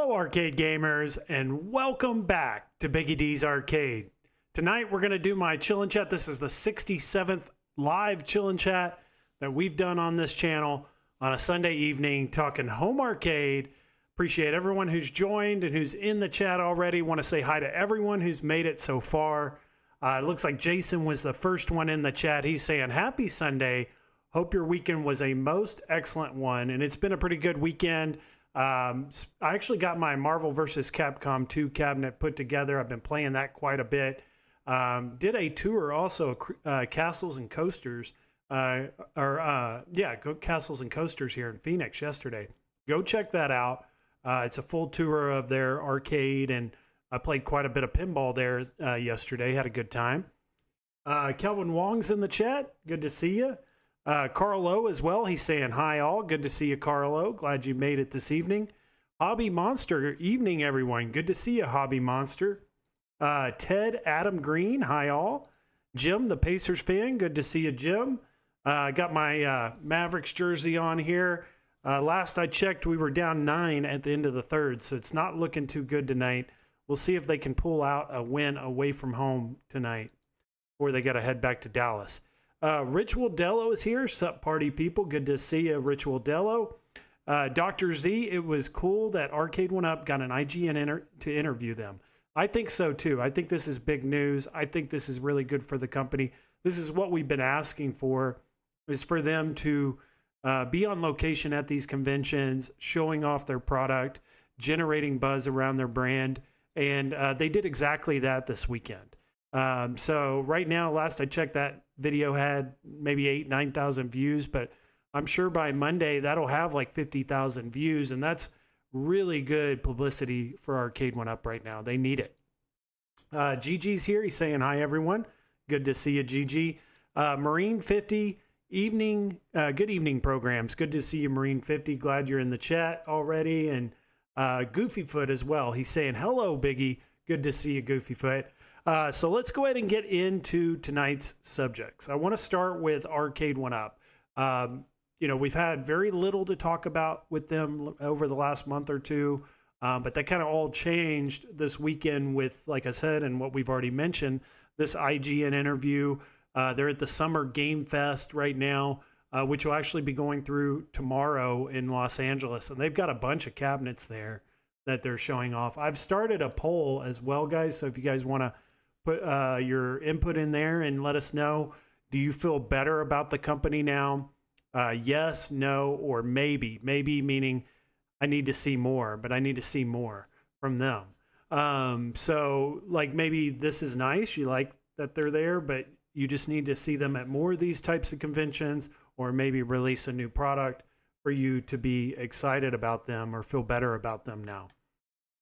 Hello, arcade gamers, and welcome back to Biggie D's Arcade. Tonight, we're going to do my Chillin' Chat. This is the 67th live Chillin' Chat that we've done on this channel on a Sunday evening, talking home arcade. Appreciate everyone who's joined and who's in the chat already. Want to say hi to everyone who's made it so far. It looks like Jason was the first one in the chat. He's saying, happy Sunday. Hope your weekend was a most excellent one. And it's been a pretty good weekend. I actually got my Marvel vs. Capcom 2 cabinet put together. I've been playing that quite a bit. Did a tour also, Castles and Coasters, Castles and Coasters here in Phoenix yesterday. Go check that out. It's a full tour of their arcade, and I played quite a bit of pinball there yesterday. Had a good time. Kelvin Wong's in the chat. Good to see you. Carlo as well. He's saying hi all. Good to see you, Carlo. Glad you made it this evening. Hobby Monster. Evening, everyone. Good to see you, Hobby Monster. Ted Adam Green. Hi all. Jim, the Pacers fan. Good to see you, Jim. Got my Mavericks jersey on here. Last I checked, we were down 9 at the end of the third, so it's not looking too good tonight. We'll see if they can pull out a win away from home tonight, or they got to head back to Dallas. Ritual Dello is here. Sup, party people. Good to see you, Ritual Dello. Dr. Z, it was cool that Arcade1up got an IGN to interview them. I think so, too. I think this is big news. I think this is really good for the company. This is what we've been asking for, is for them to be on location at these conventions, showing off their product, generating buzz around their brand. And they did exactly that this weekend. So right now, last I checked, that video had maybe 8,000-9,000 views, but I'm sure by Monday that'll have like 50,000 views, and that's really good publicity for Arcade1up right now. They need it. GG's here. He's saying hi, everyone. Good to see you, GG. Marine 50 evening. Good evening programs. Good to see you, Marine 50. Glad you're in the chat already. And Goofyfoot as well. He's saying hello, Biggie. Good to see you, Goofyfoot. So let's go ahead and get into tonight's subjects. I want to start with Arcade1up. We've had very little to talk about with them over the last month or two, but that kind of all changed this weekend with, like I said, and what we've already mentioned, this IGN interview. They're at the Summer Game Fest right now, which will actually be going through tomorrow in Los Angeles, and they've got a bunch of cabinets there that they're showing off. I've started a poll as well, guys, so if you guys want to put your input in there and let us know, do you feel better about the company now? Yes, no, or maybe. Maybe meaning I need to see more, but I need to see more from them. So like maybe this is nice, you like that they're there, but you just need to see them at more of these types of conventions, or maybe release a new product for you to be excited about them or feel better about them now.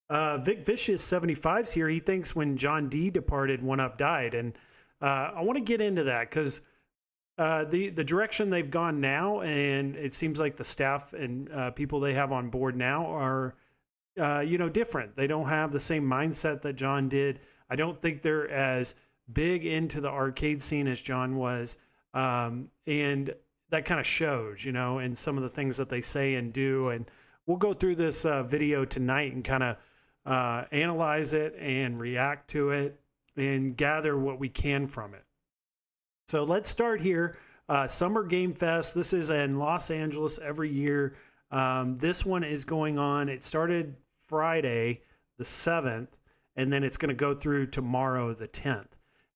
Vic Vicious 75's here. He thinks when John D departed, 1UP died. And I want to get into that because the direction they've gone now, and it seems like the staff and people they have on board now are, different. They don't have the same mindset that John did. I don't think they're as big into the arcade scene as John was. And that kind of shows, in some of the things that they say and do. And we'll go through this video tonight and kind of analyze it and react to it and gather what we can from it. So let's start here. Summer Game Fest. This is in Los Angeles every year. This one is going on. It started Friday, the 7th, and then it's going to go through tomorrow, the 10th.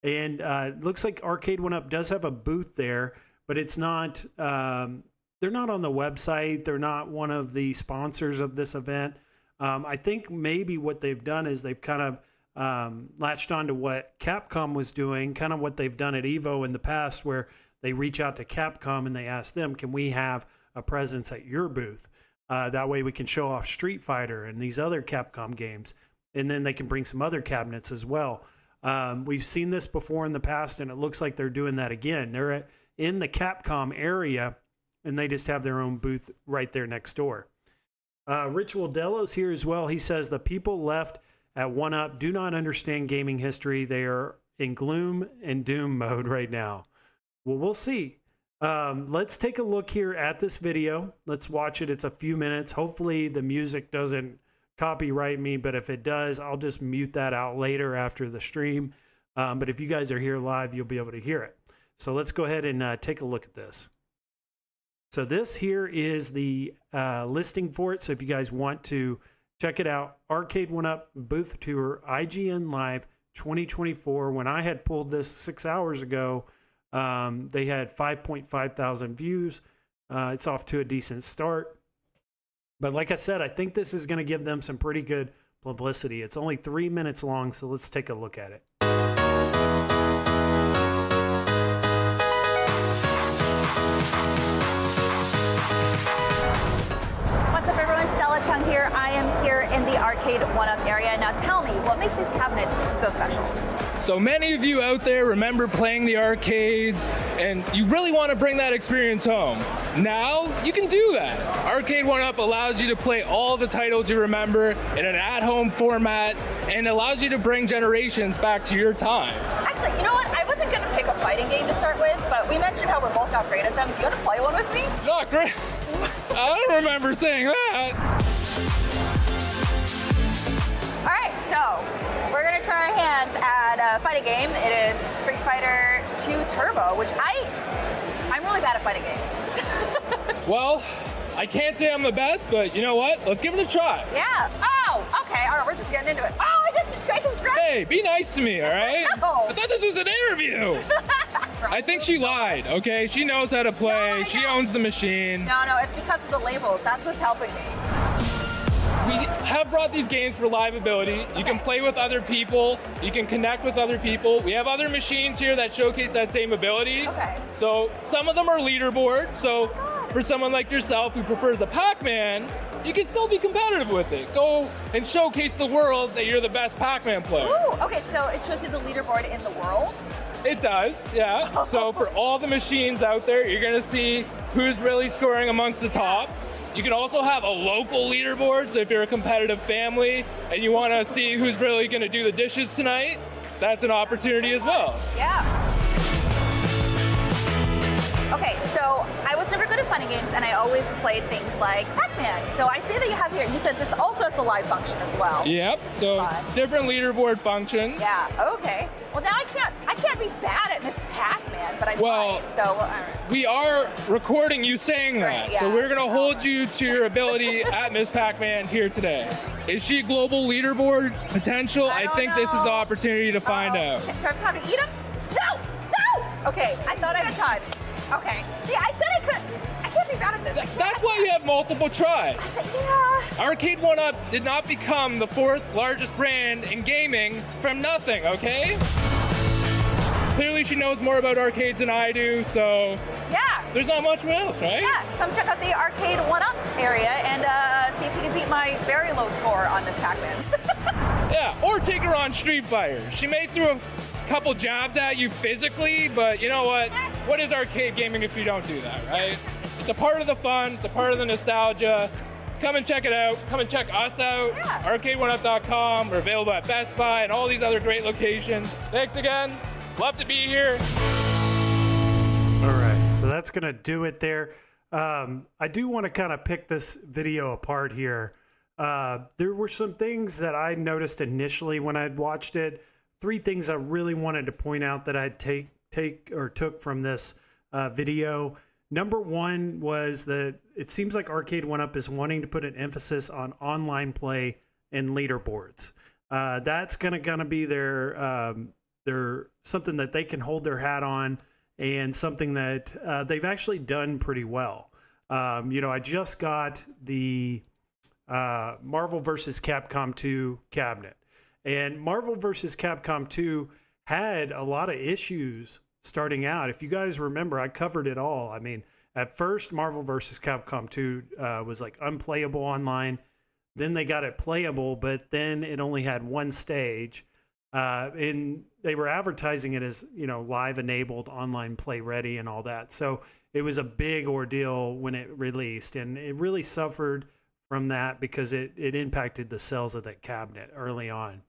And it looks like Arcade1up does have a booth there, but it's not, they're not on the website. They're not one of the sponsors of this event. I think maybe what they've done is they've kind of latched on to what Capcom was doing, kind of what they've done at EVO in the past, where they reach out to Capcom and they ask them, can we have a presence at your booth? That way we can show off Street Fighter and these other Capcom games. And then they can bring some other cabinets as well. We've seen this before in the past, and it looks like they're doing that again. They're in the Capcom area, and they just have their own booth right there next door. Ritual Delos here as well. He says the people left at 1UP do not understand gaming history. They are in gloom and doom mode right now. Well, we'll see. Let's take a look here at this video. Let's watch it. It's a few minutes. Hopefully the music doesn't copyright me, but if it does, I'll just mute that out later after the stream. But if you guys are here live, you'll be able to hear it. So let's go ahead and take a look at this. So this here is the listing for it. So if you guys want to check it out, Arcade1up booth tour, IGN Live 2024. When I had pulled this 6 hours ago, they had 5.5 thousand views. It's off to a decent start. But like I said, I think this is going to give them some pretty good publicity. It's only 3 minutes long, so let's take a look at it. What's up, everyone? Stella Chung here. I am here in the Arcade1up area. Now tell me, what makes these cabinets so special? So many of you out there remember playing the arcades, and you really want to bring that experience home. Now, you can do that. Arcade1up allows you to play all the titles you remember in an at-home format, and allows you to bring generations back to your time. Actually, you know what? I wasn't going to pick a fighting game to start with, but we mentioned how we're both not great at them. Do you want to play one with me? Not great. I don't remember saying that. All right, so we're going to try our hands at a fighting game. It is Street Fighter 2 Turbo, which I'm really bad at fighting games. Well, I can't say I'm the best, but you know what? Let's give it a try. Yeah. Oh, okay. All right, we're just getting into it. Oh, I just grabbed. Hey, be nice to me, all right? No. I thought this was an interview. I think she lied, okay? She knows how to play. No, she owns the machine. No, it's because of the labels. That's what's helping me. We have brought these games for live ability. You can play with other people. You can connect with other people. We have other machines here that showcase that same ability. Okay. So some of them are leaderboards. So for someone like yourself who prefers a Pac-Man, you can still be competitive with it. Go and showcase the world that you're the best Pac-Man player. Ooh, okay, so it shows you the leaderboard in the world? It does, yeah. So for all the machines out there, you're gonna see who's really scoring amongst the top. You can also have a local leaderboard, so if you're a competitive family and you wanna see who's really gonna do the dishes tonight, that's an opportunity as well. Yeah. Okay, so I was never good at fighting games, and I always played things like Pac-Man. So I see that you have here, you said this also has the live function as well. Yep, so different leaderboard functions. Yeah, okay. Well, now I can't be bad at Miss Pac-Man, but I might, so all right. We are recording you saying that, Right, yeah. so we're gonna hold you to your ability at Miss Pac-Man here today. Is she global leaderboard potential? I think this is the opportunity to find out. Do I have time to eat them? No! Okay, I thought I had time. Okay. See, I said I could. I can't be bad at this. That's why you have multiple tries. Yeah. Arcade1up did not become the 4th largest brand in gaming from nothing, okay? Clearly she knows more about arcades than I do, so Yeah. there's not much else, right? Yeah. Come check out the Arcade1up area and see if you can beat my very low score on this Pac-Man. Yeah, or take her on Street Fighter. She may throw a couple jabs at you physically, but you know what? What is arcade gaming if you don't do that, right? It's a part of the fun, it's a part of the nostalgia. Come and check it out. Come and check us out. Yeah. Arcade1up.com. We're available at Best Buy and all these other great locations. Thanks again. Love to be here. All right, so that's going to do it there. I do want to kind of pick this video apart here. There were some things that I noticed initially when I'd watched it. 3 things I really wanted to point out that I'd took from this video. Number 1 was that it seems like Arcade1up is wanting to put an emphasis on online play and leaderboards. That's gonna be their something that they can hold their hat on, and something that they've actually done pretty well. I just got the Marvel vs. Capcom 2 cabinet, and Marvel vs. Capcom 2 had a lot of issues starting out. If you guys remember, I covered it all. I mean, at first, Marvel vs. Capcom 2 was like unplayable online. Then they got it playable, but then it only had one stage. And they were advertising it as, live enabled, online play ready and all that. So it was a big ordeal when it released, and it really suffered from that because it impacted the sales of that cabinet early on.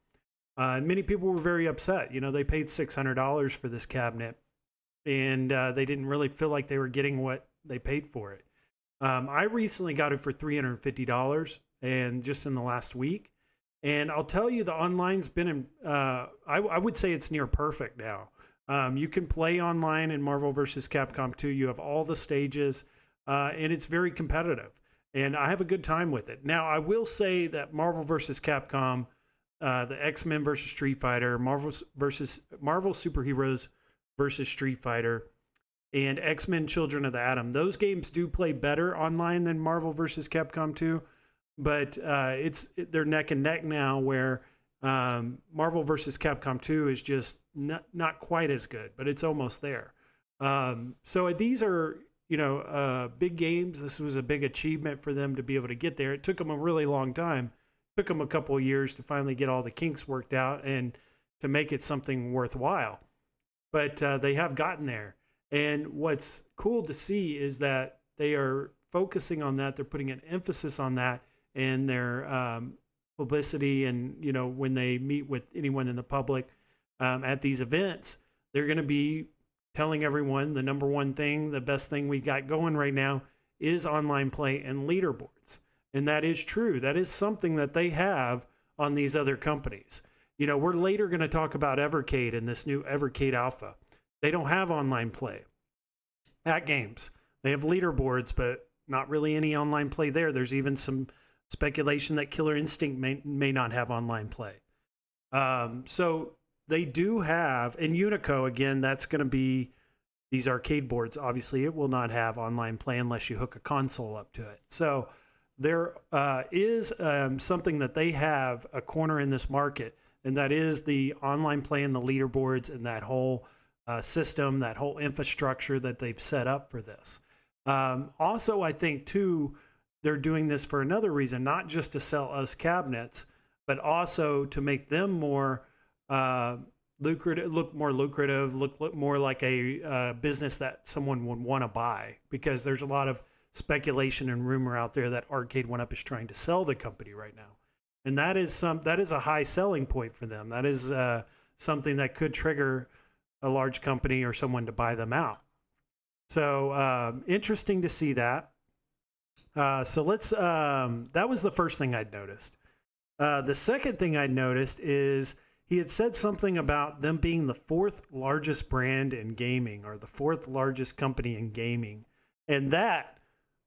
Many people were very upset. They paid $600 for this cabinet, and they didn't really feel like they were getting what they paid for it. I recently got it for $350, and just in the last week. And I'll tell you, the online's been, I would say it's near perfect now. You can play online in Marvel vs. Capcom 2. You have all the stages, and it's very competitive. And I have a good time with it. Now, I will say that Marvel vs. Capcom, the X-Men versus Street Fighter, Marvel Superheroes versus Street Fighter, and X-Men Children of the Atom, those games do play better online than Marvel vs. Capcom 2, but they're neck and neck now, where Marvel vs. Capcom 2 is just not quite as good, but it's almost there. So these are, big games. This was a big achievement for them to be able to get there. It took them a really long time. It took them a couple of years to finally get all the kinks worked out and to make it something worthwhile. But they have gotten there. And what's cool to see is that they are focusing on that. They're putting an emphasis on that in their publicity. And, when they meet with anyone in the public at these events, they're going to be telling everyone the number one thing, the best thing we got going right now is online play and leaderboards. And that is true. That is something that they have on these other companies. We're later going to talk about Evercade and this new Evercade Alpha. They don't have online play. AtGames, they have leaderboards, but not really any online play there. There's even some speculation that Killer Instinct may not have online play. So they do have, and Unico, again, that's going to be these arcade boards. Obviously, it will not have online play unless you hook a console up to it. So there is something that they have a corner in this market, and that is the online play and the leaderboards and that whole system, that whole infrastructure that they've set up for this. Also, I think, too, they're doing this for another reason, not just to sell us cabinets, but also to make them more lucrative, look more like a business that someone would want to buy, because there's a lot of speculation and rumor out there that Arcade1up is trying to sell the company right now. And that is a high selling point for them. That is something that could trigger a large company or someone to buy them out. So interesting to see that. So let's, that was the first thing I'd noticed. The second thing I'd noticed is he had said something about them being the fourth largest brand in gaming, or the fourth largest company in gaming. And that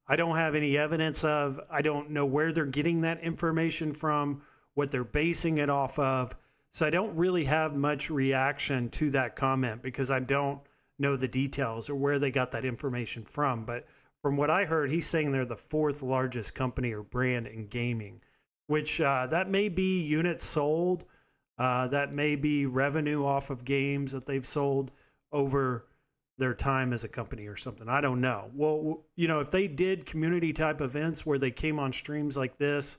I don't have any evidence of. I don't know where they're getting that information from, what they're basing it off of. So I don't really have much reaction to that comment, because I don't know the details or where they got that information from. But from what I heard, he's saying they're the fourth largest company or brand in gaming, which that may be units sold. That may be revenue off of games that they've sold over their time as a company or something. I don't know. Well, if they did community type events where they came on streams like this,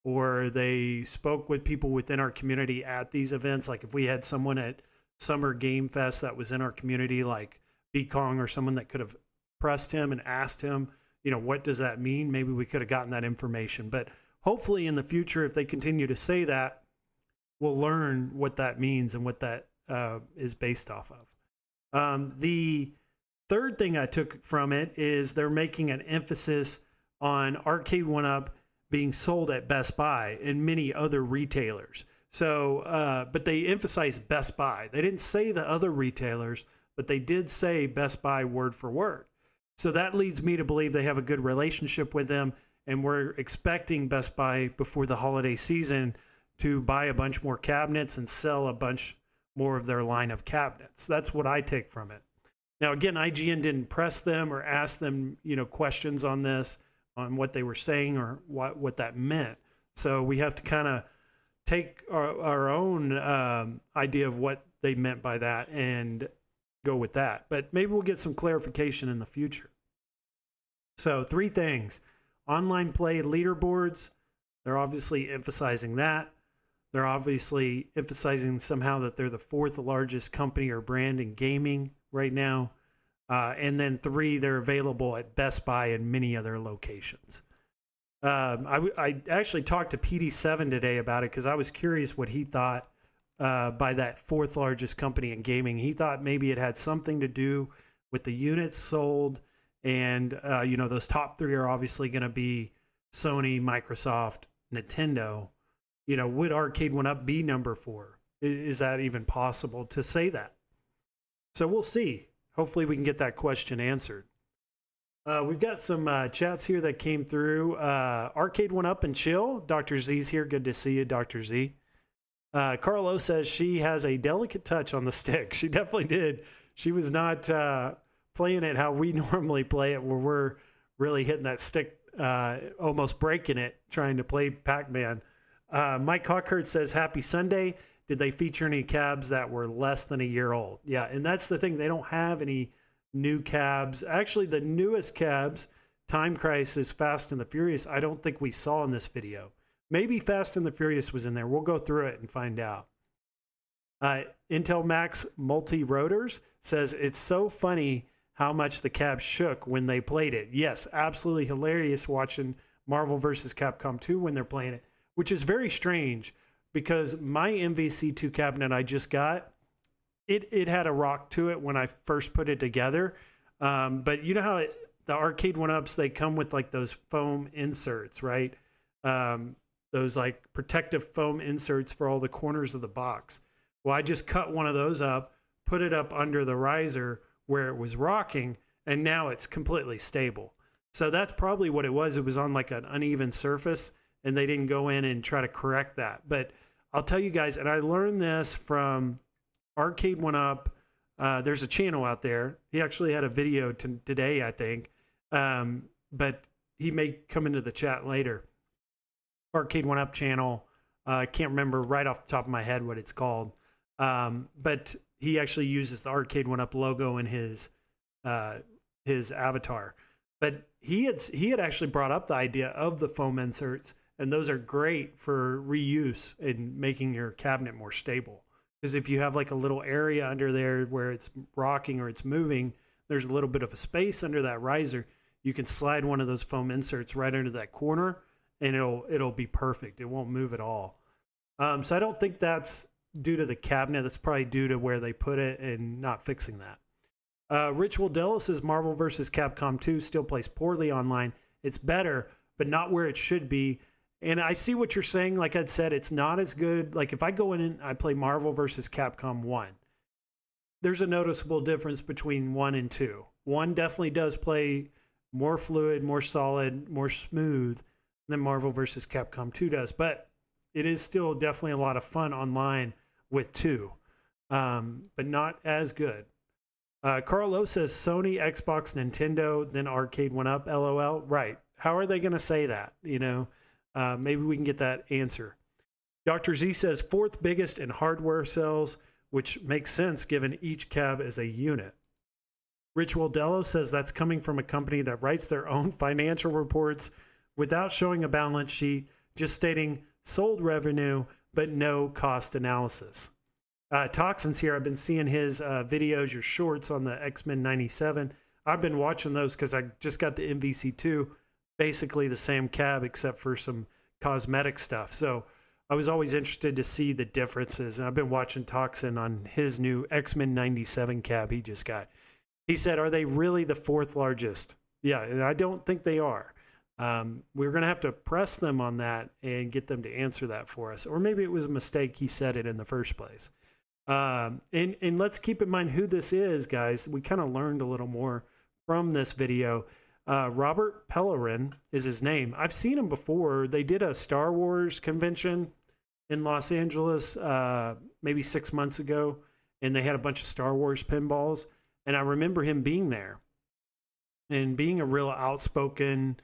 or they spoke with people within our community at these events, like if we had someone at Summer Game Fest that was in our community, like B Kong, or someone that could have pressed him and asked him, what does that mean? Maybe we could have gotten that information. But hopefully in the future, if they continue to say that, we'll learn what that means and what that is based off of. The third thing I took from it is they're making an emphasis on Arcade1up being sold at Best Buy and many other retailers. So, but they emphasize Best Buy. They didn't say the other retailers, but they did say Best Buy word for word. So that leads me to believe they have a good relationship with them, and we're expecting Best Buy before the holiday season to buy a bunch more cabinets and sell a bunch more of their line of cabinets. That's what I take from it. Now, again, IGN didn't press them or ask them, questions on this, on what they were saying or what that meant. So we have to kind of take our own idea of what they meant by that and go with that. But maybe we'll get some clarification in the future. So 3 things. Online play leaderboards. They're obviously emphasizing that. They're obviously emphasizing somehow that they're the fourth largest company or brand in gaming right now. And then 3, they're available at Best Buy and many other locations. I actually talked to PD7 today about it, because I was curious what he thought by that fourth largest company in gaming. He thought maybe it had something to do with the units sold. And, those top 3 are obviously going to be Sony, Microsoft, Nintendo, you know, would Arcade1up be number 4? Is that even possible to say that? So we'll see. Hopefully we can get that question answered. We've got some chats here that came through. Arcade1up and chill. Dr. Z's here. Good to see you, Dr. Z. Carlo says she has a delicate touch on the stick. She definitely did. She was not playing it how we normally play it, where we're really hitting that stick, almost breaking it, trying to play Pac-Man. Mike Hawkert says, happy Sunday. Did they feature any cabs that were less than a year old? Yeah, and that's the thing. They don't have any new cabs. Actually, the newest cabs, Time Crisis, Fast and the Furious, I don't think we saw in this video. Maybe Fast and the Furious was in there. We'll go through it and find out. Intel Max Multi-Rotors says, it's so funny how much the cab shook when they played it. Yes, absolutely hilarious watching Marvel vs. Capcom 2 when they're playing it, which is very strange because my MVC2 cabinet I just got, it had a rock to it when I first put it together. But you know how the Arcade1ups, they come with like those foam inserts, right? Those like protective foam inserts for all the corners of the box. Well, I just cut one of those up, put it up under the riser where it was rocking, and now it's completely stable. So that's probably what it was. It was on like an uneven surface, and they didn't go in and try to correct that. But I'll tell you guys, and I learned this from Arcade1up. There's a channel out there. He actually had a video today, I think, but he may come into the chat later. Arcade1up channel. I can't remember right off the top of my head what it's called. But he actually uses the Arcade1up logo in his avatar. But he had actually brought up the idea of the foam inserts, and those are great for reuse and making your cabinet more stable. Because if you have like a little area under there where it's rocking or it's moving, there's a little bit of a space under that riser. You can slide one of those foam inserts right under that corner, and it'll be perfect. It won't move at all. So I don't think that's due to the cabinet. That's probably due to where they put it and not fixing that. Rich Wildella says Marvel vs. Capcom 2 still plays poorly online. It's better, but not where it should be. And I see what you're saying. Like I'd said, it's not as good. Like if I go in and I play Marvel vs. Capcom 1, there's a noticeable difference between 1 and 2. 1 definitely does play more fluid, more solid, more smooth than Marvel vs. Capcom 2 does. But it is still definitely a lot of fun online with 2, but not as good. Carlo says Sony, Xbox, Nintendo, then Arcade1up, LOL. Right. How are they going to say that? You know, maybe we can get that answer. Dr. Z says 4th biggest in hardware sales, which makes sense given each cab is a unit. Rich Waldello says that's coming from a company that writes their own financial reports without showing a balance sheet, just stating sold revenue, but no cost analysis. Toxins here, I've been seeing his videos, your shorts on the X-Men 97. I've been watching those because I just got the MVC2, basically the same cab except for some cosmetic stuff. So I was always interested to see the differences. And I've been watching Toxin on his new X-Men 97 cab he just got. He said, are they really the 4th largest? Yeah, and I don't think they are. We're going to have to press them on that and get them to answer that for us. Or maybe it was a mistake he said it in the first place. And let's keep in mind who this is, guys. We kind of learned a little more from this video. Robert Pellerin is his name. I've seen him before. They did a Star Wars convention in Los Angeles maybe 6 months ago, and they had a bunch of Star Wars pinballs. And I remember him being there and being a real outspoken,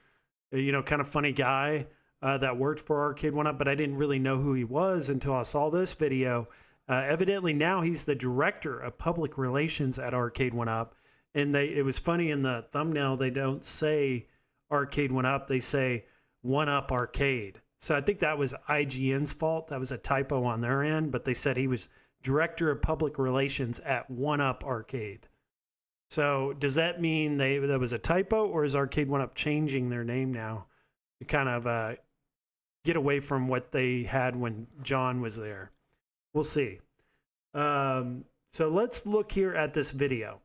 you know, kind of funny guy that worked for Arcade1up, but I didn't really know who he was until I saw this video. Evidently now he's the director of public relations at Arcade1up. And it was funny in the thumbnail, they don't say Arcade1up, they say 1UP Arcade. So I think that was IGN's fault. That was a typo on their end, but they said he was director of public relations at 1UP Arcade. So does that mean that was a typo, or is Arcade1up changing their name now to kind of get away from what they had when John was there? We'll see. So let's look here at this video.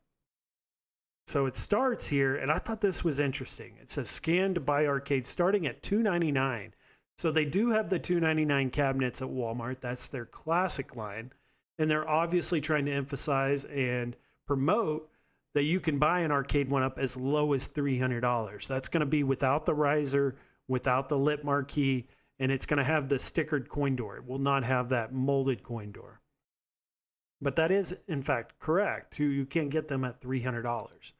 So it starts here, and I thought this was interesting. It says scan to buy arcade starting at $2.99. So they do have the $299 cabinets at Walmart. That's their classic line. And they're obviously trying to emphasize and promote that you can buy an Arcade1up as low as $300. That's going to be without the riser, without the lit marquee, and it's going to have the stickered coin door. It will not have that molded coin door. But that is, in fact, correct. You can get them at $300.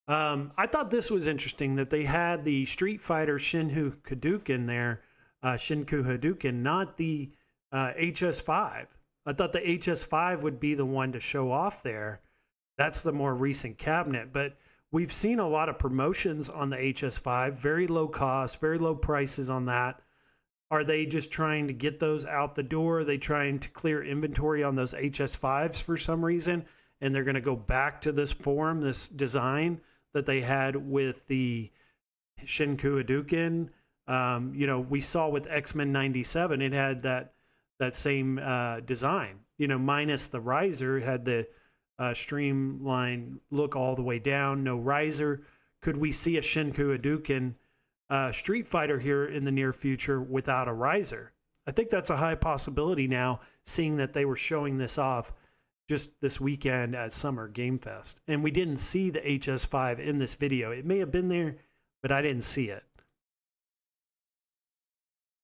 I thought this was interesting that they had the Street Fighter Shinku Hadouken there, Shinku Hadouken, not the HS5. I thought the HS5 would be the one to show off there. That's the more recent cabinet, but we've seen a lot of promotions on the HS5, very low cost, very low prices on that. Are they just trying to get those out the door? Are they trying to clear inventory on those HS5s for some reason? And they're going to go back to this form, this design that they had with the Shinku Hadouken. You know, we saw with X-Men 97, it had that same design, you know, minus the riser. It had the streamline look all the way down, no riser. Could we see a Shinku Hadouken Street Fighter here in the near future without a riser? I think that's a high possibility now, seeing that they were showing this off just this weekend at Summer Game Fest. And we didn't see the HS5 in this video. It may have been there, but I didn't see it.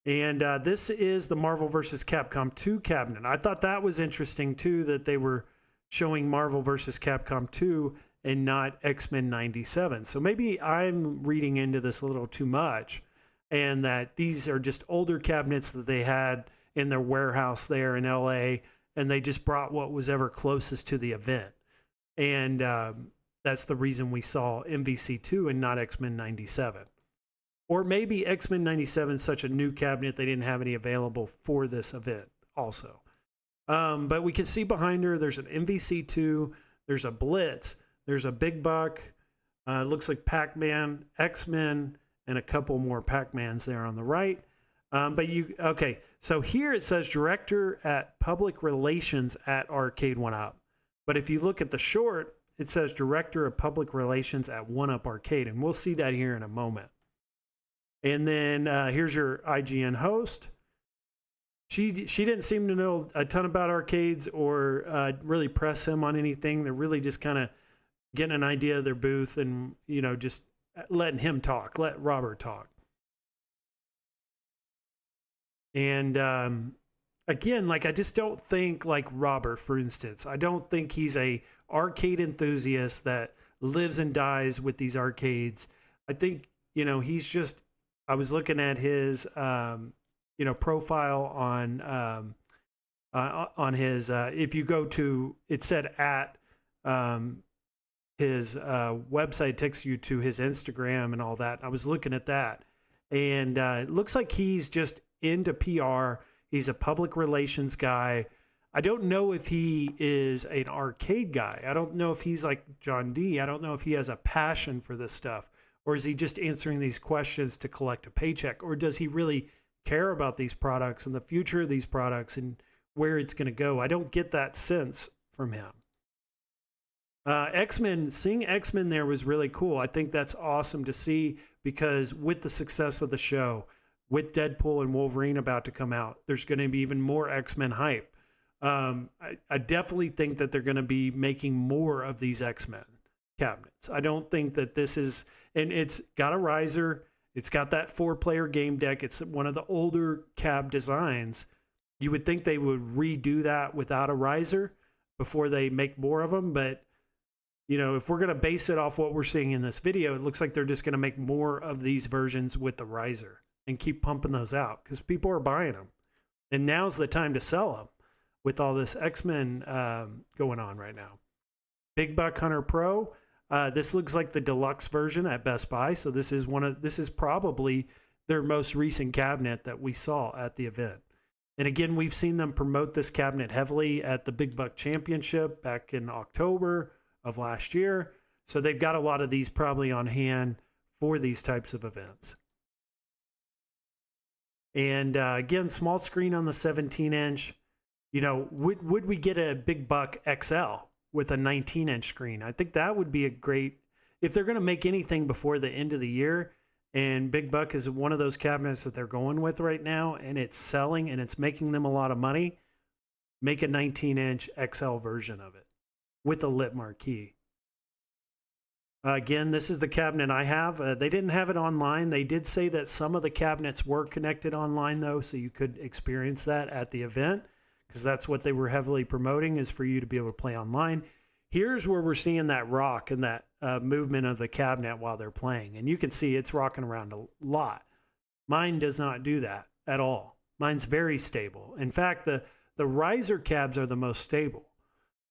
And this is the Marvel vs. Capcom 2 cabinet. I thought that was interesting too, that they were showing Marvel vs. Capcom 2 and not X-Men 97. So maybe I'm reading into this a little too much, and that these are just older cabinets that they had in their warehouse there in LA, and they just brought what was ever closest to the event. And that's the reason we saw MVC2 and not X-Men 97. Or maybe X-Men 97 is such a new cabinet they didn't have any available for this event also. But we can see behind her, there's an MVC2, there's a Blitz, there's a Big Buck, looks like Pac-Man, X-Men, and a couple more Pac-Mans there on the right. Okay, so here it says Director at Public Relations at Arcade1up. But if you look at the short, it says Director of Public Relations at 1UP Arcade, and we'll see that here in a moment. And then here's your IGN host. She didn't seem to know a ton about arcades or really press him on anything. They're really just kind of getting an idea of their booth and, you know, just letting him talk, let Robert talk. And again, like, I just don't think, like Robert, for instance, I don't think he's a arcade enthusiast that lives and dies with these arcades. I think, you know, he's just, I was looking at his, you know, profile on his, if you go to, it said at his website, takes you to his Instagram and all that. I was looking at that, and it looks like he's just into PR. He's a public relations guy. I don't know if he is an arcade guy. I don't know if he's like John D. I don't know if he has a passion for this stuff, or is he just answering these questions to collect a paycheck, or does he really care about these products and the future of these products and where it's going to go? I don't get that sense from him. X-Men, seeing X-Men there was really cool. I think that's awesome to see, because with the success of the show, with Deadpool and Wolverine about to come out, there's going to be even more X-Men hype. I definitely think that they're going to be making more of these X-Men cabinets. I don't think that this is, and it's got a riser, it's got that 4-player game deck, it's one of the older cab designs. You would think they would redo that without a riser before they make more of them, but you know, if we're going to base it off what we're seeing in this video, it looks like they're just going to make more of these versions with the riser and keep pumping those out, because people are buying them. And now's the time to sell them with all this X-Men going on right now. Big Buck Hunter Pro. This looks like the deluxe version at Best Buy. So this is probably their most recent cabinet that we saw at the event. And again, we've seen them promote this cabinet heavily at the Big Buck Championship back in October of last year. So they've got a lot of these probably on hand for these types of events. And again, small screen on the 17-inch. You know, would we get a Big Buck XL with a 19-inch screen? I think that would be a great, if they're going to make anything before the end of the year, And Big Buck is one of those cabinets that they're going with right now, and it's selling and it's making them a lot of money. Make a 19-inch XL version of it with a lit marquee. Again, this is the cabinet I have. They didn't have it online. They did say that some of the cabinets were connected online, though, so you could experience that at the event, because that's what they were heavily promoting, is for you to be able to play online. Here's where we're seeing that rock and that movement of the cabinet while they're playing. And you can see it's rocking around a lot. Mine does not do that at all. Mine's very stable. In fact, the riser cabs are the most stable.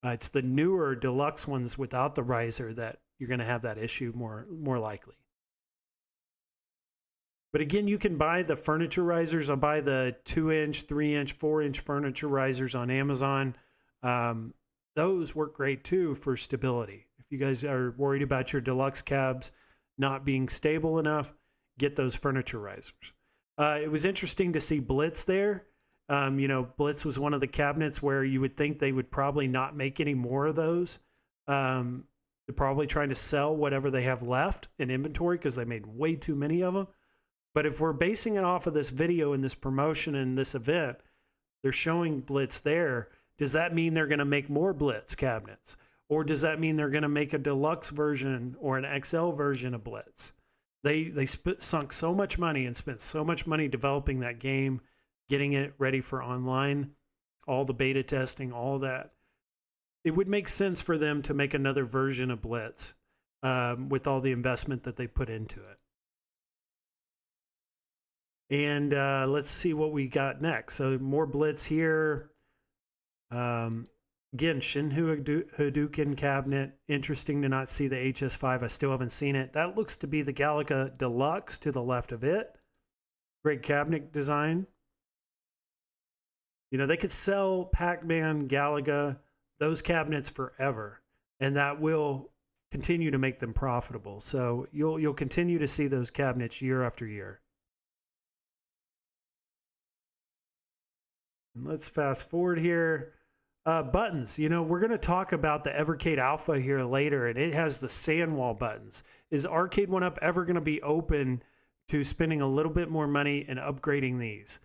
It's the newer deluxe ones without the riser that you're going to have that issue more likely. But again, you can buy the furniture risers. I'll buy the 2-inch, 3-inch, 4-inch furniture risers on Amazon. Those work great too for stability. If you guys are worried about your deluxe cabs not being stable enough, get those furniture risers. It was interesting to see Blitz there. You know, Blitz was one of the cabinets where you would think they would probably not make any more of those. They're probably trying to sell whatever they have left in inventory because they made way too many of them. But if we're basing it off of this video and this promotion and this event, they're showing Blitz there. Does that mean they're going to make more Blitz cabinets? Or does that mean they're going to make a deluxe version or an XL version of Blitz? They sunk so much money and spent so much money developing that game, getting it ready for online, all the beta testing, all that. It would make sense for them to make another version of Blitz with all the investment that they put into it. And let's see what we got next. So more Blitz here. Again, Shinhu Hadouken cabinet. Interesting to not see the HS5. I still haven't seen it. That looks to be the Galaga Deluxe to the left of it. Great cabinet design. You know, they could sell Pac-Man, Galaga, those cabinets forever, and that will continue to make them profitable. So you'll continue to see those cabinets year after year. And let's fast forward here. Buttons. You know, we're going to talk about the Evercade Alpha here later, and it has the sand wall buttons. Is Arcade1up ever going to be open to spending a little bit more money and upgrading these?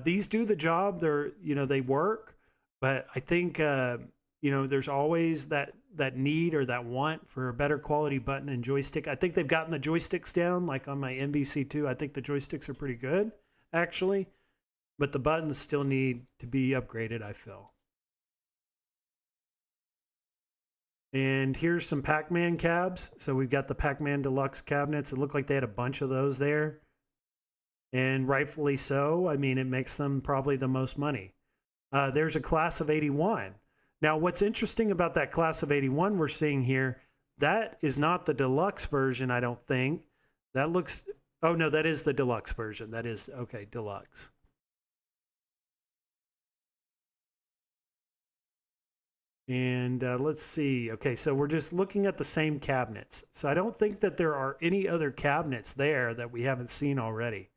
These do the job. They work, but I think there's always that need or that want for a better quality button and joystick. I think they've gotten the joysticks down, like on my MVC2. I think the joysticks are pretty good, actually, but the buttons still need to be upgraded, I feel. And here's some Pac-Man cabs. So we've got the Pac-Man Deluxe cabinets. It looked like they had a bunch of those there. And rightfully so. I mean, it makes them probably the most money. There's a class of 81. Now, what's interesting about that class of 81 we're seeing here, that is not the deluxe version, I don't think. That looks, oh no, that is the deluxe version. That is, okay, deluxe. And let's see. Okay, so we're just looking at the same cabinets. So I don't think that there are any other cabinets there that we haven't seen already.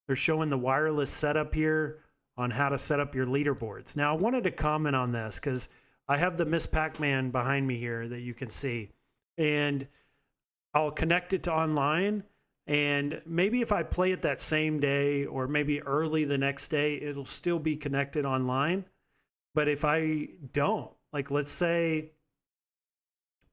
They're showing the wireless setup here on how to set up your leaderboards. Now, I wanted to comment on this because I have the Miss Pac-Man behind me here that you can see. And I'll connect it to online. And maybe if I play it that same day or maybe early the next day, it'll still be connected online. But if I don't, like let's say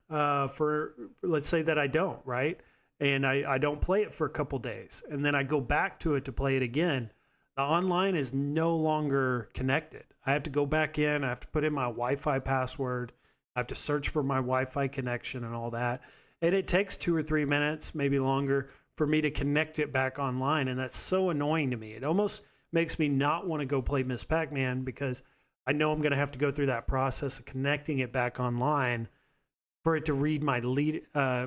that I don't, right? And I don't play it for a couple days, and then I go back to it to play it again, the online is no longer connected. I have to go back in, I have to put in my Wi-Fi password, I have to search for my Wi-Fi connection and all that. And it takes 2 or 3 minutes, maybe longer, for me to connect it back online. And that's so annoying to me. It almost makes me not want to go play Miss Pac-Man because I know I'm going to have to go through that process of connecting it back online for it to read my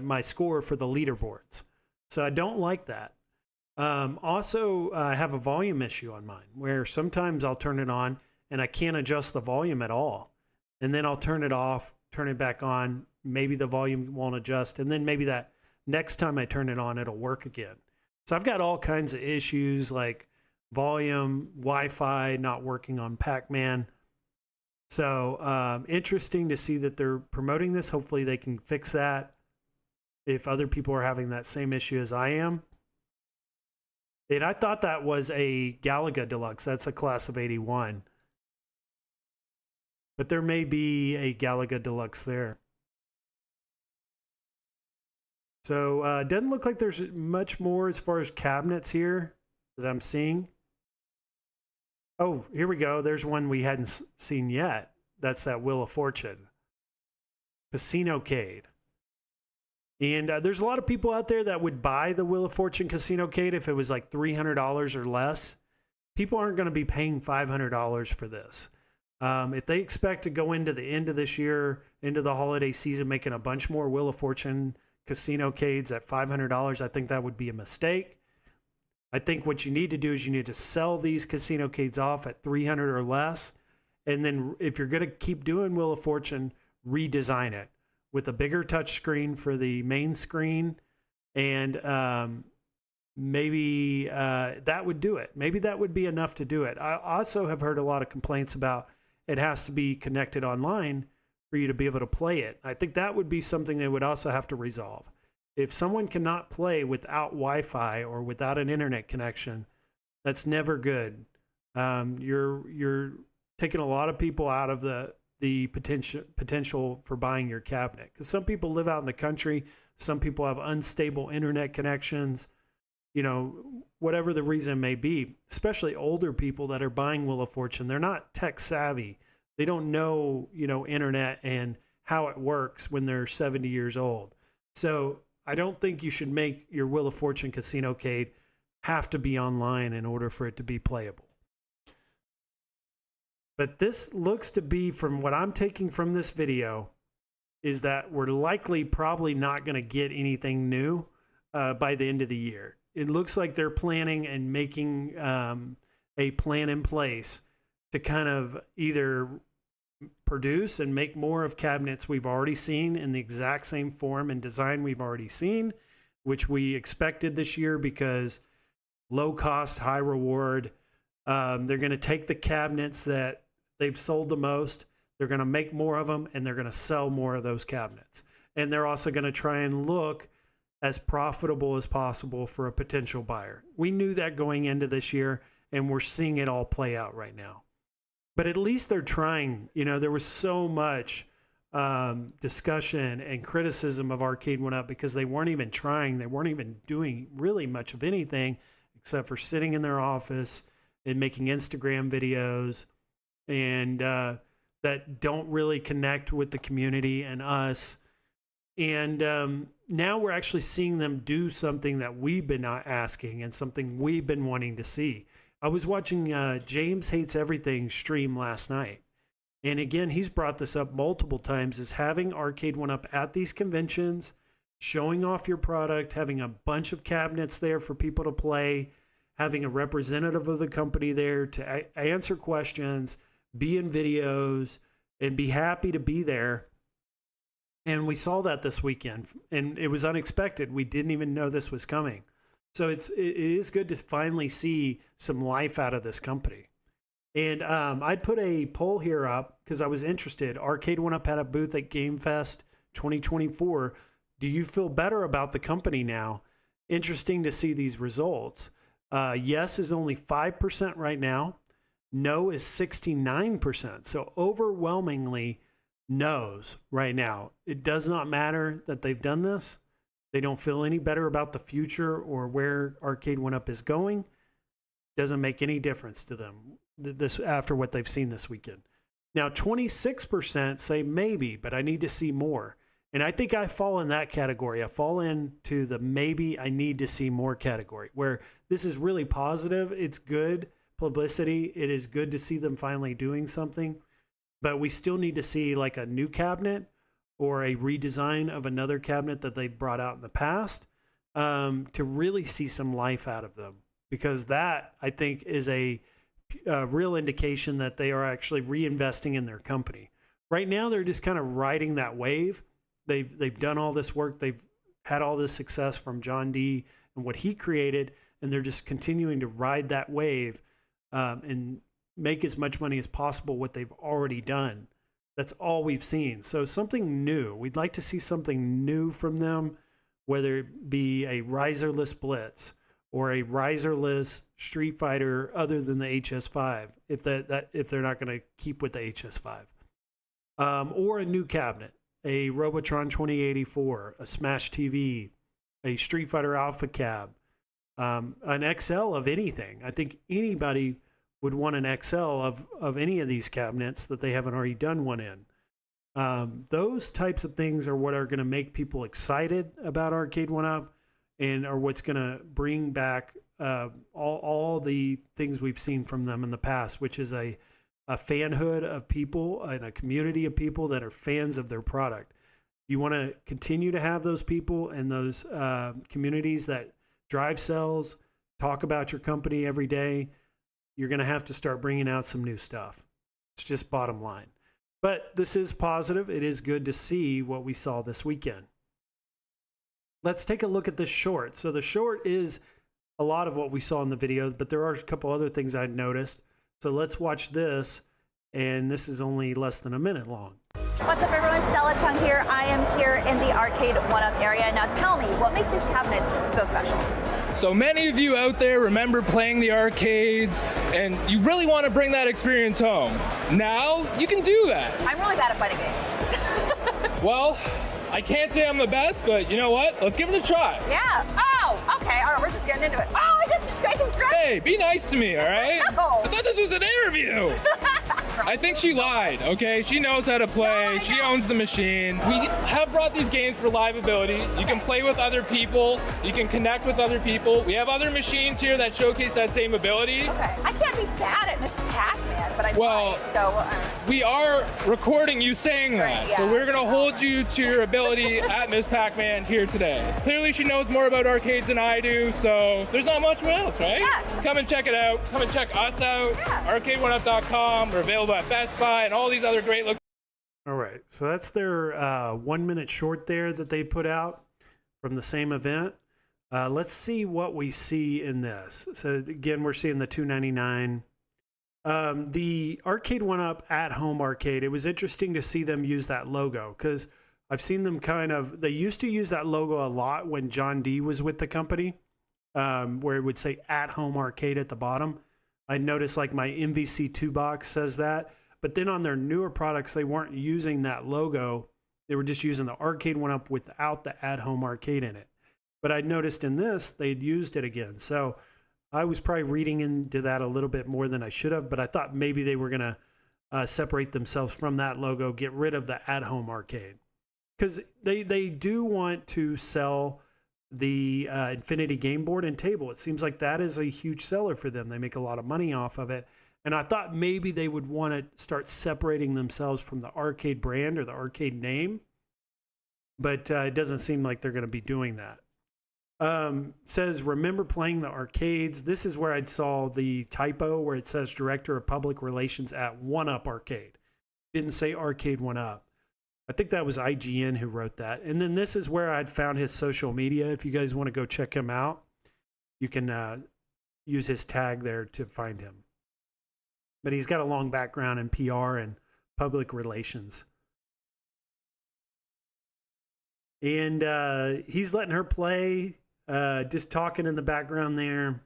my score for the leaderboards. So I don't like that. Also, I have a volume issue on mine where sometimes I'll turn it on and I can't adjust the volume at all. And then I'll turn it off, turn it back on. Maybe the volume won't adjust. And then maybe that next time I turn it on, it'll work again. So I've got all kinds of issues like volume, Wi-Fi not working on Pac-Man. So interesting to see that they're promoting this. Hopefully they can fix that. if other people are having that same issue as I am. And I thought that was a Galaga Deluxe. That's a class of 81. But there may be a Galaga Deluxe there. So it doesn't look like there's much more as far as cabinets here that I'm seeing. Oh, here we go. There's one we hadn't seen yet. That's that Wheel of Fortune. Casinocade. And there's a lot of people out there that would buy the Wheel of Fortune Casinocade if it was like $300 or less. People aren't going to be paying $500 for this. If they expect to go into the end of this year, into the holiday season, making a bunch more Wheel of Fortune Casinocades at $500, I think that would be a mistake. I think what you need to do is you need to sell these Casinocades off at $300 or less. And then if you're going to keep doing Wheel of Fortune, redesign it with a bigger touch screen for the main screen. And maybe that would do it. Maybe that would be enough to do it. I also have heard a lot of complaints about it has to be connected online for you to be able to play it. I think that would be something they would also have to resolve. If someone cannot play without Wi-Fi or without an internet connection, that's never good. You're taking a lot of people out of the potential for buying your cabinet, because some people live out in the country, some people have unstable internet connections, you know, whatever the reason may be. Especially older people that are buying Wheel of Fortune, they're not tech savvy. They don't know, you know, internet and how it works when they're 70 years old. So I don't think you should make your Wheel of Fortune Casinocade have to be online in order for it to be playable. But this looks to be, from what I'm taking from this video, is that we're likely probably not going to get anything new by the end of the year. It looks like they're planning and making a plan in place to kind of either produce and make more of cabinets we've already seen in the exact same form and design we've already seen, which we expected this year because low cost, high reward. They're going to take the cabinets that they've sold the most, they're going to make more of them, and they're going to sell more of those cabinets. And they're also going to try and look as profitable as possible for a potential buyer. We knew that going into this year, and we're seeing it all play out right now. But at least they're trying. You know, there was so much discussion and criticism of Arcade1up because they weren't even trying. They weren't even doing really much of anything except for sitting in their office and making Instagram videos and that don't really connect with the community and us. And now we're actually seeing them do something that we've been asking and something we've been wanting to see. I was watching James Hates Everything stream last night. And again, he's brought this up multiple times, is having Arcade1up at these conventions, showing off your product, having a bunch of cabinets there for people to play, having a representative of the company there to answer questions, be in videos, and be happy to be there. And we saw that this weekend, and it was unexpected. We didn't even know this was coming. So it is good to finally see some life out of this company. And I'd put a poll here up because I was interested. Arcade1up had a booth at Game Fest 2024. Do you feel better about the company now? Interesting to see these results. Yes is only 5% right now. No is 69%. So overwhelmingly no's right now. It does not matter that they've done this. They don't feel any better about the future or where Arcade1up is going. Doesn't make any difference to them this after what they've seen this weekend. Now, 26% say maybe, but I need to see more. And I think I fall in that category. I fall into the maybe I need to see more category, where this is really positive. It's good publicity. It is good to see them finally doing something, but we still need to see like a new cabinet or a redesign of another cabinet that they brought out in the past to really see some life out of them. Because that, I think, is a real indication that they are actually reinvesting in their company. Right now, they're just kind of riding that wave. They've done all this work. They've had all this success from John D. and what he created, and they're just continuing to ride that wave and make as much money as possible what they've already done. That's all we've seen. So something new. We'd like to see something new from them. whether it be a riserless Blitz or a riserless Street Fighter other than the HS5, if they're not going to keep with the HS5, or a new cabinet, a Robotron 2084, a Smash TV, a Street Fighter Alpha cab, an XL of anything. I think anybody would want an XL of any of these cabinets that they haven't already done one in. Those types of things are what are going to make people excited about Arcade1up and are what's going to bring back all the things we've seen from them in the past, which is a fanhood of people and a community of people that are fans of their product. You want to continue to have those people and those communities that drive sales, talk about your company every day. You're going to have to start bringing out some new stuff. It's just bottom line. But this is positive. It is good to see what we saw this weekend. Let's take a look at this short. So the short is a lot of what we saw in the video, but there are a couple other things I noticed. So let's watch this, and this is only less than a minute long. What's up, everyone? Stella Chung here. I am here in the Arcade1up area. Now tell me, what makes these cabinets so special? So many of you out there remember playing the arcades, and you really want to bring that experience home. Now, you can do that. I'm really bad at fighting games. Well, I can't say I'm the best, but you know what? Let's give it a try. Yeah. Oh, okay. All right, we're just getting into it. Oh, I just grabbed. Hey, be nice to me, all right? No. I thought this was an interview. I think she lied, okay? She knows how to play. She owns the machine. We have brought these games for live ability. You can play with other people. You can connect with other people. We have other machines here that showcase that same ability. Okay. I can't be bad at Miss Pac-Man, but I Well, might, so... we are recording you saying that. Yeah. So we're going to hold you to your ability at Miss Pac-Man here today. Clearly she knows more about arcades than I do, so there's not much else, right? Yeah. Come and check it out. Come and check us out. Yeah. Arcade1up.com. We're available at Best Buy and all these other great locations. All right, so that's their 1 minute short there that they put out from the same event. Let's see what we see in this. So again, we're seeing the $2.99. The Arcade1up at home arcade. It was interesting to see them use that logo because I've seen them they used to use that logo a lot when John D was with the company, where it would say at home arcade at the bottom. I noticed like my MVC2 box says that. But then on their newer products, they weren't using that logo. They were just using the Arcade1up without the at-home arcade in it. But I noticed in this, they'd used it again. So I was probably reading into that a little bit more than I should have, but I thought maybe they were going to separate themselves from that logo, get rid of the at-home arcade. Because they do want to sell the Infinity Game Board and table. It seems like that is a huge seller for them. They make a lot of money off of it. And I thought maybe they would want to start separating themselves from the arcade brand or the arcade name. But it doesn't seem like they're going to be doing that. Says, remember playing the arcades. This is where I saw the typo where it says Director of Public Relations at 1UP Arcade. Didn't say Arcade1up. I think that was IGN who wrote that. And then this is where I'd found his social media. If you guys want to go check him out, you can use his tag there to find him. But he's got a long background in PR and public relations. And he's letting her play, just talking in the background there.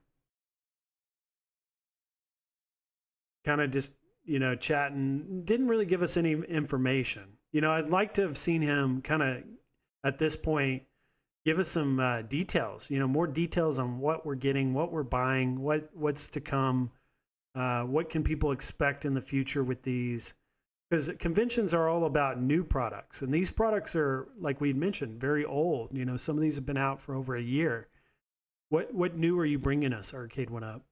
Kind of just, chatting. Didn't really give us any information. I'd like to have seen him kind of, at this point, give us some details. More details on what we're getting, what we're buying, what's to come. What can people expect in the future with these? Because conventions are all about new products. And these products are, like we mentioned, very old. Some of these have been out for over a year. What new are you bringing us, Arcade1up?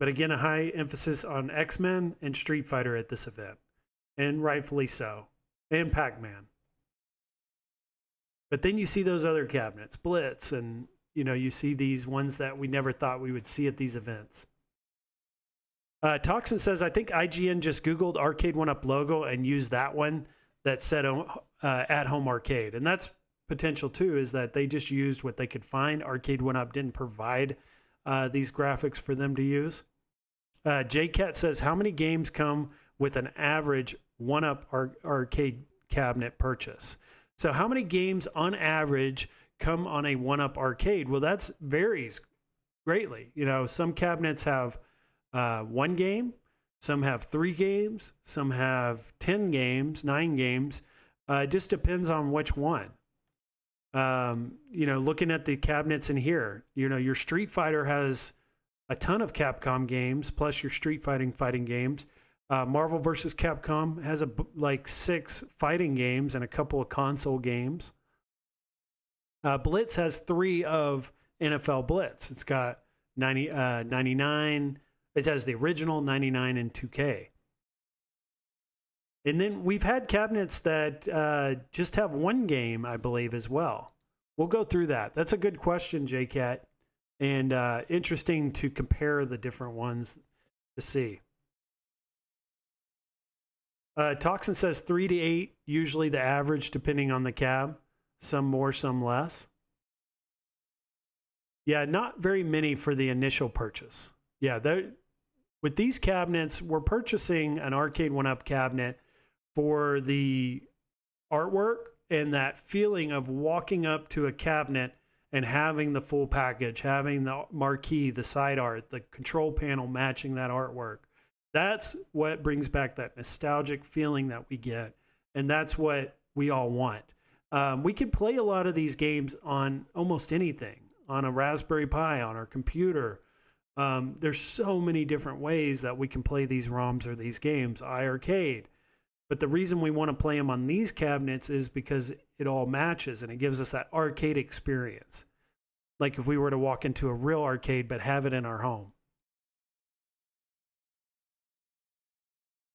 But again, a high emphasis on X-Men and Street Fighter at this event. And rightfully so. And Pac-Man. But then you see those other cabinets, Blitz, and you see these ones that we never thought we would see at these events. Toxin says, I think IGN just Googled Arcade1up logo and used that one that said at home arcade. And that's potential too, is that they just used what they could find. Arcade1up didn't provide these graphics for them to use. JCat says, how many games come with an average 1UP arcade cabinet purchase? So how many games on average come on a 1UP arcade? Well, that varies greatly. You know, some cabinets have 1 game, some have 3 games, some have 10 games, 9 games. It just depends on which one. You know, looking at the cabinets in here, you know, your Street Fighter has a ton of Capcom games, plus your Street fighting games. Marvel vs. Capcom has like 6 fighting games and a couple of console games. Blitz has 3 of NFL Blitz. It's got 99. It has the original 99 and 2K. And then we've had cabinets that just have 1 game, I believe, as well. We'll go through that. That's a good question, JCat, and interesting to compare the different ones to see. Toxin says 3 to 8, usually the average, depending on the cab. Some more, some less. Yeah, not very many for the initial purchase. Yeah, with these cabinets, we're purchasing an Arcade1up cabinet for the artwork and that feeling of walking up to a cabinet and having the full package, having the marquee, the side art, the control panel matching that artwork. That's what brings back that nostalgic feeling that we get. And that's what we all want. We can play a lot of these games on almost anything, on a Raspberry Pi, on our computer. There's so many different ways that we can play these ROMs or these games, iArcade. But the reason we want to play them on these cabinets is because it all matches and it gives us that arcade experience. Like if we were to walk into a real arcade but have it in our home.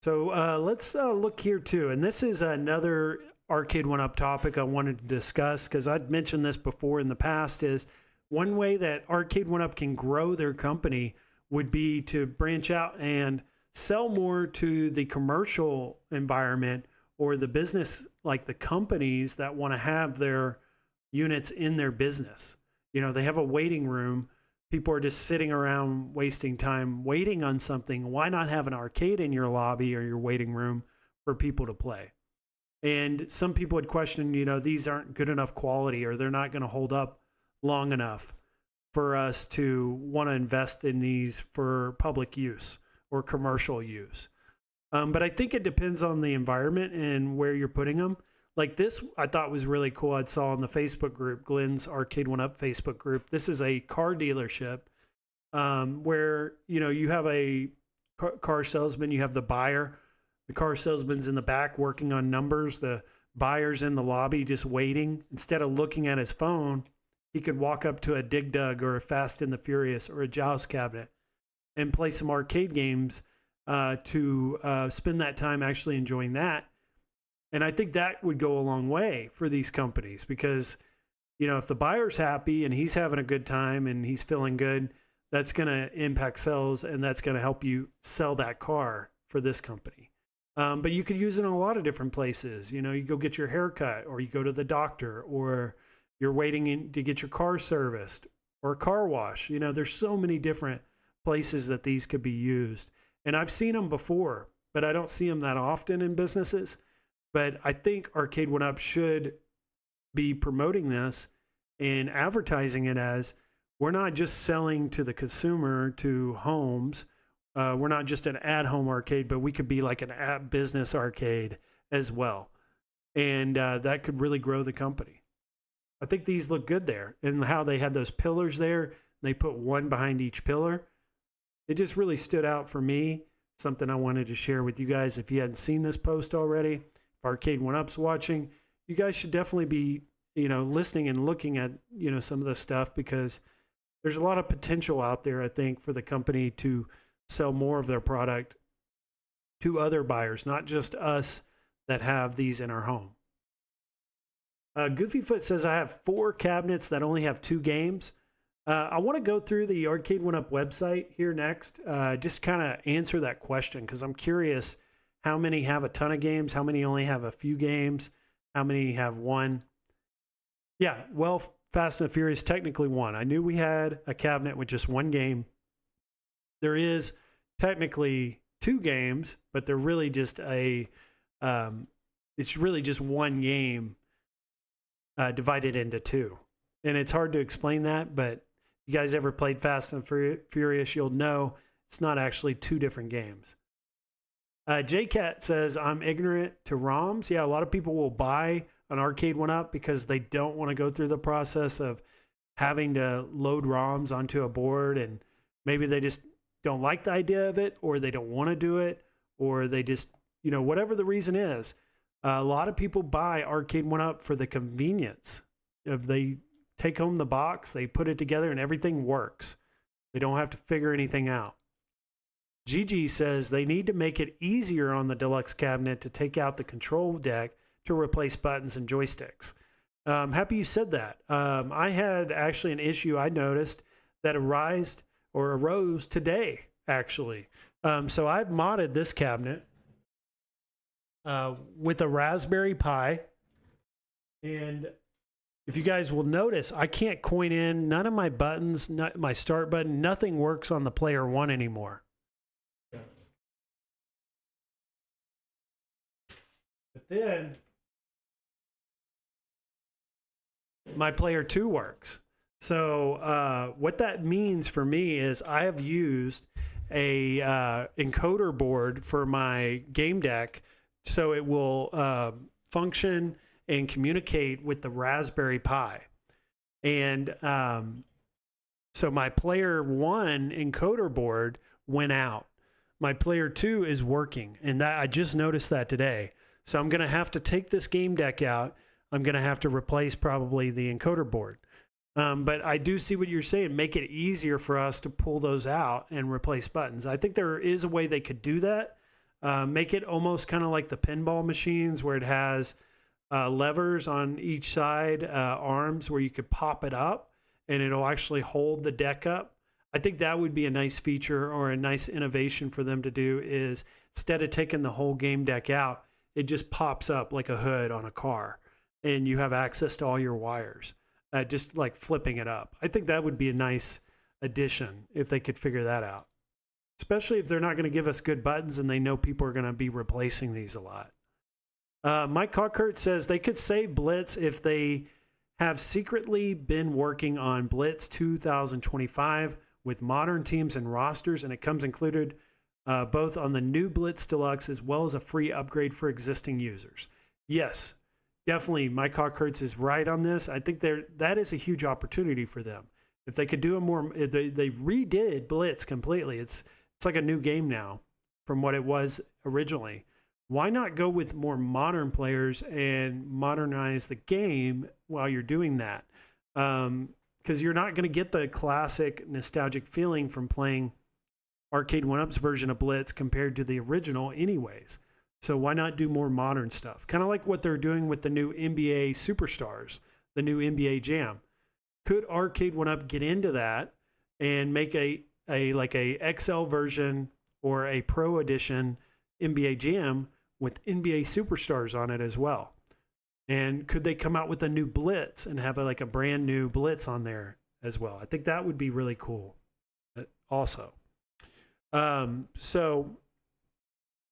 So let's look here too. And this is another Arcade1up topic I wanted to discuss because I'd mentioned this before in the past is one way that Arcade1up can grow their company would be to branch out and sell more to the commercial environment or the business, like the companies that want to have their units in their business. You know, they have a waiting room. People are just sitting around wasting time waiting on something. Why not have an arcade in your lobby or your waiting room for people to play? And some people would question, you know, these aren't good enough quality or they're not going to hold up long enough for us to want to invest in these for public use or commercial use. But I think it depends on the environment and where you're putting them. Like this, I thought was really cool. I saw on the Facebook group, Glenn's Arcade1up Facebook group. This is a car dealership where, you know, you have a car salesman, you have the buyer. The car salesman's in the back working on numbers. The buyer's in the lobby just waiting. Instead of looking at his phone, he could walk up to a Dig Dug or a Fast and the Furious or a Joust cabinet and play some arcade games to spend that time actually enjoying that. And I think that would go a long way for these companies because, you know, if the buyer's happy and he's having a good time and he's feeling good, that's going to impact sales and that's going to help you sell that car for this company. But you could use it in a lot of different places. You know, you go get your haircut or you go to the doctor or you're waiting to get your car serviced or a car wash. You know, there's so many different places that these could be used. And I've seen them before, but I don't see them that often in businesses. But I think Arcade1up should be promoting this and advertising it as we're not just selling to the consumer, to homes. We're not just an at-home arcade, but we could be like an at-business arcade as well. And that could really grow the company. I think these look good there. And how they had those pillars there, they put one behind each pillar. It just really stood out for me. Something I wanted to share with you guys. If you hadn't seen this post already, if Arcade1up's watching, you guys should definitely be, you know, listening and looking at, you know, some of this stuff because there's a lot of potential out there, I think, for the company to sell more of their product to other buyers, not just us that have these in our home. Goofyfoot says, I have 4 cabinets that only have 2 games. I want to go through the Arcade1up website here next, just kind of answer that question because I'm curious how many have a ton of games, how many only have a few games, how many have 1. Yeah, well, Fast and the Furious, technically 1. I knew we had a cabinet with just 1 game. There is technically 2 games, but they're really just it's really just 1 game divided into two. And it's hard to explain that, but if you guys ever played Fast and Furious, you'll know it's not actually two different games. JCat says, I'm ignorant to ROMs. Yeah, a lot of people will buy an Arcade1up because they don't want to go through the process of having to load ROMs onto a board, and maybe they just don't like the idea of it, or they don't want to do it, or they just, whatever the reason is. A lot of people buy Arcade1up for the convenience. If they take home the box, they put it together, and everything works. They don't have to figure anything out. Gigi says they need to make it easier on the deluxe cabinet to take out the control deck to replace buttons and joysticks. Happy you said that. I had actually an issue I noticed that arose today, actually. So I've modded this cabinet with a Raspberry Pi. And if you guys will notice, I can't coin in. None of my buttons, my start button, nothing works on the player one anymore. But then my player two works. So what that means for me is I have used a encoder board for my game deck, so it will function and communicate with the Raspberry Pi. And so my player one encoder board went out. My player two is working, and that I just noticed that today. So I'm going to have to take this game deck out. I'm going to have to replace probably the encoder board. But I do see what you're saying. Make it easier for us to pull those out and replace buttons. I think there is a way they could do that. Make it almost kind of like the pinball machines where it has levers on each side, arms where you could pop it up and it'll actually hold the deck up. I think that would be a nice feature or a nice innovation for them to do, is instead of taking the whole game deck out, it just pops up like a hood on a car and you have access to all your wires, just like flipping it up. I think that would be a nice addition if they could figure that out, especially if they're not going to give us good buttons and they know people are going to be replacing these a lot. Mike Cockert says they could save Blitz if they have secretly been working on Blitz 2025 with modern teams and rosters, and it comes included both on the new Blitz Deluxe as well as a free upgrade for existing users. Yes, definitely. Mike Cockert is right on this. I think that is a huge opportunity for them. If they could do a more, if they redid Blitz completely. It's like a new game now from what it was originally. Why not go with more modern players and modernize the game while you're doing that? Because you're not going to get the classic nostalgic feeling from playing Arcade1up's version of Blitz compared to the original anyways. So why not do more modern stuff? Kind of like what they're doing with the new NBA Superstars, the new NBA Jam. Could Arcade1up get into that and make a XL version or a Pro Edition NBA Jam with NBA Superstars on it as well? And could they come out with a new Blitz and have a brand new Blitz on there as well? I think that would be really cool also. So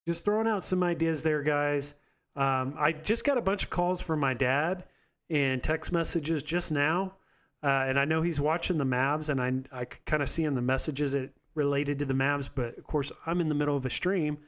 just throwing out some ideas there, guys. I just got a bunch of calls from my dad and text messages just now. And I know he's watching the Mavs, and I kind of see in the messages it related to the Mavs, but of course I'm in the middle of a stream.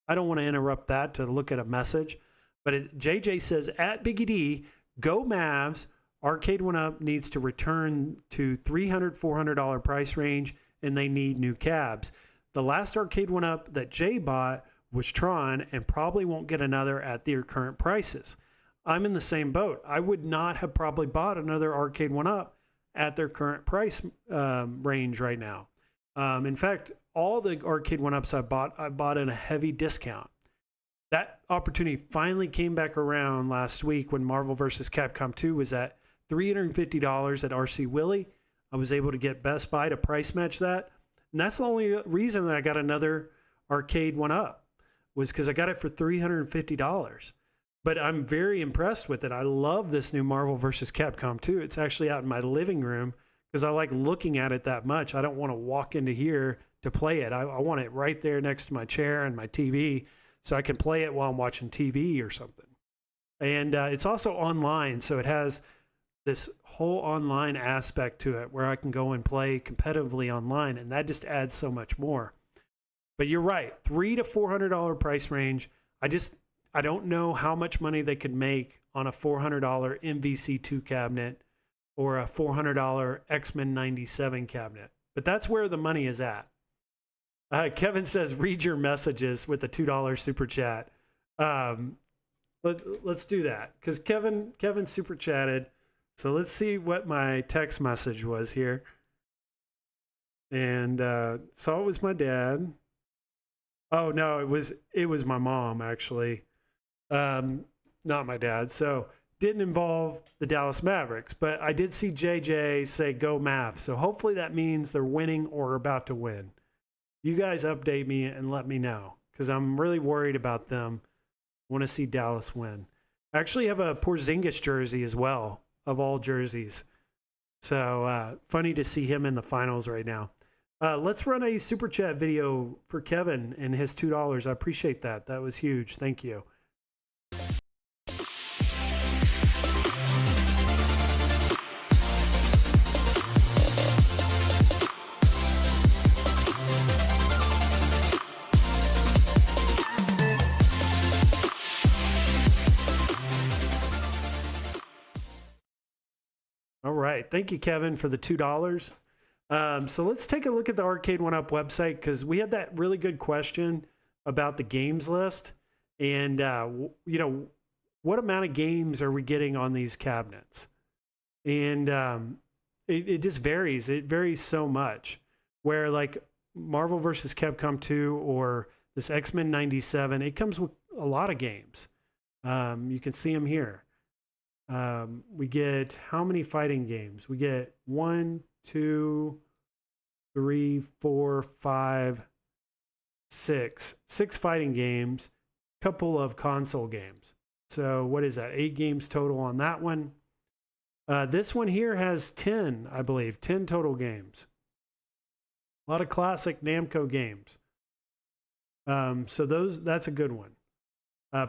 I don't want to interrupt that to look at a message. But JJ says, at Biggie D, go Mavs. Arcade1up needs to return to $300, $400 price range, and they need new cabs. The last Arcade1up that Jay bought was Tron, and probably won't get another at their current prices. I'm in the same boat. I would not have probably bought another Arcade1up at their current price range right now. In fact, all the Arcade1ups I bought in a heavy discount. That opportunity finally came back around last week when Marvel vs. Capcom 2 was at $350 at RC Willey. I was able to get Best Buy to price match that. And that's the only reason that I got another Arcade1up, was because I got it for $350. But I'm very impressed with it. I love this new Marvel vs. Capcom 2. It's actually out in my living room because I like looking at it that much. I don't want to walk into here to play it. I want it right there next to my chair and my TV so I can play it while I'm watching TV or something. And it's also online, so it has this whole online aspect to it where I can go and play competitively online, and that just adds so much more. But you're right, $300 to $400 price range. I don't know how much money they could make on a $400 MVC2 cabinet or a $400 X-Men 97 cabinet. But that's where the money is at. Kevin says, read your messages with a $2 super chat. Let's do that because Kevin super chatted. So let's see what my text message was here. And so it was my dad. Oh no, it was my mom actually. Not my dad. So didn't involve the Dallas Mavericks, but I did see JJ say go Mavs. So hopefully that means they're winning or about to win. You guys update me and let me know because I'm really worried about them. I want to see Dallas win. I actually have a Porzingis jersey as well, of all jerseys. So funny to see him in the finals right now. Let's run a super chat video for Kevin and his $2. I appreciate that. That was huge. Thank you. All right. Thank you, Kevin, for the $2. So let's take a look at the Arcade1up website because we had that really good question about the games list. And, you know, what amount of games are we getting on these cabinets? And it just varies. It varies so much. Where like Marvel vs. Capcom 2 or this X-Men 97, it comes with a lot of games. You can see them here. We get how many fighting games? We get 1, 2, 3, 4, 5, 6. 6 fighting games, couple of console games. So what is that? 8 games total on that one. This one here has 10, I believe, 10 total games. A lot of classic Namco games. So that's a good one.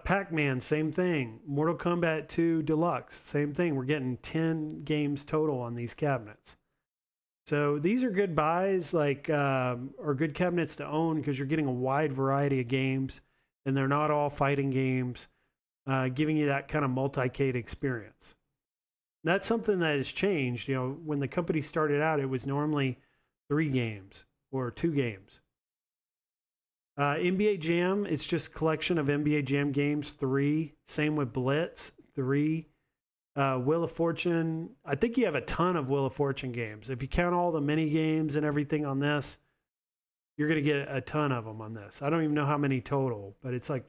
Pac-Man, same thing. Mortal Kombat 2 Deluxe, same thing. We're getting 10 games total on these cabinets. So these are good buys, like, or good cabinets to own because you're getting a wide variety of games and they're not all fighting games, giving you that kind of multi-cade experience. That's something that has changed. You know, when the company started out, it was normally 3 games or 2 games. NBA Jam, it's just a collection of NBA Jam games, 3. Same with Blitz, 3. Wheel of Fortune, I think you have a ton of Wheel of Fortune games. If you count all the mini games and everything on this, you're going to get a ton of them on this. I don't even know how many total, but it's like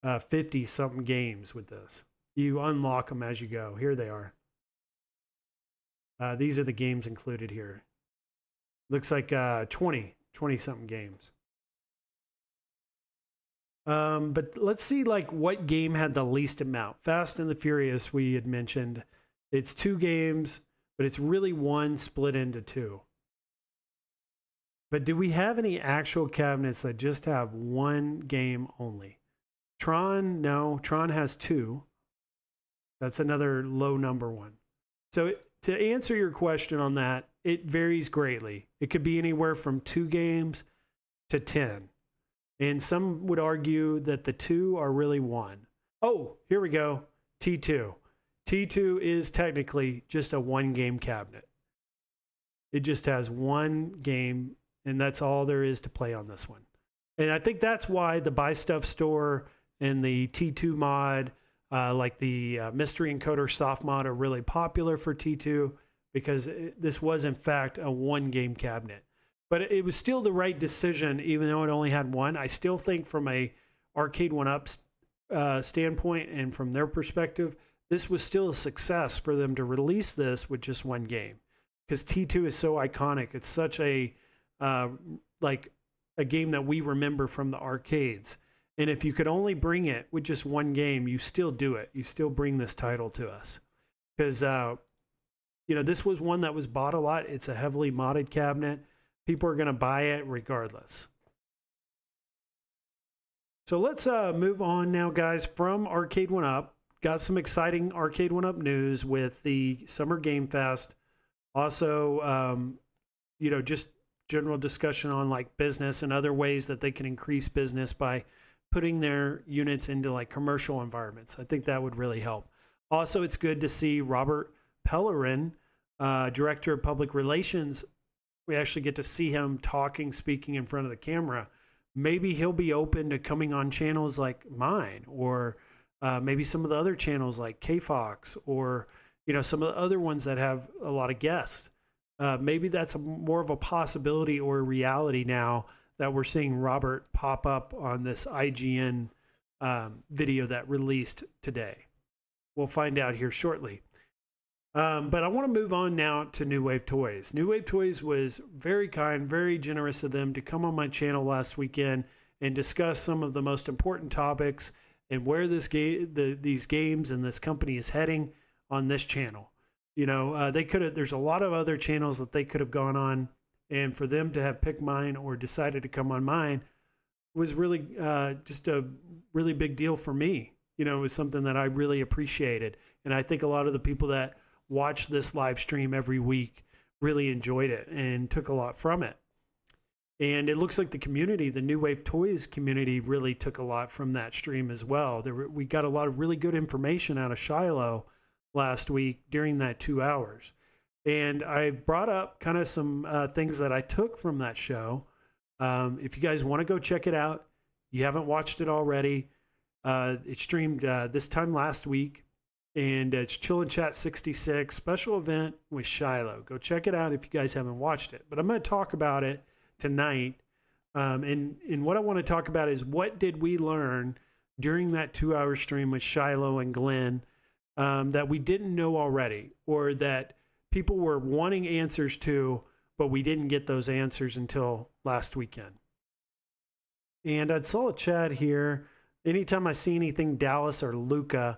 50-something games with this. You unlock them as you go. Here they are. These are the games included here. Looks like 20-something games. But let's see like what game had the least amount. Fast and the Furious, we had mentioned. It's 2 games, but it's really 1 split into 2. But do we have any actual cabinets that just have 1 game only? Tron, no. Tron has 2. That's another low number one. So to answer your question on that, it varies greatly. It could be anywhere from 2 games to 10. And some would argue that the 2 are really 1. Oh, here we go. T2. T2 is technically just a 1-game cabinet. It just has 1 game, and that's all there is to play on this one. And I think that's why the Buy Stuff store and the T2 mod, like the Mystery Encoder soft mod, are really popular for T2 because this was, in fact, a 1-game cabinet. But it was still the right decision, even though it only had 1. I still think from a Arcade1up standpoint and from their perspective, this was still a success for them to release this with just 1 game. Because T2 is so iconic. It's such a, like a game that we remember from the arcades. And if you could only bring it with just 1 game, you still do it. You still bring this title to us. Because, you know, this was one that was bought a lot. It's a heavily modded cabinet. People are going to buy it regardless. So let's move on now, guys, from Arcade1up got some exciting Arcade1up news with the Summer Game Fest. Also, just general discussion on like business and other ways that they can increase business by putting their units into like commercial environments. I think that would really help. Also, it's good to see Robert Pellerin, Director of Public Relations. We actually get to see him speaking in front of the camera. Maybe he'll be open to coming on channels like mine, or maybe some of the other channels like KFox, or some of the other ones that have a lot of guests. Maybe that's more of a possibility or a reality now that we're seeing Robert pop up on this IGN video that released today. We'll find out here shortly. But I want to move on now to New Wave Toys. New Wave Toys was very kind, very generous of them to come on my channel last weekend and discuss some of the most important topics and where these games and this company is heading on this channel. They could have. There's a lot of other channels that they could have gone on, and for them to have picked mine or decided to come on mine was really just a really big deal for me. It was something that I really appreciated, and I think a lot of the people that watch this live stream every week really enjoyed it and took a lot from it. And it looks like the community, the New Wave Toys community, really took a lot from that stream as well. We got a lot of really good information out of Shiloh last week during that 2 hours. And I brought up kind of some things that I took from that show. If you guys want to go check it out, you haven't watched it already, it streamed this time last week. And it's Chill and Chat 66 special event with Shiloh. Go check it out if you guys haven't watched it. But I'm going to talk about it tonight. And what I want to talk about is what did we learn during that 2 hour stream with Shiloh and Glenn that we didn't know already, or that people were wanting answers to, but we didn't get those answers until last weekend. And I saw a chat here. Anytime I see anything Dallas or Luca,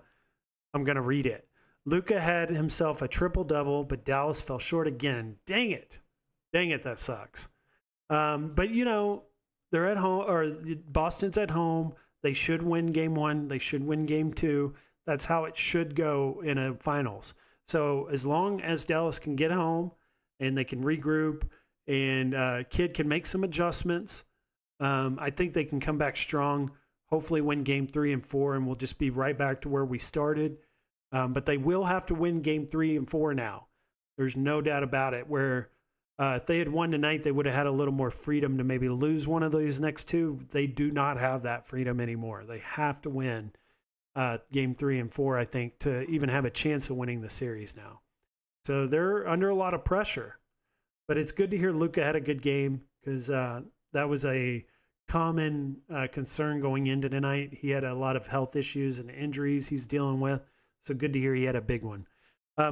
I'm going to read it. Luca had himself a triple-double, but Dallas fell short again. Dang it. That sucks. But, they're at home, or Boston's at home. They should win game one. They should win game two. That's how it should go in a finals. So as long as Dallas can get home and they can regroup and Kid can make some adjustments, I think they can come back strong. Hopefully win game 3 and 4, and we'll just be right back to where we started. But they will have to win game 3 and 4 now. There's no doubt about it. Where if they had won tonight, they would have had a little more freedom to maybe lose one of these next two. They do not have that freedom anymore. They have to win game 3 and 4, I think, to even have a chance of winning the series now. So they're under a lot of pressure. But it's good to hear Luca had a good game, because that was a common concern going into tonight. He had a lot of health issues and injuries he's dealing with. So good to hear he had a big one.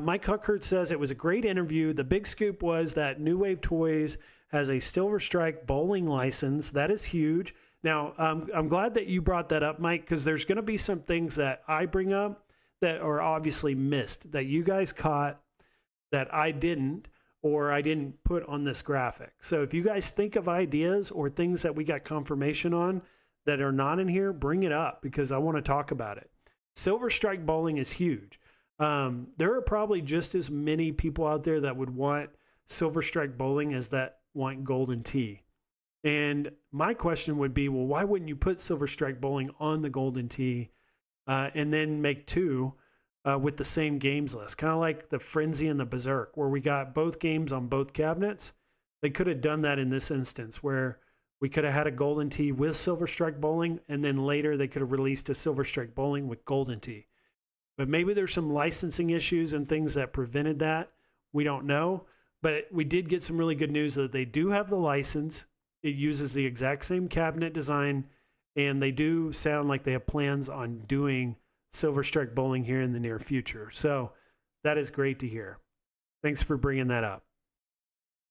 Mike Huckert says it was a great interview. The big scoop was that New Wave Toys has a Silver Strike bowling license. That is huge. Now, I'm glad that you brought that up, Mike, because there's going to be some things that I bring up that are obviously missed, that you guys caught that I didn't, or I didn't put on this graphic. So if you guys think of ideas or things that we got confirmation on that are not in here, bring it up, because I want to talk about it. Silver Strike bowling is huge. There are probably just as many people out there that would want Silver Strike bowling as that want Golden Tee. And my question would be, well, why wouldn't you put Silver Strike bowling on the Golden Tee and then make two with the same games list? Kind of like the Frenzy and the Berserk, where we got both games on both cabinets. They could have done that in this instance, where we could have had a Golden Tee with Silver Strike bowling, and then later they could have released a Silver Strike bowling with Golden Tee. But maybe there's some licensing issues and things that prevented that. We don't know. But we did get some really good news that they do have the license. It uses the exact same cabinet design, and they do sound like they have plans on doing Silver Strike bowling here in the near future. So that is great to hear. Thanks for bringing that up.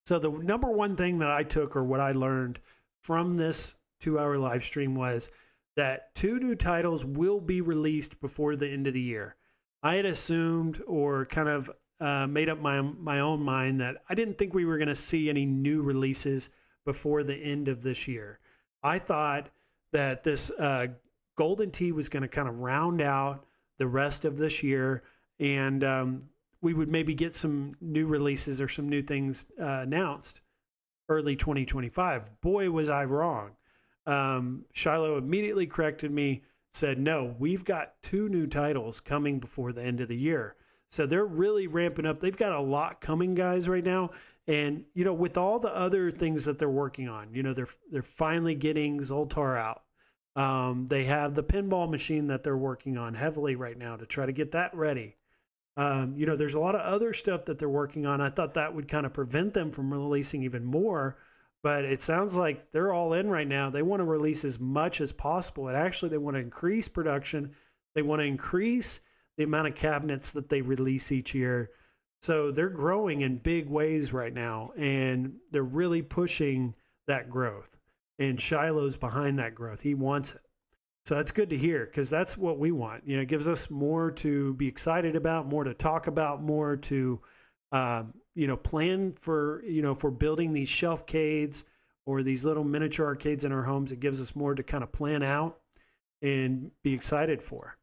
So the number one thing that I took, or what I learned from this 2 hour live stream, was that 2 new titles will be released before the end of the year. I had assumed, or kind of made up my own mind, that I didn't think we were going to see any new releases before the end of this year. I thought that this Golden Tee was going to kind of round out the rest of this year, and we would maybe get some new releases or some new things announced early 2025. Boy, was I wrong. Shiloh immediately corrected me, said, no, we've got 2 new titles coming before the end of the year. So they're really ramping up. They've got a lot coming, guys, right now. And, you know, with all the other things that they're working on, you know, they're finally getting Zoltar out. They have the pinball machine that they're working on heavily right now to try to get that ready. You know, there's a lot of other stuff that they're working on. I thought that would kind of prevent them from releasing even more, but it sounds like they're all in right now. They want to release as much as possible. And actually, they want to increase production. They want to increase the amount of cabinets that they release each year. So they're growing in big ways right now, and they're really pushing that growth. And Shiloh's behind that growth. He wants it. So that's good to hear, because that's what we want. You know, it gives us more to be excited about, more to talk about, more to, you know, plan for, you know, for building these shelfcades or these little miniature arcades in our homes. It gives us more to kind of plan out and be excited for.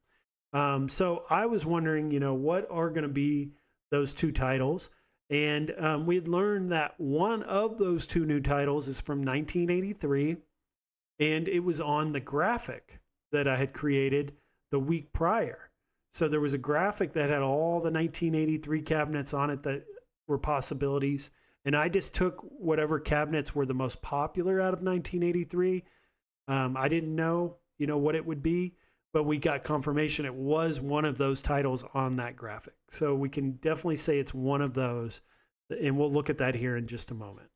So I was wondering, you know, what are going to be those 2 titles? And we had learned that one of those 2 new titles is from 1983, and it was on the graphic that I had created the week prior. So there was a graphic that had all the 1983 cabinets on it that were possibilities. And I just took whatever cabinets were the most popular out of 1983. I didn't know, you know, what it would be, but we got confirmation it was one of those titles on that graphic. So we can definitely say it's one of those, and we'll look at that here in just a moment.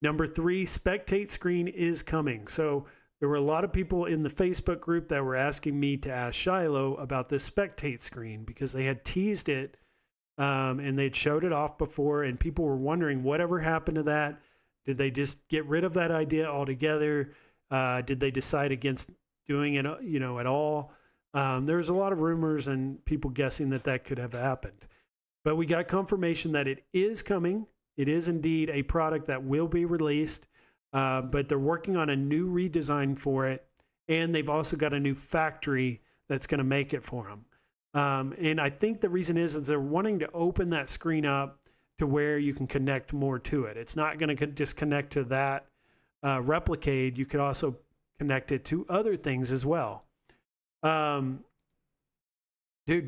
Number 3, spectate screen is coming. So there were a lot of people in the Facebook group that were asking me to ask Shiloh about this spectate screen, because they had teased it and they'd showed it off before, and people were wondering whatever happened to that. Did they just get rid of that idea altogether? Did they decide against doing it, you know, at all? There's a lot of rumors and people guessing that that could have happened, but we got confirmation that it is coming. It is indeed a product that will be released, but they're working on a new redesign for it, and they've also got a new factory that's going to make it for them. And I think the reason is they're wanting to open that screen up to where you can connect more to it. It's not going to just connect to that Replicade. You could also connect it to other things as well. Dude,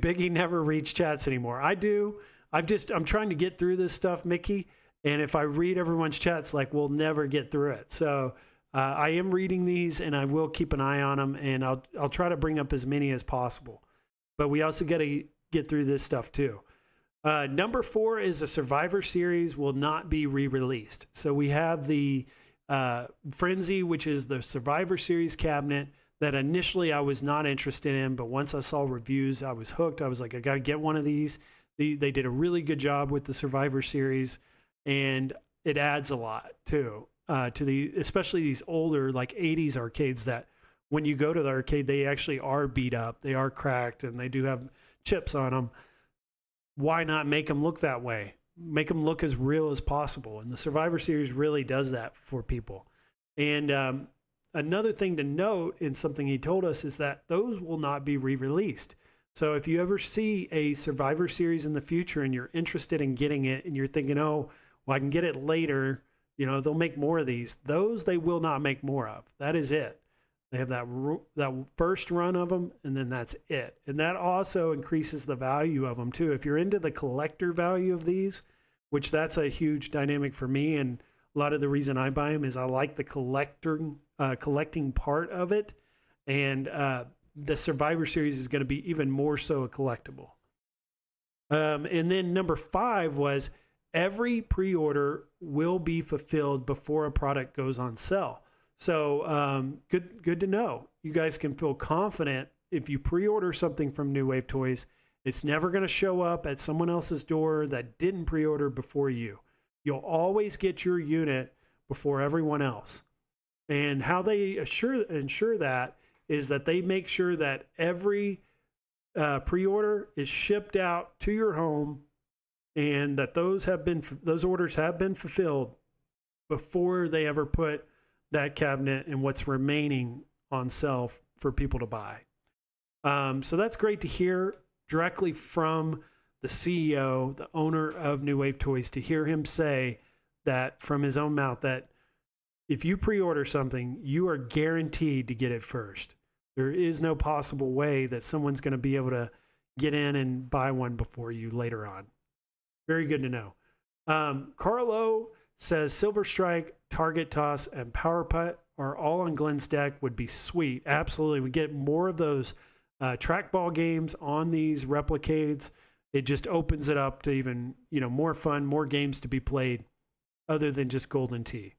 Biggie never reads chats anymore. I do. I'm trying to get through this stuff, Mickey. And if I read everyone's chats, like, we'll never get through it. So I am reading these, and I will keep an eye on them, and I'll try to bring up as many as possible. But we also got to get through this stuff too. Number 4 is the Survivor Series will not be re-released. So we have the Frenzy, which is the Survivor Series cabinet that initially I was not interested in, but once I saw reviews, I was hooked. I was like, I got to get one of these. They did a really good job with the Survivor Series, and it adds a lot too, to especially these older, like 80s arcades that when you go to the arcade, they actually are beat up, they are cracked, and they do have chips on them. Why not make them look that way? Make them look as real as possible. And the Survivor Series really does that for people. And another thing to note, and something he told us, is that those will not be re-released. So if you ever see a Survivor Series in the future and you're interested in getting it and you're thinking, oh, well, I can get it later, you know, they'll make more of these. Those they will not make more of. That is it. They have that first run of them, and then that's it. And that also increases the value of them too. If you're into the collector value of these, which that's a huge dynamic for me, and a lot of the reason I buy them is I like the collecting part of it. And the Survivor Series is going to be even more so a collectible. And then number 5 was every pre-order will be fulfilled before a product goes on sale. So good to know. You guys can feel confident if you pre-order something from New Wave Toys, it's never going to show up at someone else's door that didn't pre-order before you. You'll always get your unit before everyone else. And how they ensure that is that they make sure that every pre-order is shipped out to your home, and that those orders have been fulfilled before they ever put that cabinet and what's remaining on sale for people to buy. So that's great to hear directly from the CEO, the owner of New Wave Toys, to hear him say that from his own mouth that if you pre-order something, you are guaranteed to get it first. There is no possible way that someone's going to be able to get in and buy one before you later on. Very good to know. Carlo says Silver Strike, Target Toss, and Power Putt are all on Glenn's deck. Would be sweet. Absolutely. We get more of those trackball games on these Replicades. It just opens it up to even, more fun, more games to be played other than just Golden Tee.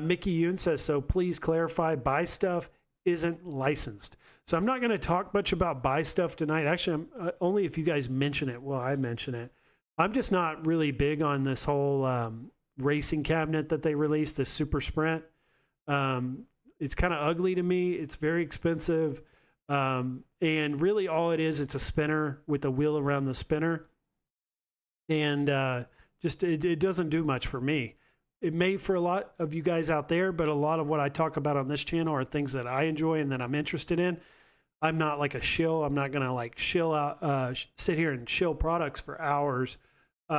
Mickey Yoon says, so please clarify, buy stuff isn't licensed. So I'm not going to talk much about buy stuff tonight. Actually, only if you guys mention it. Well, I mention it. I'm just not really big on this whole racing cabinet that they released, this Super Sprint. It's kind of ugly to me. It's very expensive. And really all it is, it's a spinner with a wheel around the spinner. And it doesn't do much for me. It may for a lot of you guys out there, but a lot of what I talk about on this channel are things that I enjoy and that I'm interested in. I'm not like a shill. I'm not going to like shill out, sit here and shill products for hours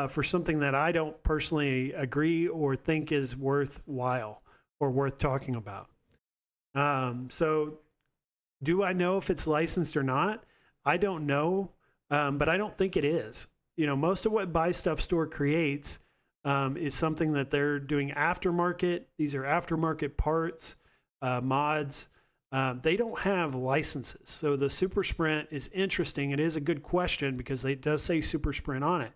for something that I don't personally agree or think is worthwhile or worth talking about. So do I know if it's licensed or not? I don't know, but I don't think it is. Most of what Buy Stuff Store creates is something that they're doing aftermarket. These are aftermarket parts, mods. They don't have licenses. So the Super Sprint is interesting. It is a good question because it does say Super Sprint on it.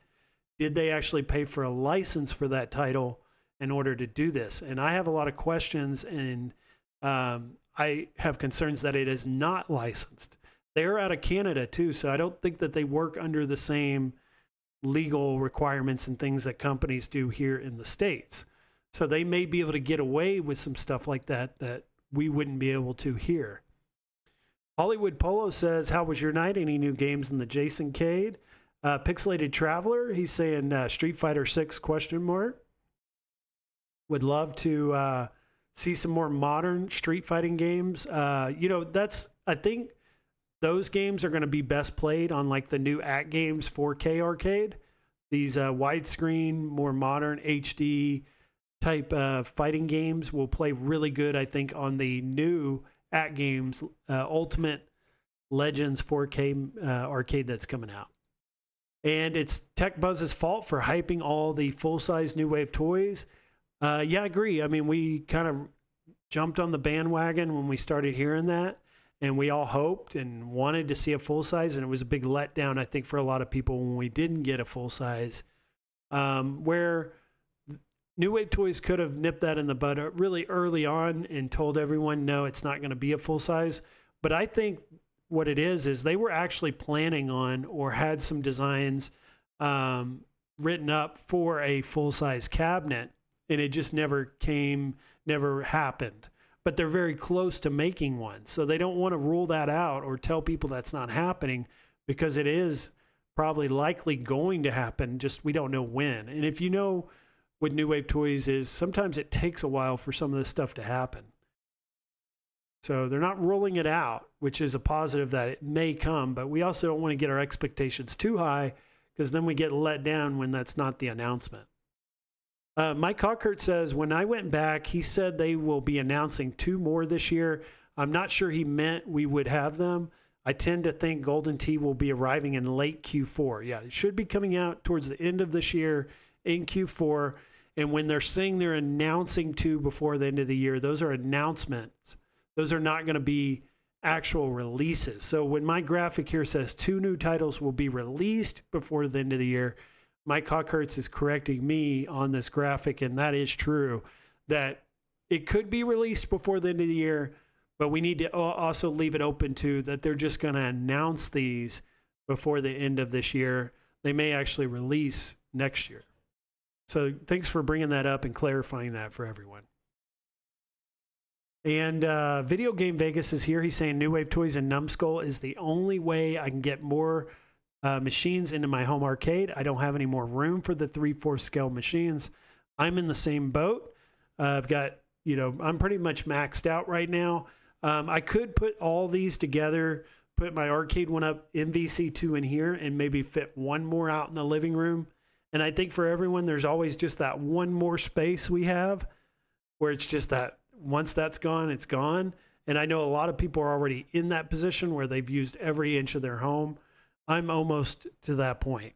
Did they actually pay for a license for that title in order to do this? And I have a lot of questions, and I have concerns that it is not licensed. They're out of Canada too, so I don't think that they work under the same legal requirements and things that companies do here in the States. So they may be able to get away with some stuff like that that we wouldn't be able to here. Hollywood Polo says, how was your night? Any new games in the Jason Cade? Pixelated Traveler, he's saying Street Fighter 6 ? Would love to see some more modern street fighting games. I think those games are going to be best played on like the new AtGames 4K arcade. These widescreen, more modern HD type fighting games will play really good, I think, on the new AtGames Ultimate Legends 4K arcade that's coming out. And it's TechBuzz's fault for hyping all the full-size New Wave toys. Yeah, I agree. I mean, we kind of jumped on the bandwagon when we started hearing that. And we all hoped and wanted to see a full size, and it was a big letdown, I think, for a lot of people when we didn't get a full size. Where New Wave Toys could have nipped that in the bud really early on and told everyone, no, it's not going to be a full size. But I think what it is they were actually planning on or had some designs written up for a full size cabinet, and it just never happened. But they're very close to making one. So they don't want to rule that out or tell people that's not happening because it is probably likely going to happen. Just we don't know when. And if you know what New Wave Toys is, sometimes it takes a while for some of this stuff to happen. So they're not ruling it out, which is a positive that it may come. But we also don't want to get our expectations too high because then we get let down when that's not the announcement. Mike Cockert says, when I went back, he said they will be announcing 2 more this year. I'm not sure he meant we would have them. I tend to think Golden Tee will be arriving in late Q4. Yeah, it should be coming out towards the end of this year in Q4. And when they're saying they're announcing 2 before the end of the year, those are announcements. Those are not going to be actual releases. So when my graphic here says 2 new titles will be released before the end of the year, Mike Cockhertz is correcting me on this graphic, and that is true, that it could be released before the end of the year, but we need to also leave it open to that they're just going to announce these before the end of this year. They may actually release next year. So thanks for bringing that up and clarifying that for everyone. And Video Game Vegas is here. He's saying New Wave Toys and Numbskull is the only way I can get more machines into my home arcade. I don't have any more room for the 3/4 scale machines. I'm in the same boat. I've got, I'm pretty much maxed out right now. I could put all these together, put my Arcade1up MVC2 in here and maybe fit one more out in the living room. And I think for everyone, there's always just that one more space we have where it's just that once that's gone, it's gone. And I know a lot of people are already in that position where they've used every inch of their home. I'm almost to that point.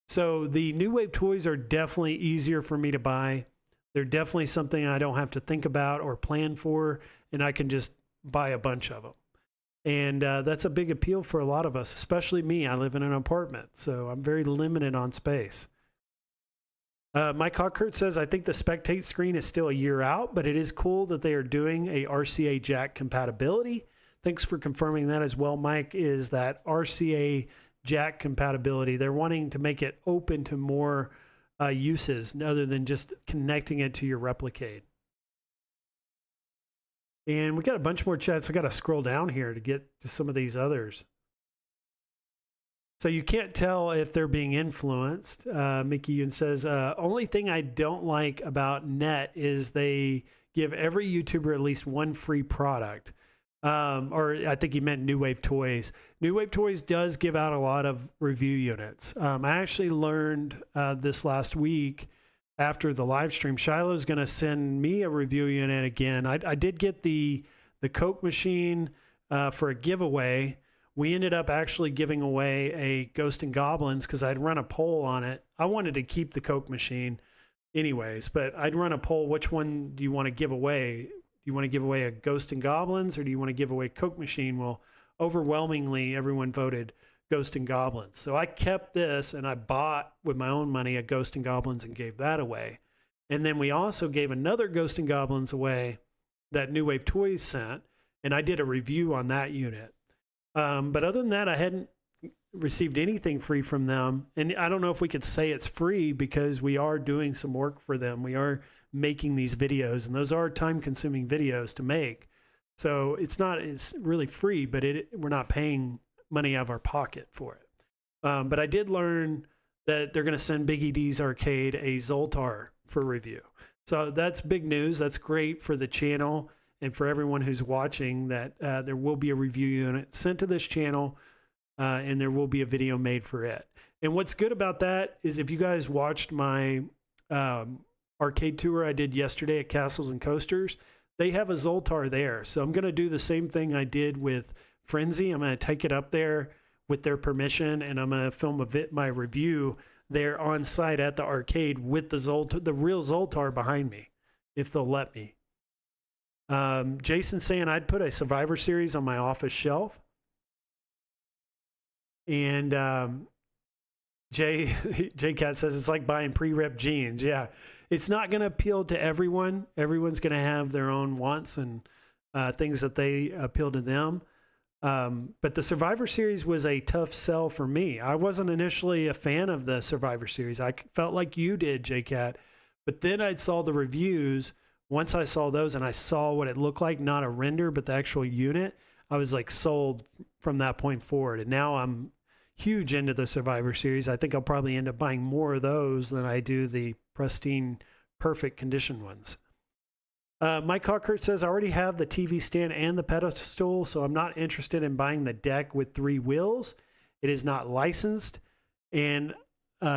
So the New Wave toys are definitely easier for me to buy. They're definitely something I don't have to think about or plan for, and I can just buy a bunch of them. And that's a big appeal for a lot of us, especially me. I live in an apartment, so I'm very limited on space. Mike Hawkert says, I think the Spectate screen is still a year out, but it is cool that they are doing a RCA jack compatibility. Thanks for confirming that as well, Mike, is that RCA jack compatibility. They're wanting to make it open to more uses other than just connecting it to your Replicade. And we got a bunch more chats. I got to scroll down here to get to some of these others. So you can't tell if they're being influenced. Mickey Yoon says, only thing I don't like about Net is they give every YouTuber at least one free product. Or I think he meant New Wave Toys. New Wave Toys does give out a lot of review units. I actually learned this last week after the live stream, Shiloh's going to send me a review unit again. I did get the Coke machine for a giveaway. We ended up actually giving away a Ghost and Goblins because I'd run a poll on it. I wanted to keep the Coke machine anyways, but I'd run a poll. Which one do you want to give away? Do you want to give away a Ghost and Goblins or do you want to give away Coke machine? Well, overwhelmingly, everyone voted Ghost and Goblins. So I kept this and I bought with my own money a Ghost and Goblins and gave that away. And then we also gave another Ghost and Goblins away that New Wave Toys sent. And I did a review on that unit. But other than that, I hadn't received anything free from them. And I don't know if we could say it's free because we are doing some work for them. We are making these videos, and those are time-consuming videos to make. So it's really free, but we're not paying money out of our pocket for it. But I did learn that they're going to send Big ED's Arcade a Zoltar for review. So that's big news. That's great for the channel and for everyone who's watching, that there will be a review unit sent to this channel, and there will be a video made for it. And what's good about that is if you guys watched my arcade tour I did yesterday at Castles and Coasters, they have a Zoltar there. So I'm going to do the same thing I did with Frenzy. I'm going to take it up there with their permission, and I'm going to film my review there on site at the arcade with the real Zoltar behind me, if they'll let me. Jason saying I'd put a Survivor Series on my office shelf. And J-Cat says it's like buying pre-ripped jeans. Yeah, it's not going to appeal to everyone. Everyone's going to have their own wants and things that they appeal to them. But the Survivor Series was a tough sell for me. I wasn't initially a fan of the Survivor Series. I felt like you did, J-Cat. But then I saw the reviews. Once I saw those and I saw what it looked like, not a render, but the actual unit, I was like sold from that point forward. And now I'm huge into the Survivor Series. I think I'll probably end up buying more of those than I do the pristine, perfect condition ones. Mike Hawkert says, I already have the TV stand and the pedestal, so I'm not interested in buying the deck with 3 wheels. It is not licensed. And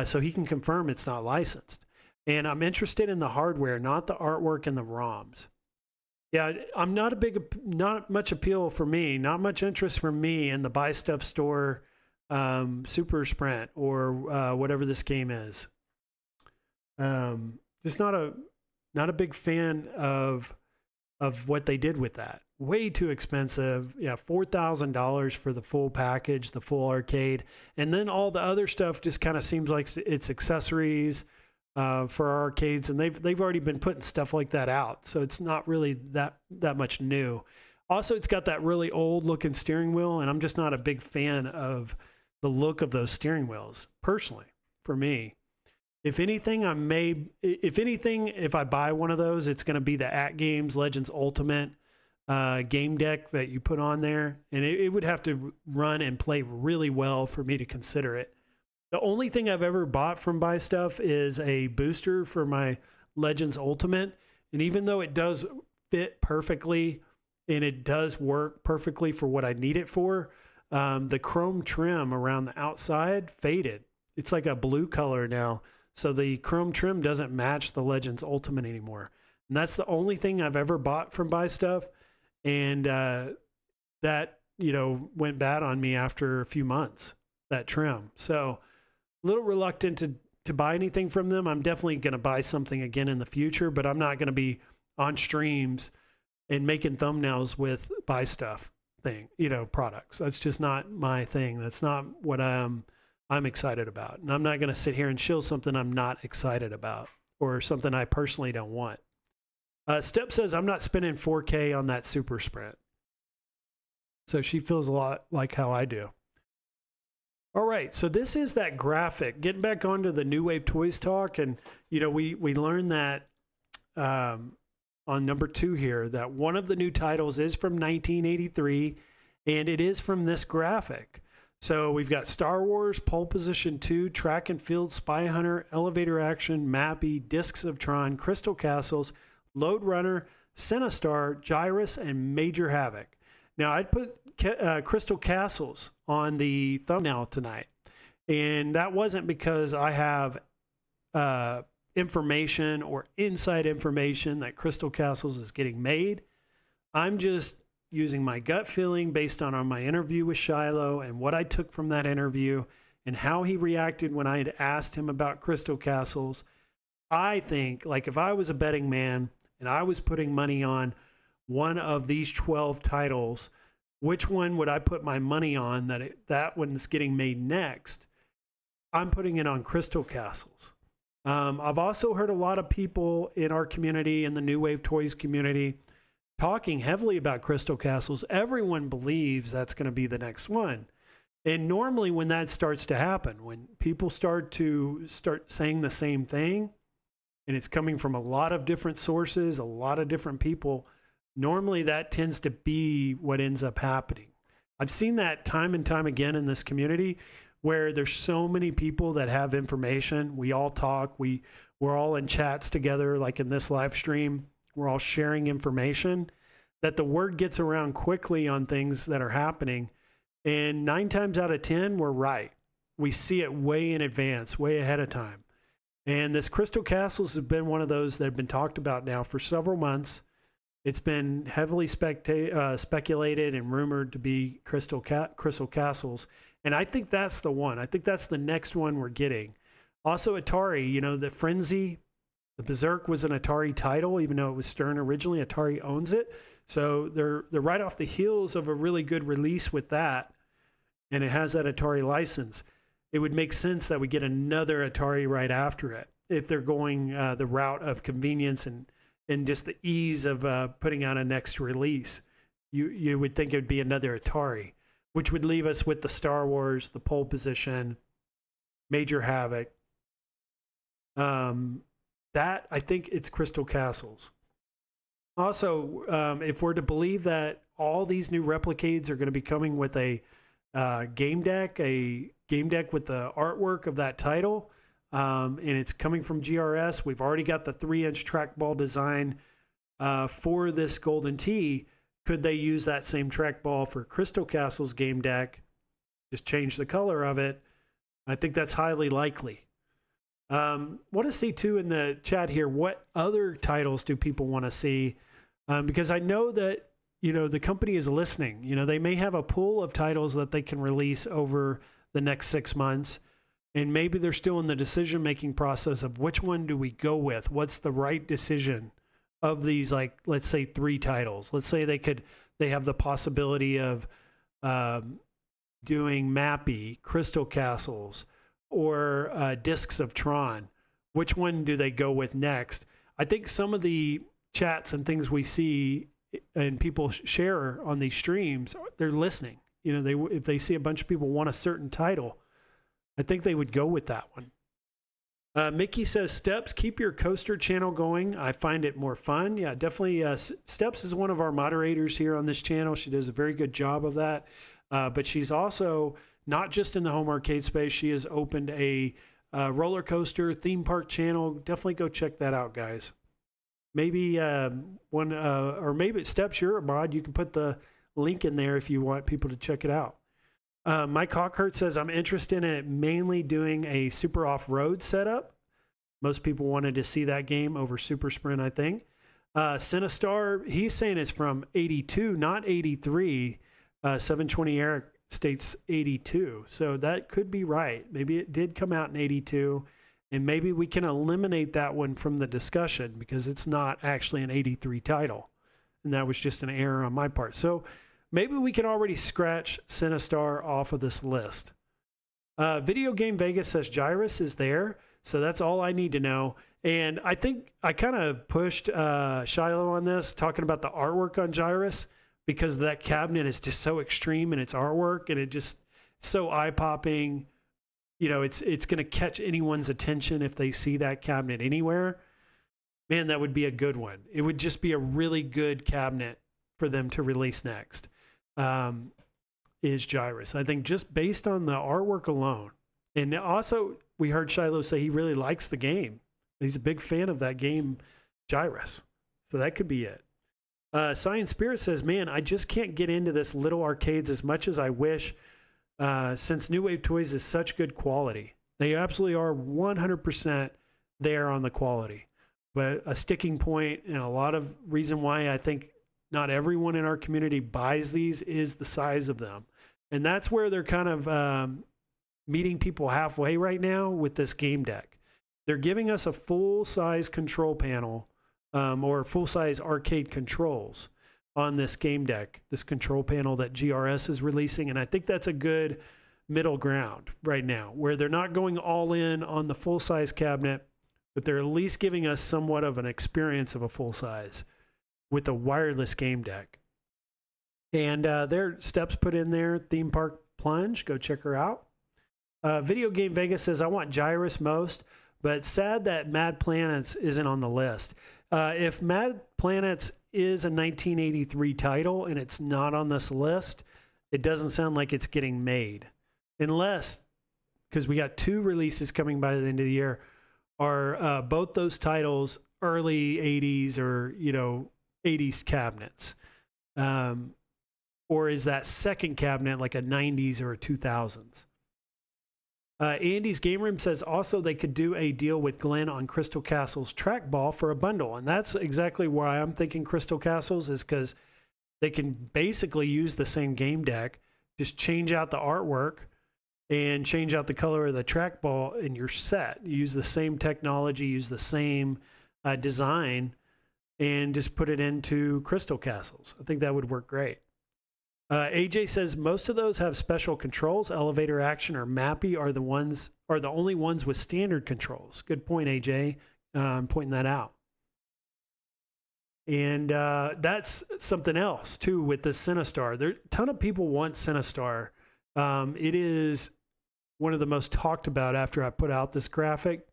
so he can confirm it's not licensed. And I'm interested in the hardware, not the artwork and the ROMs. Yeah, I'm not much appeal for me, not much interest from me in the Buy Stuff Store Super Sprint or whatever this game is. Just not a big fan of what they did with that. Way too expensive. Yeah, $4,000 for the full package, the full arcade. And then all the other stuff just kind of seems like it's accessories for our arcades, and they've already been putting stuff like that out, so it's not really that much new. Also, it's got that really old looking steering wheel, and I'm just not a big fan of the look of those steering wheels personally. For me, if anything, if I buy one of those, it's going to be the AtGames Legends Ultimate game deck that you put on there, and it would have to run and play really well for me to consider it. The only thing I've ever bought from Buy Stuff is a booster for my Legends Ultimate. And even though it does fit perfectly and it does work perfectly for what I need it for, the chrome trim around the outside faded. It's like a blue color now. So the chrome trim doesn't match the Legends Ultimate anymore. And that's the only thing I've ever bought from Buy Stuff. And that, went bad on me after a few months, that trim. So a little reluctant to buy anything from them. I'm definitely going to buy something again in the future, but I'm not going to be on streams and making thumbnails with Buy Stuff products. That's just not my thing. That's not what I'm excited about. And I'm not going to sit here and shill something I'm not excited about or something I personally don't want. Step says, I'm not spending 4K on that Super Sprint. So she feels a lot like how I do. All right, so this is that graphic. Getting back onto the New Wave Toys talk, and we learned that on number 2 here, that one of the new titles is from 1983, and it is from this graphic. So we've got Star Wars, Pole Position 2, Track and Field, Spy Hunter, Elevator Action, Mappy, Discs of Tron, Crystal Castles, Lode Runner, Sinistar, Gyrus, and Major Havoc. Now, I'd put Crystal Castles on the thumbnail tonight, and that wasn't because I have information or inside information that Crystal Castles is getting made. I'm just using my gut feeling based on my interview with Shiloh and what I took from that interview and how he reacted when I had asked him about Crystal Castles. I think, like, if I was a betting man and I was putting money on one of these 12 titles, which one would I put my money on that one's getting made next? I'm putting it on Crystal Castles. I've also heard a lot of people in our community, in the New Wave Toys community, talking heavily about Crystal Castles. Everyone believes that's going to be the next one. And normally when that starts to happen, when people start saying the same thing, and it's coming from a lot of different sources, a lot of different people, normally that tends to be what ends up happening. I've seen that time and time again in this community where there's so many people that have information. We all talk. We're all in chats together, like in this live stream. We're all sharing information, that the word gets around quickly on things that are happening. And 9 times out of 10, we're right. We see it way in advance, way ahead of time. And this Crystal Castles has been one of those that have been talked about now for several months. It's been heavily speculated and rumored to be Crystal Castles. And I think that's the one. I think that's the next one we're getting. Also, Atari, the Frenzy, the Berserk was an Atari title, even though it was Stern originally. Atari owns it. So they're right off the heels of a really good release with that. And it has that Atari license. It would make sense that we get another Atari right after it if they're going the route of convenience and just the ease of putting out a next release. You would think it would be another Atari, which would leave us with the Star Wars, the Pole Position, Major Havoc. That, I think it's Crystal Castles. Also, if we're to believe that all these new Replicades are going to be coming with a game deck with the artwork of that title, and it's coming from GRS. We've already got the 3-inch trackball design for this Golden Tee. Could they use that same trackball for Crystal Castles game deck? Just change the color of it. I think that's highly likely. Want to see too in the chat here, what other titles do people want to see? Because I know that the company is listening. They may have a pool of titles that they can release over the next 6 months, and maybe they're still in the decision-making process of which one do we go with? What's the right decision of these, like, let's say 3 titles? Let's say they have the possibility of doing Mappy, Crystal Castles, or Discs of Tron. Which one do they go with next? I think some of the chats and things we see and people share on these streams, they're listening. If they see a bunch of people want a certain title, I think they would go with that one. Mickey says, Steps, keep your coaster channel going. I find it more fun. Yeah, definitely. Steps is one of our moderators here on this channel. She does a very good job of that. But she's also not just in the home arcade space. She has opened a roller coaster theme park channel. Definitely go check that out, guys. Maybe or maybe Steps, you're a mod. You can put the link in there if you want people to check it out. Mike Hawkert says, I'm interested in it mainly doing a super off-road setup. Most people wanted to see that game over Super Sprint, I think. Sinistar, he's saying it's from 82, not 83. 720 Eric states 82. So that could be right. Maybe it did come out in 82. And maybe we can eliminate that one from the discussion because it's not actually an 83 title. And that was just an error on my part. So maybe we can already scratch Sinistar off of this list. Video Game Vegas says Gyrus is there. So that's all I need to know. And I think I kind of pushed Shiloh on this, talking about the artwork on Gyrus, because that cabinet is just so extreme in its artwork, and it just so eye-popping. You know, it's going to catch anyone's attention if they see that cabinet anywhere. Man, that would be a good one. It would just be a really good cabinet for them to release next. Is Gyrus. I think just based on the artwork alone. And also, we heard Shiloh say he really likes the game. He's a big fan of that game, Gyrus. So that could be it. Science Spirit says, man, I just can't get into this little arcades as much as I wish, since New Wave Toys is such good quality. They absolutely are 100% there on the quality. But a sticking point and a lot of reason why I think not everyone in our community buys these is the size of them. And that's where they're kind of meeting people halfway right now with this game deck. They're giving us a full-size control panel or full-size arcade controls on this game deck, this control panel that GRS is releasing. And I think that's a good middle ground right now, where they're not going all in on the full-size cabinet, but they're at least giving us somewhat of an experience of a full-size with a wireless game deck. And there are steps put in there. Theme Park Plunge, go check her out. Video Game Vegas says, I want Gyrus most, but sad that Mad Planets isn't on the list. If Mad Planets is a 1983 title and it's not on this list, it doesn't sound like it's getting made. Unless, because we got 2 releases coming by the end of the year, are both those titles early 80s or, 80s cabinets? Or is that second cabinet like a 90s or a 2000s? Andy's Game Room says also they could do a deal with Glenn on Crystal Castles trackball for a bundle. And that's exactly why I'm thinking Crystal Castles, is because they can basically use the same game deck, just change out the artwork and change out the color of the trackball, and you're set. You use the same technology, use the same design, and just put it into Crystal Castles. I think that would work great. AJ says most of those have special controls. Elevator Action or Mappy are the only ones with standard controls. Good point, AJ. I'm pointing that out. And that's something else too with the Sinistar. There, a ton of people want Sinistar. It is one of the most talked about after I put out this graphic.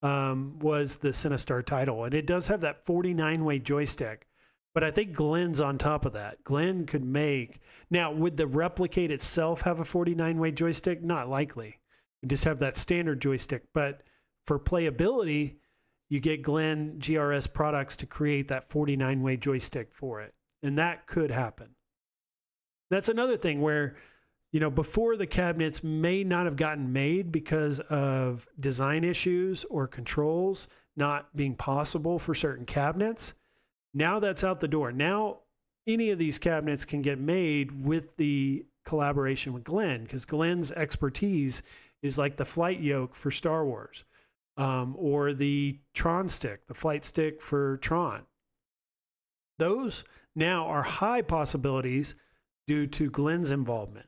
Was the Sinistar title, and it does have that 49-way joystick. But I think Glenn's on top of that. Glenn could make... Now, would the Replicate itself have a 49-way joystick? Not likely. You just have that standard joystick. But for playability, you get Glenn GRS products to create that 49-way joystick for it. And that could happen. That's another thing where, before the cabinets may not have gotten made because of design issues or controls not being possible for certain cabinets. Now that's out the door. Now any of these cabinets can get made with the collaboration with Glenn, because Glenn's expertise is like the flight yoke for Star Wars, or the Tron stick, the flight stick for Tron. Those now are high possibilities due to Glenn's involvement.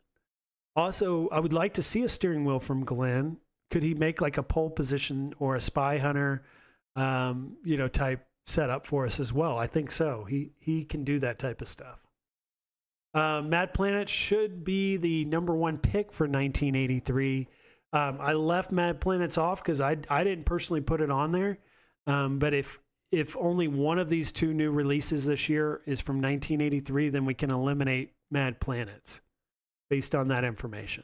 Also, I would like to see a steering wheel from Glenn. Could he make like a pole position or a Spy Hunter, type setup for us as well? I think so. He can do that type of stuff. Mad Planet should be the #1 pick for 1983. I left Mad Planets off because I didn't personally put it on there. But if only one of these 2 new releases this year is from 1983, then we can eliminate Mad Planets based on that information.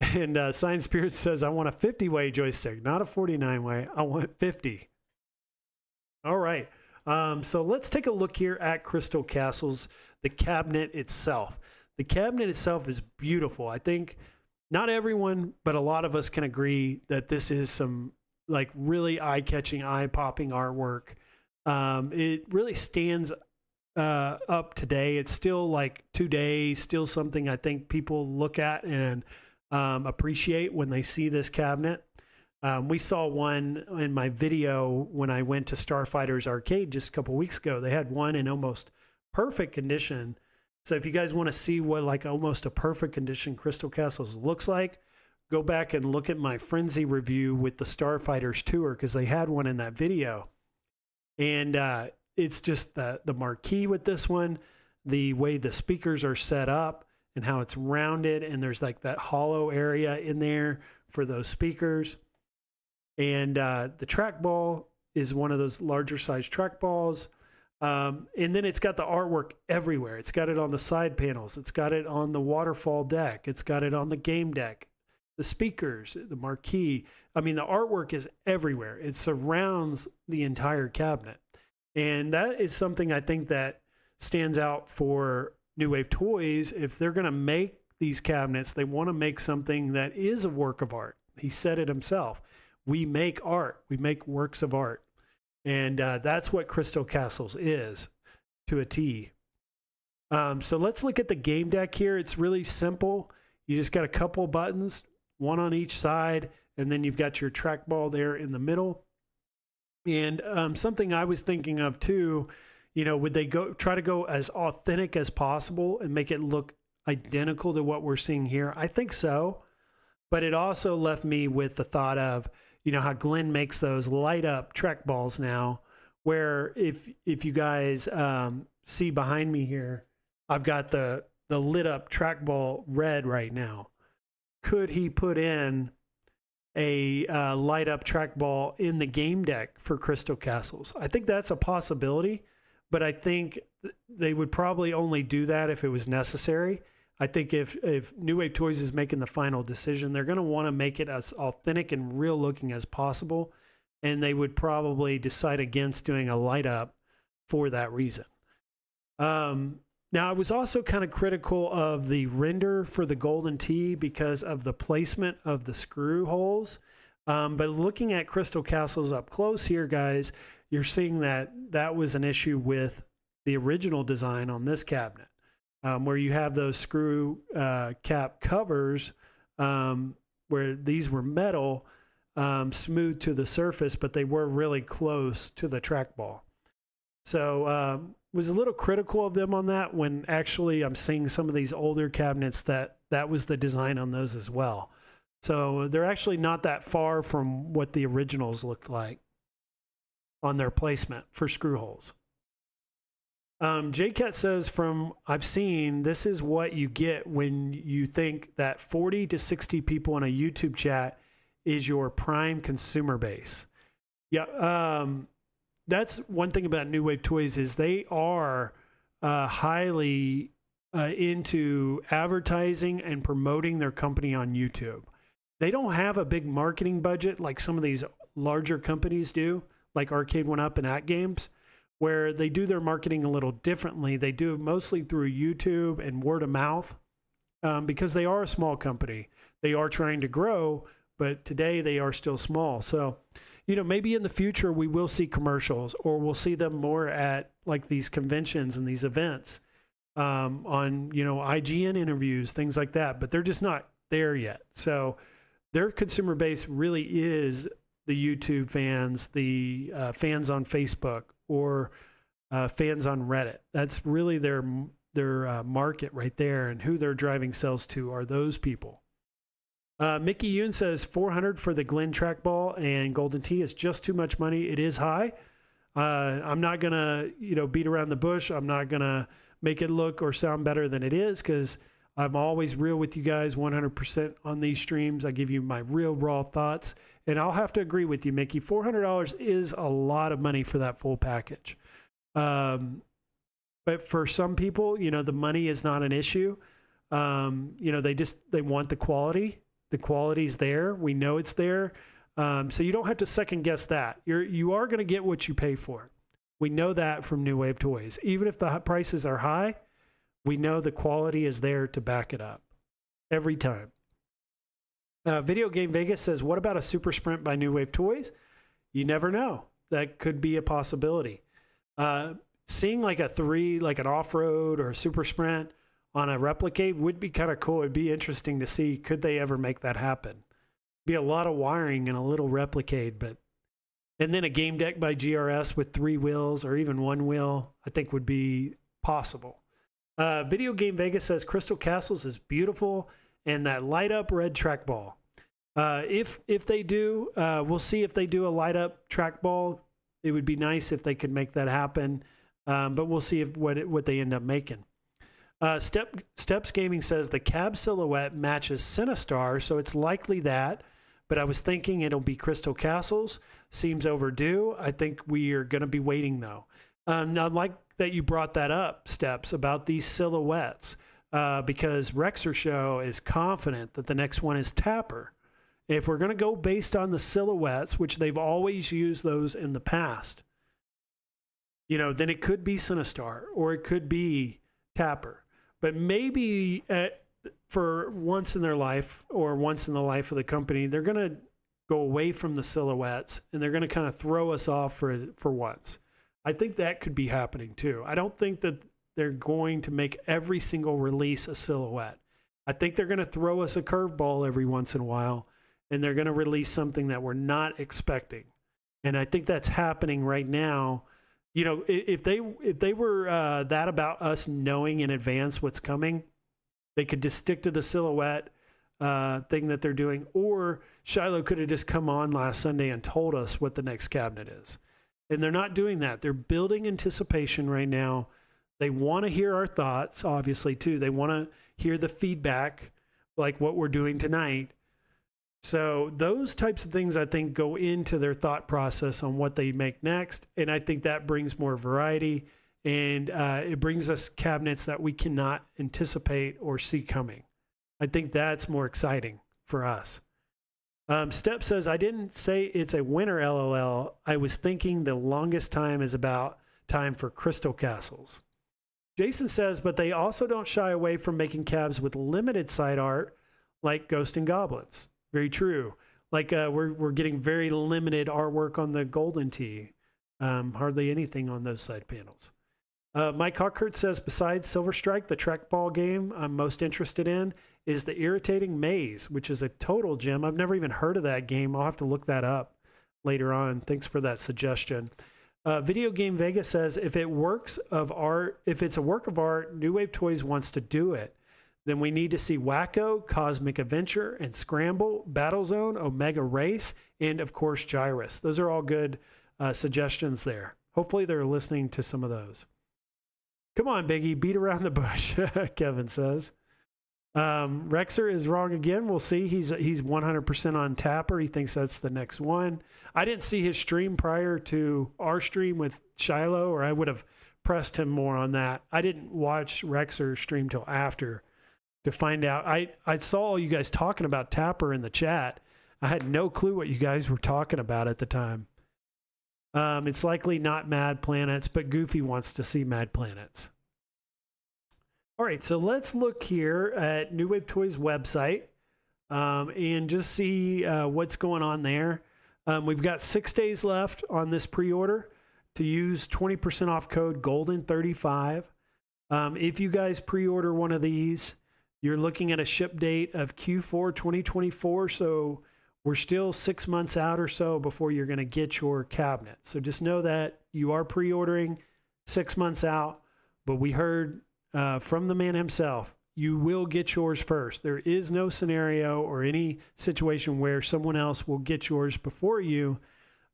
And Science Spirit says, I want a 50-way joystick, not a 49-way. I want 50. All right. So let's take a look here at Crystal Castles, the cabinet itself. The cabinet itself is beautiful. I think not everyone, but a lot of us can agree that this is some like really eye-catching, eye-popping artwork. It really stands up today. It's still like today, still something I think people look at and appreciate when they see this cabinet. We saw one in my video when I went to Starfighters Arcade just a couple weeks ago. They had one in almost perfect condition. So if you guys want to see what like almost a perfect condition Crystal Castles looks like, go back and look at my Frenzy review with the Starfighters tour, because they had one in that video. And it's just the marquee with this one, the way the speakers are set up and how it's rounded, and there's like that hollow area in there for those speakers. And the trackball is one of those larger size trackballs. And then it's got the artwork everywhere. It's got it on the side panels. It's got it on the waterfall deck. It's got it on the game deck, the speakers, the marquee. I mean, the artwork is everywhere. It surrounds the entire cabinet. And that is something I think that stands out for New Wave Toys. If they're going to make these cabinets, they want to make something that is a work of art. He said it himself. We make art. We make works of art. And that's what Crystal Castles is to a T. So let's look at the game deck here. It's really simple. You just got a couple buttons, one on each side, and then you've got your trackball there in the middle. And something I was thinking of too, you know, would they try to go as authentic as possible and make it look identical to what we're seeing here? I think so. But it also left me with the thought of, you know, how Glenn makes those light up trackballs now, where if you guys see behind me here, I've got the lit up trackball red right now. Could he put in a light up trackball in the game deck for Crystal Castles? I think that's a possibility, but I think they would probably only do that if it was necessary. I think if New Wave Toys is making the final decision, they're going to want to make it as authentic and real looking as possible. And they would probably decide against doing a light up for that reason. Now, I was also kind of critical of the render for the Golden Tee because of the placement of the screw holes. But looking at Crystal Castles up close here, guys, you're seeing that that was an issue with the original design on this cabinet. Where you have those screw cap covers where these were metal, smooth to the surface, but they were really close to the trackball. So was a little critical of them on that, when actually I'm seeing some of these older cabinets that was the design on those as well. So they're actually not that far from what the originals looked like on their placement for screw holes. JCat says, from I've seen, this is what you get when you think that 40 to 60 people in a YouTube chat is your prime consumer base. Yeah, that's one thing about New Wave Toys is they are highly into advertising and promoting their company on YouTube. They don't have a big marketing budget like some of these larger companies do, like Arcade1up and AtGames, where they do their marketing a little differently. They do it mostly through YouTube and word of mouth because they are a small company. They are trying to grow, but today they are still small. So, you know, maybe in the future we will see commercials, or we'll see them more at like these conventions and these events on, you know, IGN interviews, things like that, but they're just not there yet. So their consumer base really is the YouTube fans, the fans on Facebook, or fans on Reddit. That's really their market right there, and who they're driving sales to are those people. Mickey Yoon says $400 for the Glenn trackball and Golden Tee is just too much money. It is high. I'm not gonna, you know, beat around the bush. I'm not gonna make it look or sound better than it is, because I'm always real with you guys 100% on these streams. I give you my real raw thoughts, and I'll have to agree with you, Mickey. $400 is a lot of money for that full package. But for some people, you know, the money is not an issue. You know, they want the quality. The quality's there. We know it's there. So you don't have to second guess that. You are going to get what you pay for. We know that from New Wave Toys. Even if the prices are high, We know the quality is there to back it up every time. Video Game Vegas says, what about a Super Sprint by New Wave Toys? You never know. That could be a possibility. Seeing like a 3, like an off-road or a Super Sprint on a Replicade would be kind of cool. It'd be interesting to see, could they ever make that happen? Be a lot of wiring in a little Replicade, and then a game deck by GRS with 3 wheels or even 1 wheel, I think would be possible. Video Game Vegas says Crystal Castles is beautiful and that light up red trackball. If they do, we'll see if they do a light up trackball. It would be nice if they could make that happen, but we'll see what they end up making. Steps Gaming says the cab silhouette matches Sinistar, so it's likely that, but I was thinking it'll be Crystal Castles. Seems overdue. I think we are going to be waiting though. Now, I like that you brought that up, Steps, about these silhouettes, because Rexer Show is confident that the next one is Tapper. If we're going to go based on the silhouettes, which they've always used those in the past, then it could be Sinistar or it could be Tapper. But maybe for once in their life or once in the life of the company, they're going to go away from the silhouettes and they're going to kind of throw us off for once. I think that could be happening too. I don't think that they're going to make every single release a silhouette. I think they're going to throw us a curveball every once in a while, and they're going to release something that we're not expecting. And I think that's happening right now. If they were that about us knowing in advance what's coming, they could just stick to the silhouette thing that they're doing. Or Shiloh could have just come on last Sunday and told us what the next cabinet is. And they're not doing that. They're building anticipation right now. They want to hear our thoughts, obviously, too. They want to hear the feedback, like what we're doing tonight. So those types of things, I think, go into their thought process on what they make next. And I think that brings more variety. And it brings us cabinets that we cannot anticipate or see coming. I think that's more exciting for us. Step says, I didn't say it's a winner, LOL. I was thinking the longest time is about time for Crystal Castles. Jason says, but they also don't shy away from making cabs with limited side art like Ghost and Goblins. Very true. Like we're getting very limited artwork on the Golden Tee. Hardly anything on those side panels. Mike Hawkert says, besides Silver Strike, the trackball game I'm most interested in is the Irritating Maze, which is a total gem. I've never even heard of that game. I'll have to look that up later on. Thanks for that suggestion. Video Game Vegas says, if it's a work of art, New Wave Toys wants to do it, then we need to see Wacko, Cosmic Adventure, and Scramble, Battlezone, Omega Race, and of course Gyrus. Those are all good suggestions there. Hopefully they're listening to some of those. Come on, Biggie, beat around the bush, Kevin says. Rexer is wrong again. We'll see. He's 100% on Tapper. He thinks that's the next one. I didn't see his stream prior to our stream with Shiloh, or I would have pressed him more on that. I didn't watch Rexer's stream till after to find out. I saw all you guys talking about Tapper in the chat. I had no clue what you guys were talking about at the time. It's likely not Mad Planets, but Goofy wants to see Mad Planets. All right, so let's look here at New Wave Toys website and just see what's going on there. We've got 6 days left on this pre-order to use 20% off code GOLDEN35. If you guys pre-order one of these, you're looking at a ship date of Q4 2024, so we're still 6 months out or so before you're going to get your cabinet. So just know that you are pre-ordering 6 months out, but we heard from the man himself, you will get yours first. There is no scenario or any situation where someone else will get yours before you.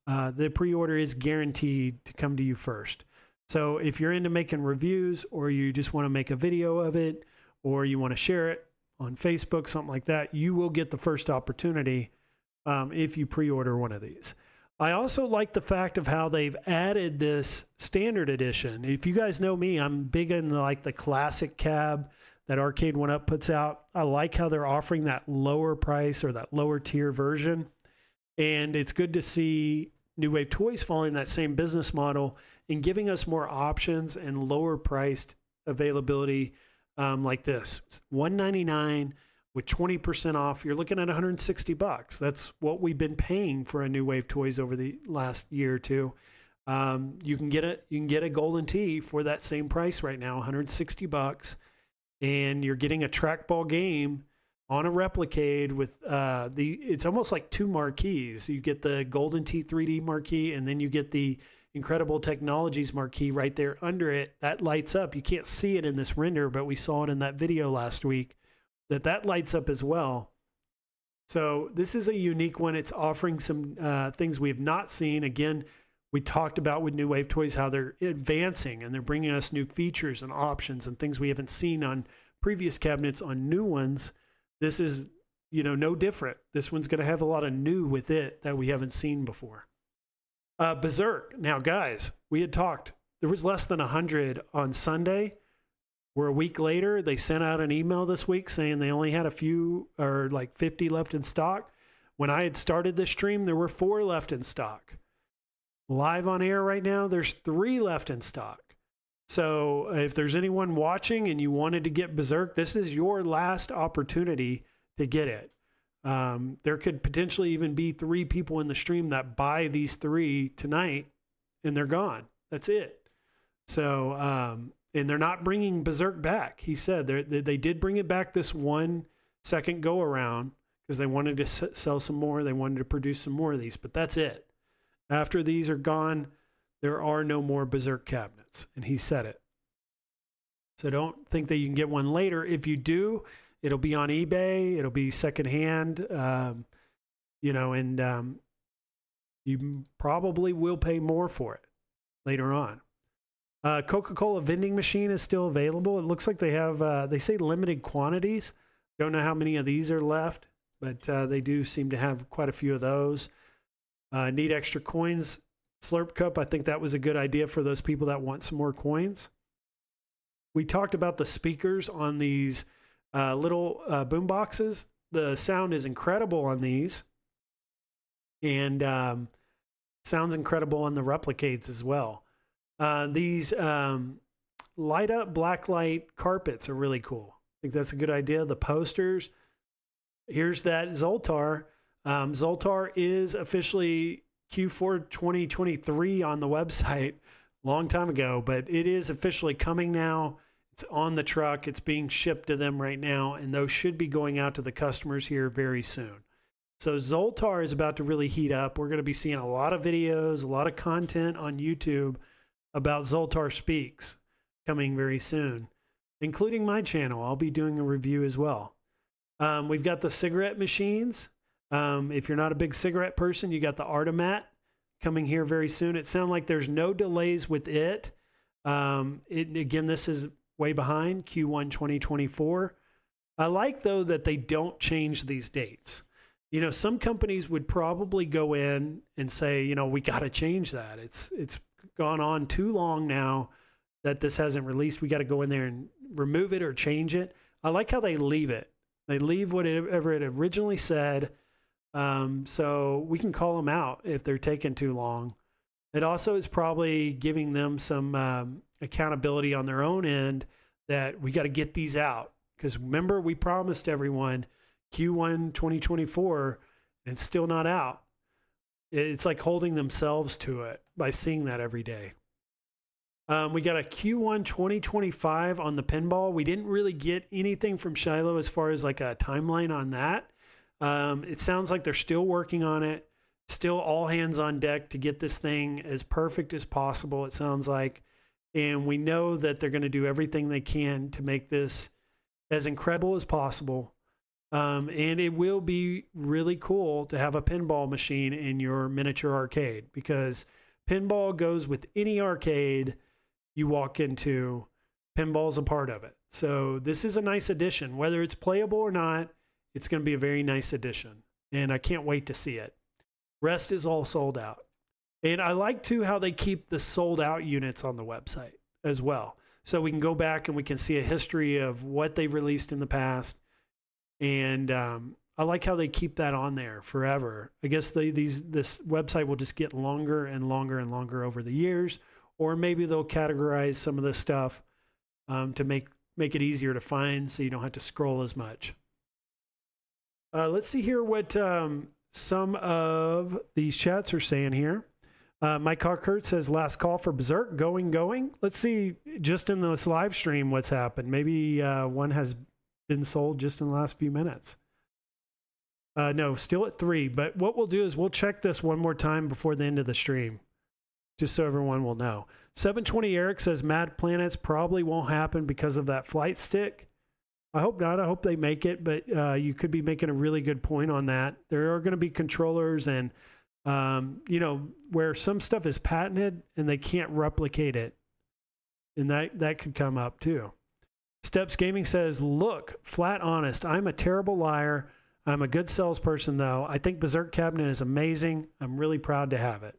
The pre-order is guaranteed to come to you first. So if you're into making reviews, or you just want to make a video of it, or you want to share it on Facebook, something like that, you will get the first opportunity if you pre-order one of these. I also like the fact of how they've added this standard edition. If you guys know me, I'm big in like the classic cab that Arcade1up puts out. I like how they're offering that lower price or that lower tier version. And it's good to see New Wave Toys following that same business model and giving us more options and lower priced availability like this, $199 with 20% off. You're looking at $160. That's what we've been paying for a New Wave toys over the last year or two. You can get a Golden Tee for that same price right now, $160, and you're getting a trackball game on a Replicade with it's almost like two marquees. You get the Golden Tee 3D marquee, and then you get the Incredible Technologies marquee right there under it. That lights up. You can't see it in this render, but we saw it in that video last week that lights up as well. So this is a unique one. It's offering some things we have not seen. Again, we talked about with New Wave Toys how they're advancing and they're bringing us new features and options and things we haven't seen on previous cabinets on new ones. This is, no different. This one's going to have a lot of new with it that we haven't seen before. Berserk. Now, guys, we had talked. There was less than 100 on Sunday. We're a week later. They sent out an email this week saying they only had a few, or like 50 left in stock. When I had started this stream, there were 4 left in stock. Live on air right now, there's 3 left in stock. So if there's anyone watching and you wanted to get Berserk, this is your last opportunity to get it. There could potentially even be 3 people in the stream that buy these 3 tonight and they're gone. That's it. So, and they're not bringing Berserk back. He said they did bring it back this one second go around because they wanted to sell some more. They wanted to produce some more of these, but that's it. After these are gone, there are no more Berserk cabinets. And he said it. So don't think that you can get one later. If you do, it'll be on eBay. It'll be secondhand, and you probably will pay more for it later on. Coca-Cola vending machine is still available. It looks like they have, they say limited quantities. Don't know how many of these are left, but they do seem to have quite a few of those. Need extra coins. Slurp Cup, I think that was a good idea for those people that want some more coins. We talked about the speakers on these little boom boxes. The sound is incredible on these, and sounds incredible on the Replicades as well. These light up black light carpets are really cool. I think that's a good idea. The posters. Here's that Zoltar. Zoltar is officially Q4 2023 on the website long time ago, but it is officially coming now. It's on the truck. It's being shipped to them right now, and those should be going out to the customers here very soon. So Zoltar is about to really heat up. We're going to be seeing a lot of videos, a lot of content on YouTube about Zoltar Speaks coming very soon, including my channel. I'll be doing a review as well. We've got the cigarette machines. If you're not a big cigarette person, you got the Artomat coming here very soon. It sounds like there's no delays with it. Again, this is way behind, Q1 2024. I like, though, that they don't change these dates. Some companies would probably go in and say, we got to change that. It's gone on too long now that this hasn't released. We got to go in there and remove it or change it. I like how they leave it. They leave whatever it originally said. So we can call them out if they're taking too long. It also is probably giving them some accountability on their own end that we got to get these out. Because remember, we promised everyone Q1 2024, and it's still not out. It's like holding themselves to it by seeing that every day. We got a Q1 2025 on the pinball. We didn't really get anything from Shiloh as far as like a timeline on that. It sounds like they're still working on it. Still all hands on deck to get this thing as perfect as possible, it sounds like. And we know that they're going to do everything they can to make this as incredible as possible. And it will be really cool to have a pinball machine in your miniature arcade, because pinball goes with any arcade you walk into. Pinball's a part of it. So this is a nice addition. Whether it's playable or not, it's going to be a very nice addition. And I can't wait to see it. Rest is all sold out. And I like, too, how they keep the sold out units on the website as well. So we can go back and we can see a history of what they've released in the past. And I like how they keep that on there forever. I guess this website will just get longer and longer and longer over the years. Or maybe they'll categorize some of this stuff to make make it easier to find so you don't have to scroll as much. Let's see here what some of these chats are saying here. Mike Hawkert says, last call for Berserk, going. Let's see just in this live stream what's happened. Maybe one has been sold just in the last few minutes. No, still at 3. But what we'll do is we'll check this one more time before the end of the stream, just so everyone will know. 720 Eric says, Mad Planets probably won't happen because of that flight stick. I hope not. I hope they make it, but you could be making a really good point on that. There are going to be controllers and where some stuff is patented and they can't replicate it. And that could come up too. Steps Gaming says, look, flat honest, I'm a terrible liar. I'm a good salesperson though. I think Berserk cabinet is amazing. I'm really proud to have it.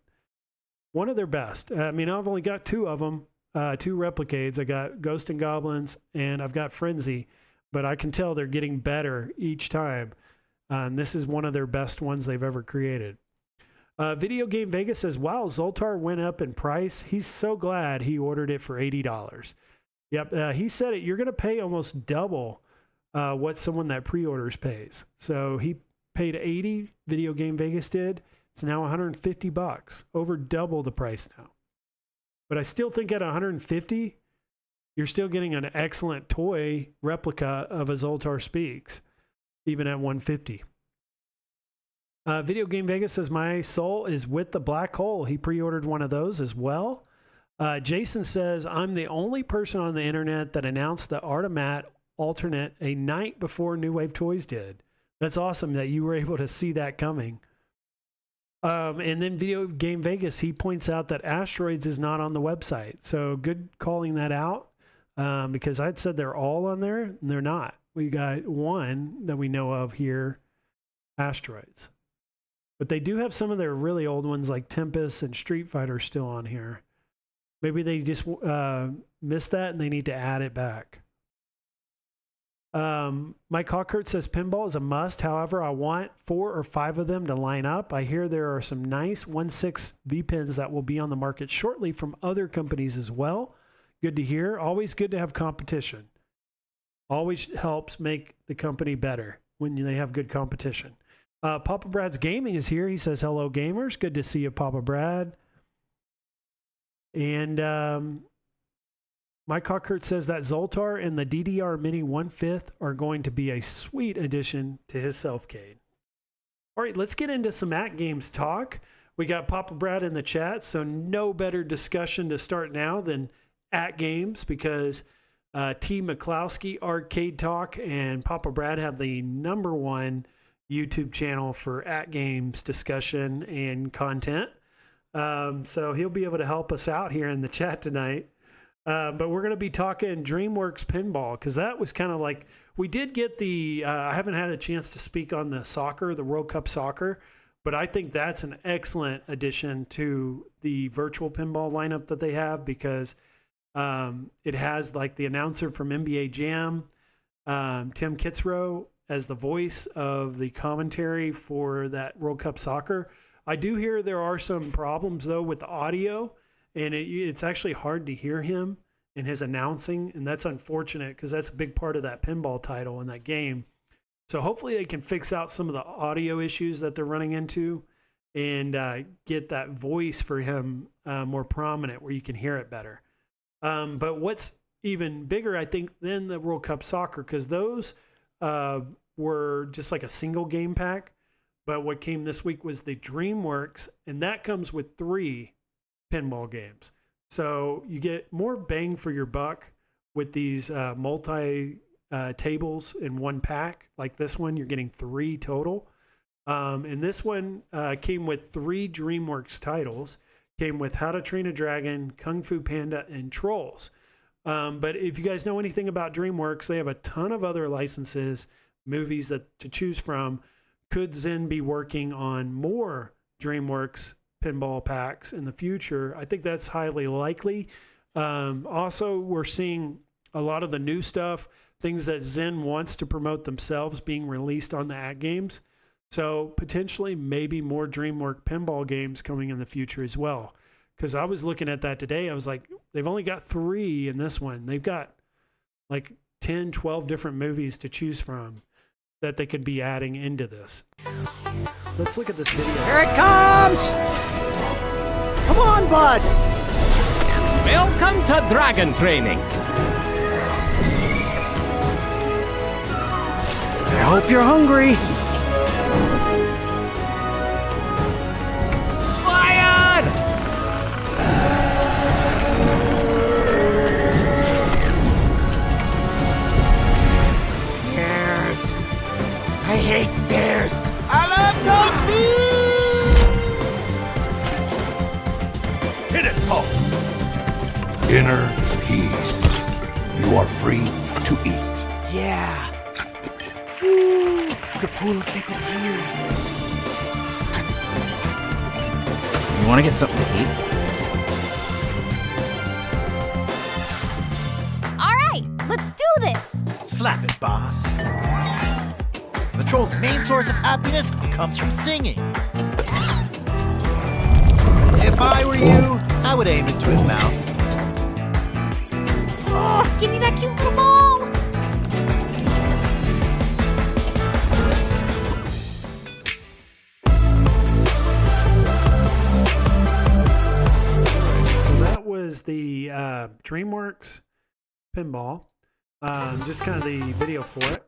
One of their best. I mean, I've only got 2 of them, 2 Replicades. I got Ghost and Goblins and I've got Frenzy, but I can tell they're getting better each time. And this is one of their best ones they've ever created. Video Game Vegas says, wow, Zoltar went up in price. He's so glad he ordered it for $80. Yep, he said it. You're going to pay almost double what someone that pre-orders pays. So he paid $80, Video Game Vegas did. It's now $150, over double the price now. But I still think at $150, you're still getting an excellent toy replica of a Zoltar Speaks, even at $150. Video Game Vegas says, my soul is with the black hole. He pre-ordered one of those as well. Jason says, I'm the only person on the internet that announced the Artemat alternate a night before New Wave Toys did. That's awesome that you were able to see that coming. And then Video Game Vegas, he points out that Asteroids is not on the website. So good calling that out, because I'd said they're all on there, and they're not. We got one that we know of here, Asteroids. But they do have some of their really old ones like Tempest and Street Fighter still on here. Maybe they just missed that and they need to add it back. Mike Hawkert says pinball is a must. However, I want 4 or 5 of them to line up. I hear there are some nice 1/6 V-pins that will be on the market shortly from other companies as well. Good to hear. Always good to have competition. Always helps make the company better when they have good competition. Papa Brad's Gaming is here. He says, hello, gamers. Good to see you, Papa Brad. And Mike Hawkert says that Zoltar and the DDR Mini 1/5 are going to be a sweet addition to his Selfcade. All right, let's get into some AtGames talk. We got Papa Brad in the chat, so no better discussion to start now than AtGames, because T. McCloskey, Arcade Talk, and Papa Brad have the #1 YouTube channel for AtGames discussion and content. So he'll be able to help us out here in the chat tonight. But we're going to be talking DreamWorks Pinball, because that was kind of like, we did get the, I haven't had a chance to speak on the soccer, the World Cup soccer, but I think that's an excellent addition to the virtual pinball lineup that they have, because it has like the announcer from NBA Jam, Tim Kitzrow, as the voice of the commentary for that World Cup soccer. I do hear there are some problems though with the audio, and it's actually hard to hear him in his announcing, and that's unfortunate because that's a big part of that pinball title in that game. So hopefully they can fix out some of the audio issues that they're running into and get that voice for him more prominent where you can hear it better. But what's even bigger, I think, than the World Cup soccer, because those were just like a single game pack. But what came this week was the DreamWorks, and that comes with 3 pinball games. So you get more bang for your buck with these multi tables in one pack. Like this one, you're getting 3 total. And this one came with 3 DreamWorks titles. Came with How to Train a Dragon, Kung Fu Panda, and Trolls. But if you guys know anything about DreamWorks, they have a ton of other licenses, movies that to choose from. Could Zen be working on more DreamWorks pinball packs in the future? I think that's highly likely. Also, we're seeing a lot of the new stuff, things that Zen wants to promote themselves, being released on the AtGames. So potentially maybe more DreamWorks pinball games coming in the future as well. Because I was looking at that today. I was like, they've only got 3 in this one. They've got like 10, 12 different movies to choose from that they could be adding into this. Let's look at this video. Here it comes! Come on, bud! Welcome to dragon training. I hope you're hungry. Fire! Stairs. I hate stairs. I love kung fu! Hit it, Paul. Inner peace. You are free to eat. Yeah. Ooh, the pool of sacred tears. You want to get something to eat? All right, let's do this. Slap it, boss. The troll's main source of happiness comes from singing. If I were you, I would aim into his mouth. Oh, give me that cute little ball. So that was the DreamWorks Pinball. Just kind of the video for it.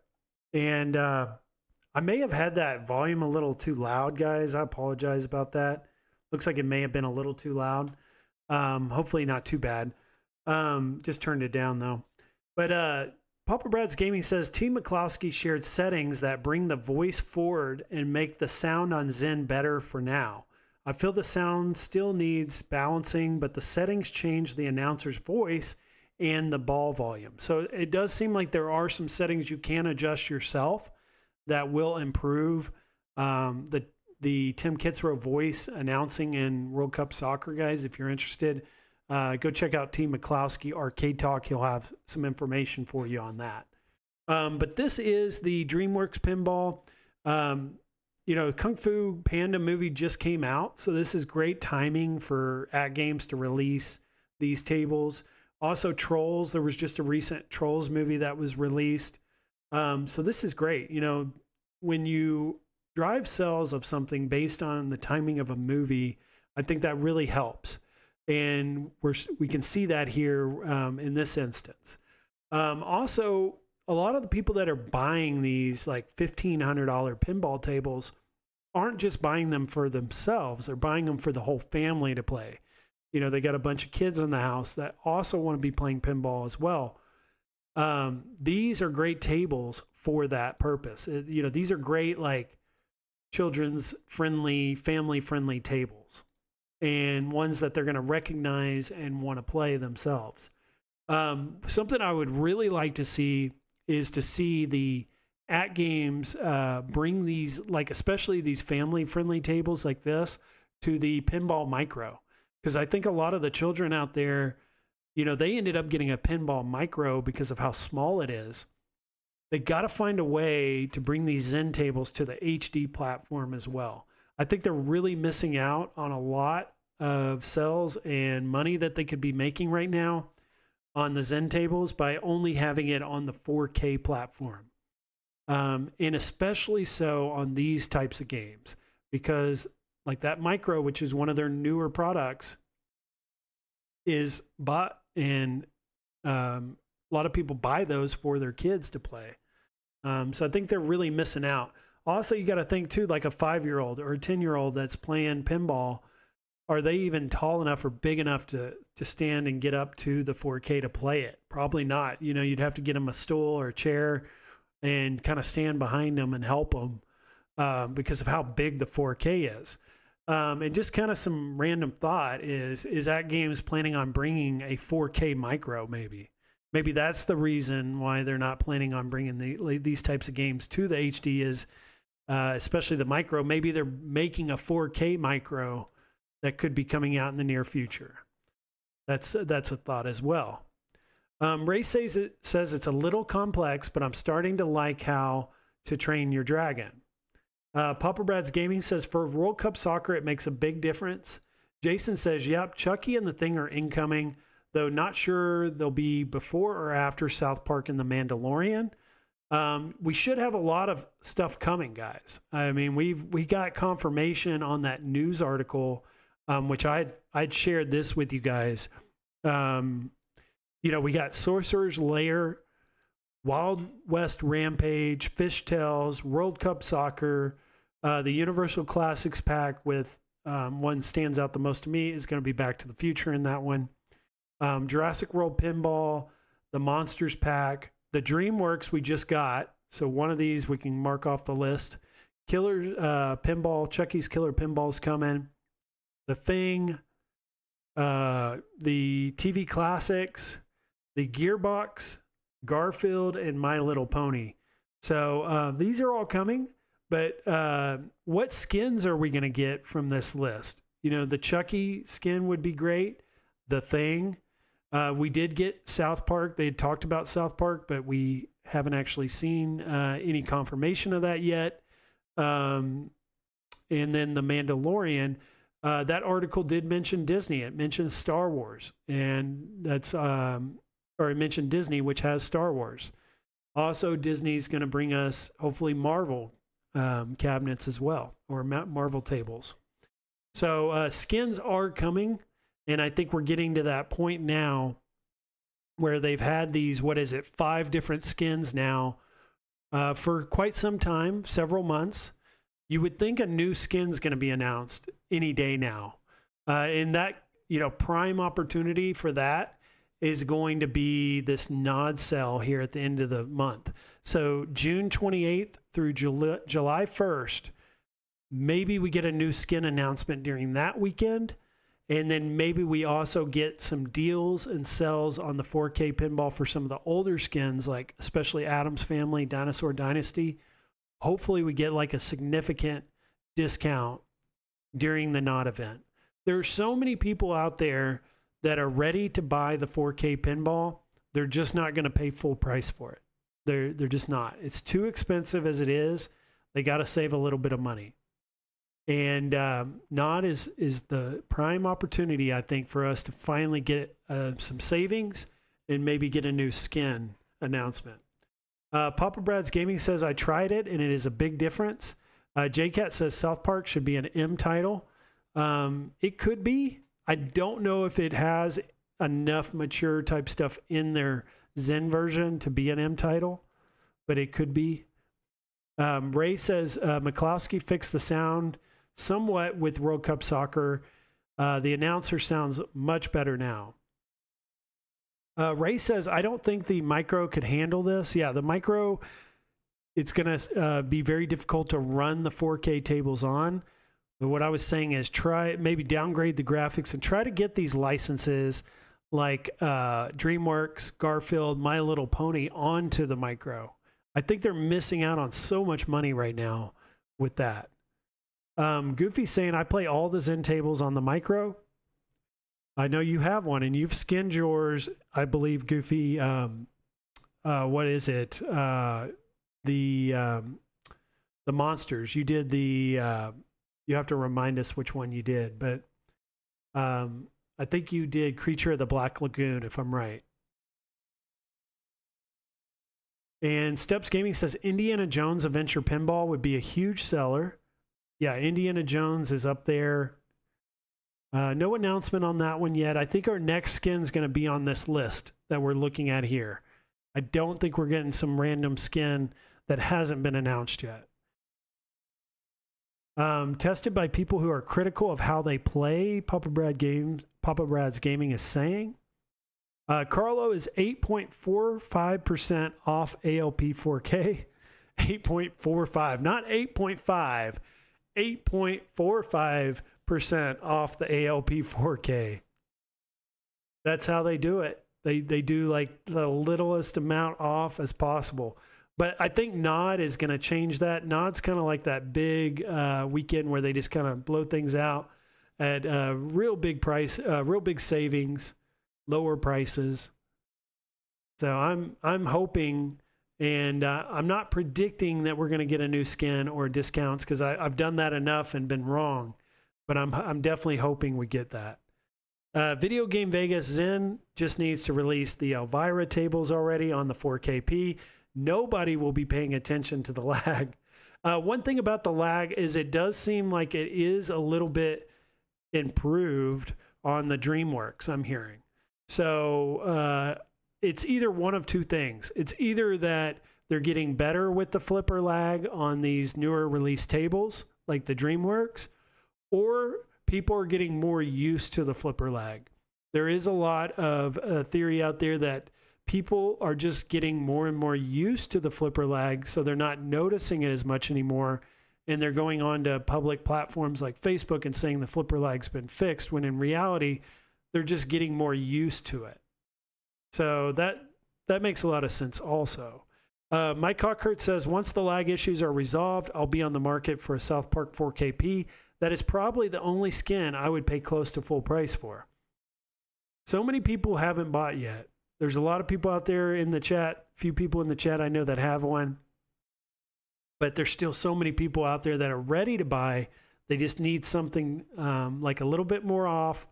And I may have had that volume a little too loud, guys. I apologize about that. Looks like it may have been a little too loud. Hopefully not too bad. Just turned it down though. But Papa Brad's Gaming says T. McCloskey shared settings that bring the voice forward and make the sound on Zen better for now. I feel the sound still needs balancing, but the settings change the announcer's voice and the ball volume. So it does seem like there are some settings you can adjust yourself that will improve the Tim Kitzrow voice announcing in World Cup Soccer, guys. If you're interested, go check out T. McCloskey Arcade Talk. He'll have some information for you on that. But this is the DreamWorks Pinball. Kung Fu Panda movie just came out, so this is great timing for AtGames to release these tables. Also, Trolls. There was just a recent Trolls movie that was released. So this is great. When you drive sales of something based on the timing of a movie, I think that really helps. And we can see that here in this instance. Also, a lot of the people that are buying these like $1,500 pinball tables aren't just buying them for themselves. They're buying them for the whole family to play. They got a bunch of kids in the house that also want to be playing pinball as well. These are great tables for that purpose. These are great, like children's friendly, family friendly tables, and ones that they're going to recognize and want to play themselves. Something I would really like to see is to see the AtGames bring these, like especially these family friendly tables like this, to the Pinball Micro. Because I think a lot of the children out there, they ended up getting a Pinball Micro because of how small it is. They got to find a way to bring these Zen tables to the HD platform as well. I think they're really missing out on a lot of sales and money that they could be making right now on the Zen tables by only having it on the 4K platform. And especially so on these types of games, because like that Micro, which is one of their newer products, is bought, and a lot of people buy those for their kids to play. So I think they're really missing out. Also, you got to think too, like a 5-year-old or a 10-year-old that's playing pinball, are they even tall enough or big enough to stand and get up to the 4K to play it? Probably not. You'd have to get them a stool or a chair and kind of stand behind them and help them because of how big the 4K is. And just kind of some random thought is AtGames planning on bringing a 4K Micro maybe? Maybe that's the reason why they're not planning on bringing these types of games to the HD is, especially the Micro. Maybe they're making a 4K Micro that could be coming out in the near future. That's a thought as well. Ray says it's a little complex, but I'm starting to like how to train your dragon. Papa Brad's Gaming says for World Cup Soccer, it makes a big difference. Jason says, yep, Chucky and the Thing are incoming. though not sure they'll be before or after South Park and The Mandalorian. We should have a lot of stuff coming, guys. I mean, we got confirmation on that news article, which I'd shared this with you guys. We got Sorcerer's Lair, Wild West Rampage, Fishtails, World Cup Soccer, the Universal Classics pack with one stands out the most to me is going to be Back to the Future in that one. Jurassic World Pinball, the Monsters pack, the DreamWorks we just got. So one of these we can mark off the list. Killer Pinball, Chucky's Killer Pinball's coming. The Thing, the TV Classics, the Gearbox, Garfield, and My Little Pony. So these are all coming. But what skins are we going to get from this list? The Chucky skin would be great. The Thing. We did get South Park. They had talked about South Park, but we haven't actually seen any confirmation of that yet. And then The Mandalorian. That article did mention Disney. It mentions Star Wars. And that's, or it mentioned Disney, which has Star Wars. Also, Disney's going to bring us, hopefully, Marvel cabinets as well, or Marvel tables. So skins are coming, and I think we're getting to that point now where they've had these, 5 different skins now for quite some time, several months. You would think a new skin's going to be announced any day now. And that, prime opportunity for that is going to be this nod sale here at the end of the month. So June 28th through July 1st, maybe we get a new skin announcement during that weekend. And then maybe we also get some deals and sales on the 4K pinball for some of the older skins, like especially Addams Family, Dinosaur Dynasty. Hopefully we get like a significant discount during the Nod event. There are so many people out there that are ready to buy the 4K pinball. They're just not going to pay full price for it. They're just not. It's too expensive as it is. They got to save a little bit of money. And Nod is the prime opportunity, I think, for us to finally get some savings and maybe get a new skin announcement. Papa Brad's Gaming says, I tried it, and it is a big difference. JCat says South Park should be an M title. It could be. I don't know if it has enough mature type stuff in their Zen version to be an M title, but it could be. Ray says McCloskey fixed the sound somewhat with World Cup Soccer. The announcer sounds much better now. Ray says, I don't think the micro could handle this. Yeah, the micro, it's going to be very difficult to run the 4K tables on. But what I was saying is maybe downgrade the graphics and try to get these licenses like DreamWorks, Garfield, My Little Pony onto the micro. I think they're missing out on so much money right now with that. Goofy saying, I play all the Zen tables on the micro. I know you have one, and you've skinned yours, I believe, Goofy. What is it? The monsters. You did the... you have to remind us which one you did, but I think you did Creature of the Black Lagoon, if I'm right. And Steps Gaming says Indiana Jones Adventure Pinball would be a huge seller. Yeah, Indiana Jones is up there. No announcement on that one yet. I think our next skin is going to be on this list that we're looking at here. I don't think we're getting some random skin that hasn't been announced yet. Tested by people who are critical of how they play, Papa Brad's Gaming is saying. Carlo is 8.45% off ALP 4K. 8.45, not 8.5. 8.45% off the ALP 4K. That's how they do it. They do like the littlest amount off as possible. But I think Nod is going to change that. Nod's kind of like that big weekend where they just kind of blow things out at real big price, real big savings, lower prices. So I'm hoping, and I'm not predicting that we're going to get a new skin or discounts because I've done that enough and been wrong. But I'm definitely hoping we get that. Video Game Vegas Zen just needs to release the Elvira tables already on the 4KP. Nobody will be paying attention to the lag. One thing about the lag is it does seem like it is a little bit improved on the DreamWorks, I'm hearing. So it's either one of two things. It's either that they're getting better with the flipper lag on these newer release tables, like the DreamWorks, or people are getting more used to the flipper lag. There is a lot of theory out there that people are just getting more and more used to the flipper lag, so they're not noticing it as much anymore, and they're going on to public platforms like Facebook and saying the flipper lag's been fixed, when in reality, they're just getting more used to it. So that makes a lot of sense also. Mike Cockhurt says, once the lag issues are resolved, I'll be on the market for a South Park 4KP. That is probably the only skin I would pay close to full price for. So many people haven't bought yet. There's a lot of people out there in the chat, few people in the chat I know that have one. But there's still so many people out there that are ready to buy. They just need something like a little bit more off,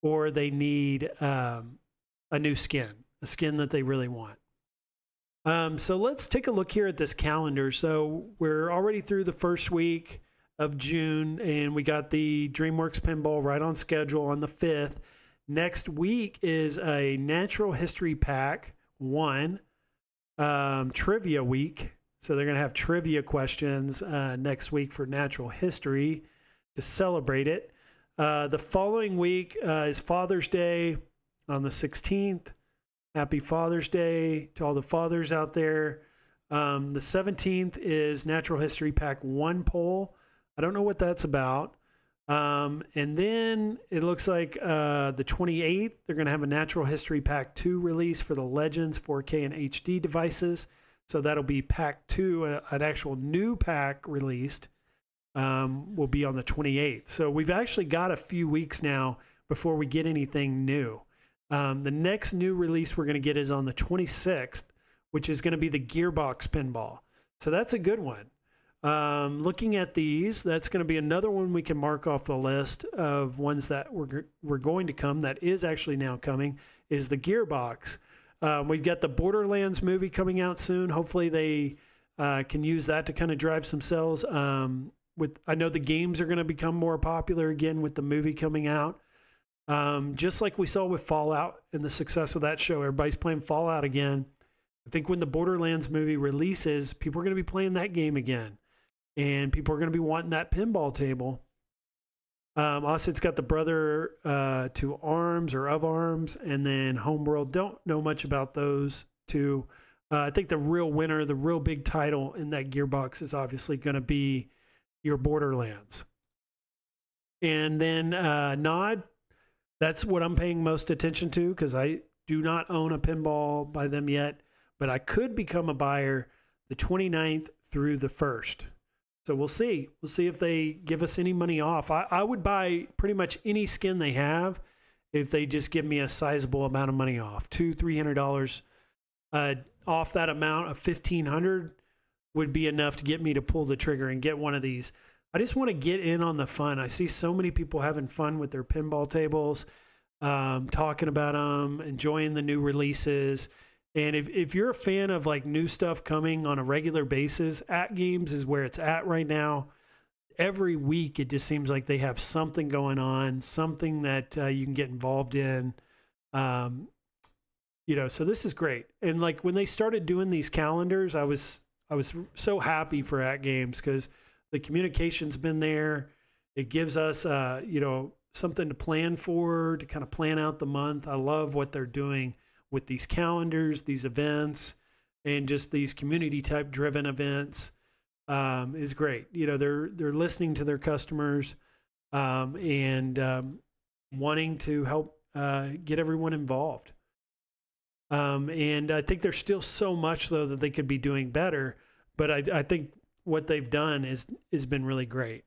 or they need a new skin, a skin that they really want. So let's take a look here at this calendar. So we're already through the first week of June, and we got the DreamWorks Pinball right on schedule on the 5th. Next week is a Natural History Pack 1 trivia week. So they're going to have trivia questions next week for natural history to celebrate it. The following week is Father's Day on the 16th. Happy Father's Day to all the fathers out there. The 17th is Natural History Pack 1 poll. I don't know what that's about. And then it looks like the 28th, they're going to have a Natural History Pack 2 release for the Legends 4K and HD devices. So that'll be Pack 2, an actual new pack released, will be on the 28th. So we've actually got a few weeks now before we get anything new. The next new release we're going to get is on the 26th, which is going to be the Gearbox Pinball. So that's a good one. Looking at these, that's going to be another one we can mark off the list of ones that we're going to come, that is actually now coming, is the Gearbox. We've got the Borderlands movie coming out soon. Hopefully they can use that to kind of drive some sales. I know the games are going to become more popular again with the movie coming out. Just like we saw with Fallout and the success of that show, everybody's playing Fallout again. I think when the Borderlands movie releases, people are going to be playing that game again, and people are going to be wanting that pinball table. Also, it's got the Brother to Arms or of Arms, and then Homeworld. Don't know much about those two. I think the real winner, the real big title in that Gearbox is obviously going to be your Borderlands. And then Nod, that's what I'm paying most attention to, because I do not own a pinball by them yet, but I could become a buyer the 29th through the 1st. So we'll see. We'll see if they give us any money off. I would buy pretty much any skin they have if they just give me a sizable amount of money off. $200-300 off that amount of $1,500 would be enough to get me to pull the trigger and get one of these. I just want to get in on the fun. I see so many people having fun with their pinball tables, talking about them, enjoying the new releases. And if you're a fan of like new stuff coming on a regular basis, AtGames is where it's at right now. Every week, it just seems like they have something going on, something that you can get involved in. So this is great. And like when they started doing these calendars, I was so happy for AtGames, because the communication's been there. It gives us, something to plan for, to kind of plan out the month. I love what they're doing with these calendars, these events, and just these community type driven events is great. They're listening to their customers and wanting to help get everyone involved. And I think there's still so much though that they could be doing better, but I think what they've done has been really great.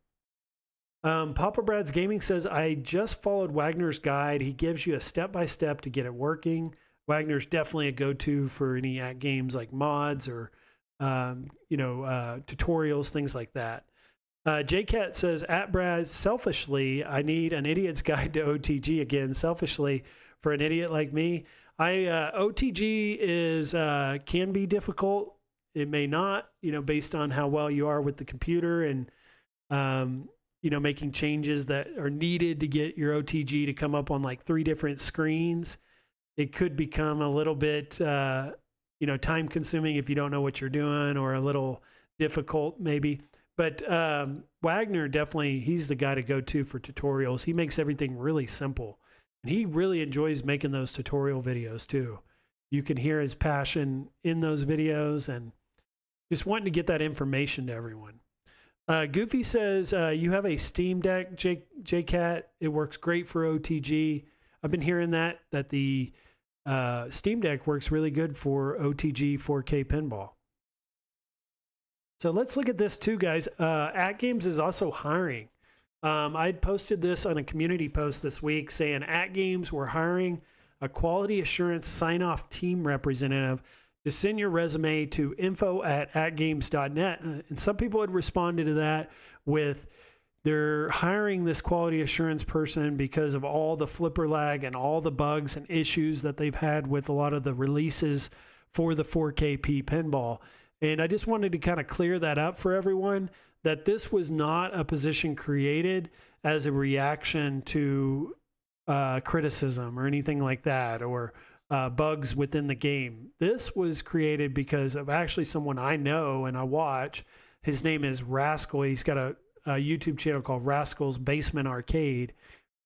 Papa Brad's Gaming says, I just followed Wagner's guide. He gives you a step-by-step to get it working. Wagner's definitely a go-to for any games like mods or, tutorials, things like that. JCat says, at Brad, selfishly, I need an idiot's guide to OTG again. Selfishly, for an idiot like me, OTG is can be difficult. It may not, based on how well you are with the computer and, making changes that are needed to get your OTG to come up on like 3 different screens. It could become a little bit, time consuming if you don't know what you're doing, or a little difficult maybe. But Wagner, definitely, he's the guy to go to for tutorials. He makes everything really simple. And he really enjoys making those tutorial videos too. You can hear his passion in those videos and just wanting to get that information to everyone. Goofy says, you have a Steam Deck, JCat. It works great for OTG. I've been hearing that the Steam Deck works really good for OTG 4K pinball. So let's look at this too, guys. AtGames is also hiring. I posted this on a community post this week saying AtGames were hiring a quality assurance sign-off team representative to send your resume to info@atgames.net. And some people had responded to that with, they're hiring this quality assurance person because of all the flipper lag and all the bugs and issues that they've had with a lot of the releases for the 4KP pinball. And I just wanted to kind of clear that up for everyone, that this was not a position created as a reaction to criticism or anything like that, or bugs within the game. This was created because of actually someone I know and I watch. His name is Rascal. He's got a YouTube channel called Rascal's Basement Arcade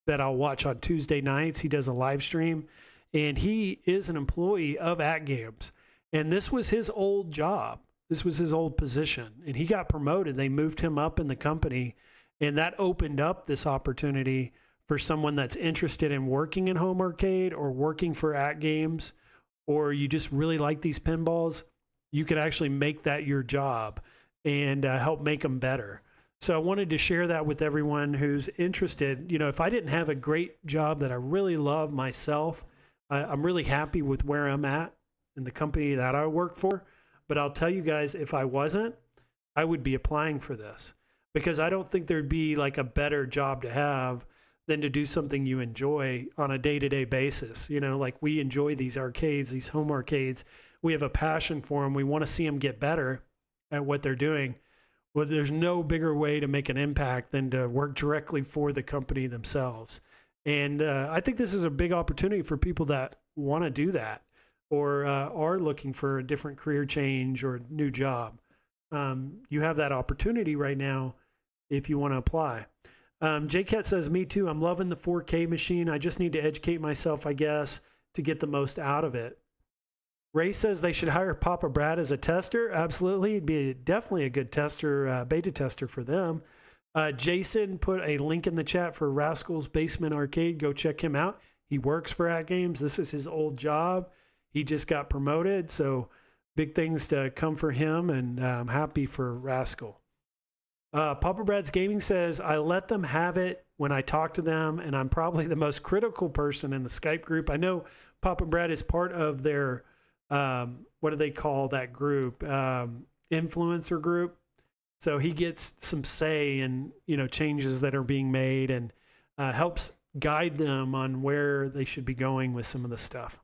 that I'll watch on Tuesday nights. He does a live stream, and he is an employee of AtGames. And this was his old job. This was his old position. And he got promoted. They moved him up in the company, and that opened up this opportunity for someone that's interested in working in home arcade or working for AtGames, or you just really like these pinballs. You could actually make that your job and help make them better. So I wanted to share that with everyone who's interested. If I didn't have a great job that I really love myself, I'm really happy with where I'm at in the company that I work for. But I'll tell you guys, if I wasn't, I would be applying for this, because I don't think there'd be like a better job to have than to do something you enjoy on a day-to-day basis. Like we enjoy these arcades, these home arcades. We have a passion for them. We want to see them get better at what they're doing. Well, there's no bigger way to make an impact than to work directly for the company themselves. And I think this is a big opportunity for people that want to do that, or are looking for a different career change or new job. You have that opportunity right now if you want to apply. JCat says, me too. I'm loving the 4K machine. I just need to educate myself, I guess, to get the most out of it. Ray says they should hire Papa Brad as a tester. Absolutely. He'd be definitely a good tester, beta tester for them. Jason put a link in the chat for Rascal's Basement Arcade. Go check him out. He works for AtGames. This is his old job. He just got promoted. So big things to come for him, and I'm happy for Rascal. Papa Brad's Gaming says, I let them have it when I talk to them, and I'm probably the most critical person in the Skype group. I know Papa Brad is part of their, what do they call that group? Influencer group. So he gets some say in, changes that are being made, and helps guide them on where they should be going with some of the stuff.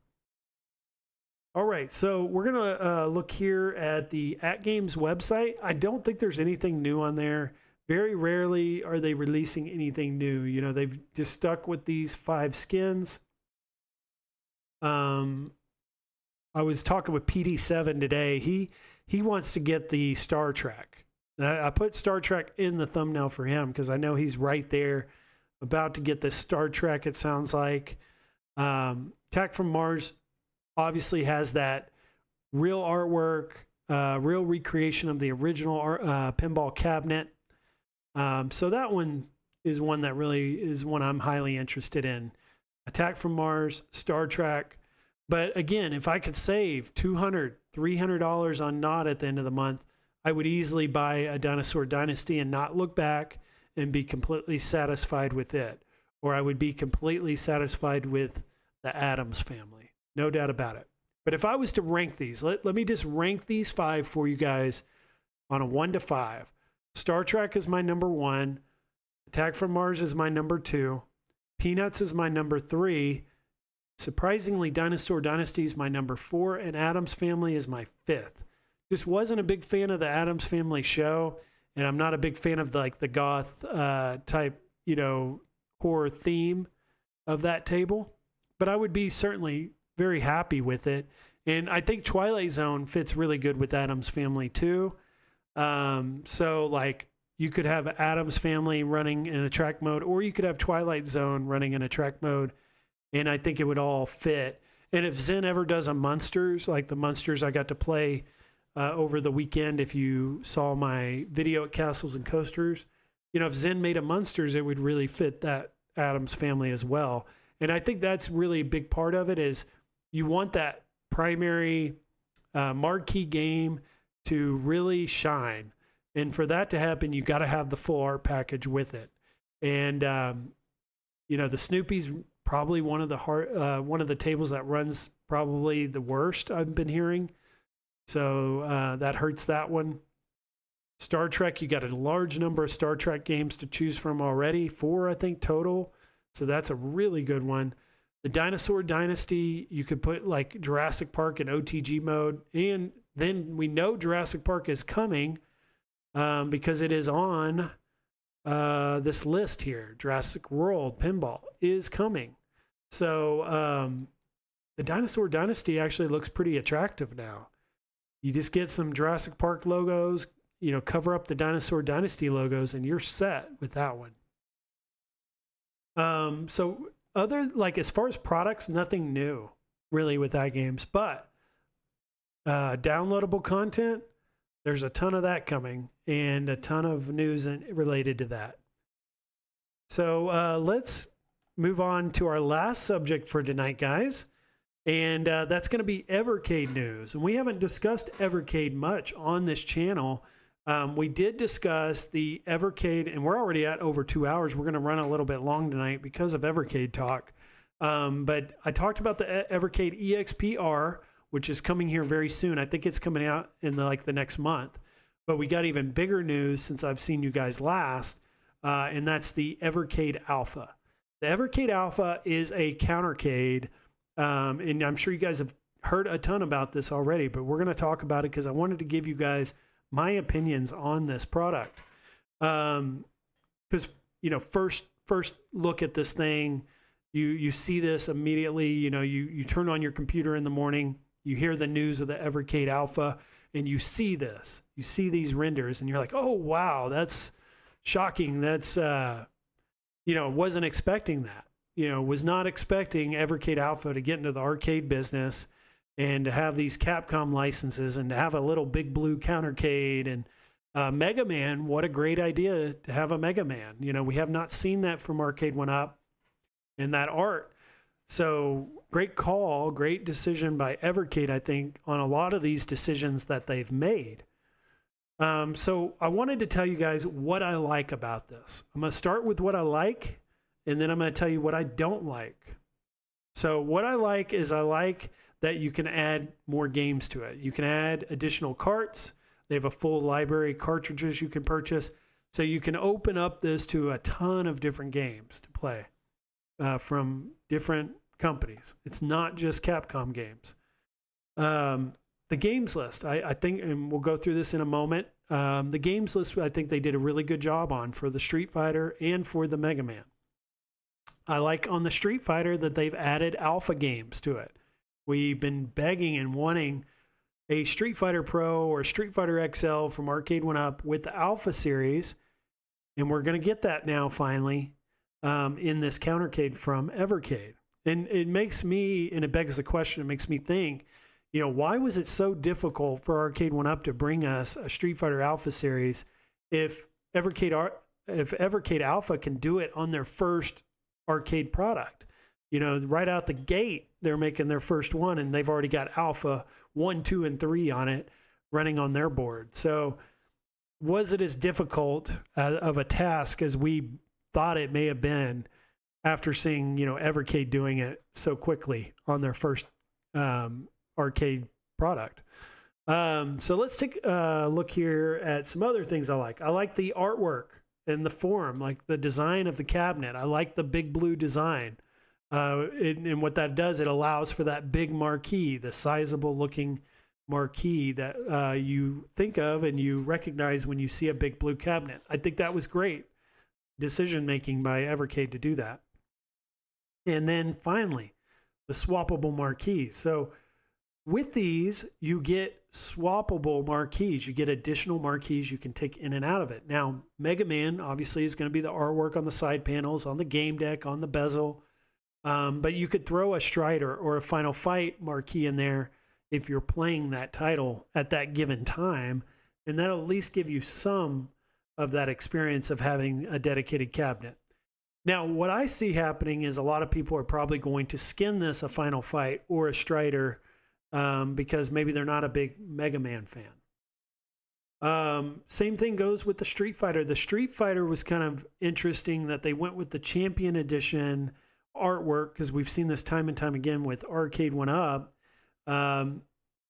All right, so we're going to look here at the AtGames website. I don't think there's anything new on there. Very rarely are they releasing anything new. They've just stuck with these 5 skins. I was talking with PD7 today. He wants to get the Star Trek. I put Star Trek in the thumbnail for him because I know he's right there about to get the Star Trek, it sounds like. Attack from Mars obviously has that real artwork, real recreation of the original pinball cabinet. So that one is one that really is one I'm highly interested in. Attack from Mars, Star Trek. But again, if I could save $200, $300 on Nod at the end of the month, I would easily buy a Dinosaur Dynasty and not look back and be completely satisfied with it. Or I would be completely satisfied with the Addams Family. No doubt about it. But if I was to rank these, let me just rank these 5 for you guys on a 1 to 5. Star Trek is my number 1. Attack from Mars is my number 2. Peanuts is my number 3. Surprisingly, Dinosaur Dynasty is my number 4, and Addams Family is my 5th. Just wasn't a big fan of the Addams Family show, and I'm not a big fan of the goth type, horror theme of that table. But I would be certainly very happy with it. And I think Twilight Zone fits really good with Addams Family too. So you could have Addams Family running in attract mode, or you could have Twilight Zone running in attract mode. And I think it would all fit. And if Zen ever does a Munsters, like the Munsters I got to play over the weekend, if you saw my video at Castles and Coasters, if Zen made a Munsters, it would really fit that Addams Family as well. And I think that's really a big part of it, is you want that primary marquee game to really shine. And for that to happen, you got to have the full art package with it. And, the Snoopy's probably one of the tables that runs probably the worst, I've been hearing. So that hurts that one. Star Trek, you got a large number of Star Trek games to choose from already, 4, I think, total. So that's a really good one. The Dinosaur Dynasty, you could put like Jurassic Park in OTG mode. And then we know Jurassic Park is coming because it is on this list here. Jurassic World Pinball is coming. So the Dinosaur Dynasty actually looks pretty attractive now. You just get some Jurassic Park logos, cover up the Dinosaur Dynasty logos, and you're set with that one. So as far as products, nothing new really with AtGames, but downloadable content, there's a ton of that coming and a ton of news related to that. So let's move on to our last subject for tonight, guys. And that's going to be Evercade news. And we haven't discussed Evercade much on this channel. We did discuss the Evercade, and we're already at over 2 hours. We're going to run a little bit long tonight because of Evercade talk. But I talked about the Evercade EXPR, which is coming here very soon. I think it's coming out in the next month. But we got even bigger news since I've seen you guys last, and that's the Evercade Alpha. The Evercade Alpha is a countercade. And I'm sure you guys have heard a ton about this already, but we're going to talk about it because I wanted to give you guys my opinions on this product. Because, first look at this thing, you see this immediately, you turn on your computer in the morning, you hear the news of the Evercade Alpha, and you see this, you see these renders, and you're like, oh, wow, that's shocking. That's, wasn't expecting that. Was not expecting Evercade Alpha to get into the arcade business and to have these Capcom licenses and to have a little big blue countercade and Mega Man. What a great idea to have a Mega Man. We have not seen that from Arcade1up and that art. So great call, great decision by Evercade, I think, on a lot of these decisions that they've made. So I wanted to tell you guys what I like about this. I'm going to start with what I like, and then I'm going to tell you what I don't like. So what I like is I like that you can add more games to it. You can add additional carts. They have a full library of cartridges you can purchase. So you can open up this to a ton of different games to play from different companies. It's not just Capcom games. The games list, I think, and we'll go through this in a moment. The games list, I think they did a really good job on for the Street Fighter and for the Mega Man. I like on the Street Fighter that they've added alpha games to it. We've been begging and wanting a Street Fighter Pro or Street Fighter XL from Arcade1up with the Alpha series, and we're going to get that now finally in this countercade from Evercade. And it makes me, and it begs the question, it makes me think, why was it so difficult for Arcade1up to bring us a Street Fighter Alpha series if Evercade Alpha can do it on their first arcade product? Right out the gate, they're making their first one, and they've already got Alpha 1, 2, and 3 on it running on their board. So was it as difficult of a task as we thought it may have been after seeing, Evercade doing it so quickly on their first arcade product? So let's take a look here at some other things I like. I like the artwork and the form, like the design of the cabinet. I like the big blue design. And what that does, it allows for that big marquee, the sizable looking marquee that you think of and you recognize when you see a big blue cabinet. I think that was great decision making by Evercade to do that. And then finally, the swappable marquees. So with these, you get swappable marquees. You get additional marquees you can take in and out of it. Now, Mega Man obviously is going to be the artwork on the side panels, on the game deck, on the bezel. But you could throw a Strider or a Final Fight marquee in there if you're playing that title at that given time. And that'll at least give you some of that experience of having a dedicated cabinet. Now, what I see happening is a lot of people are probably going to skin this a Final Fight or a Strider because maybe they're not a big Mega Man fan. Same thing goes with the Street Fighter. The Street Fighter was kind of interesting that they went with the Champion Edition artwork because we've seen this time and time again with Arcade1up.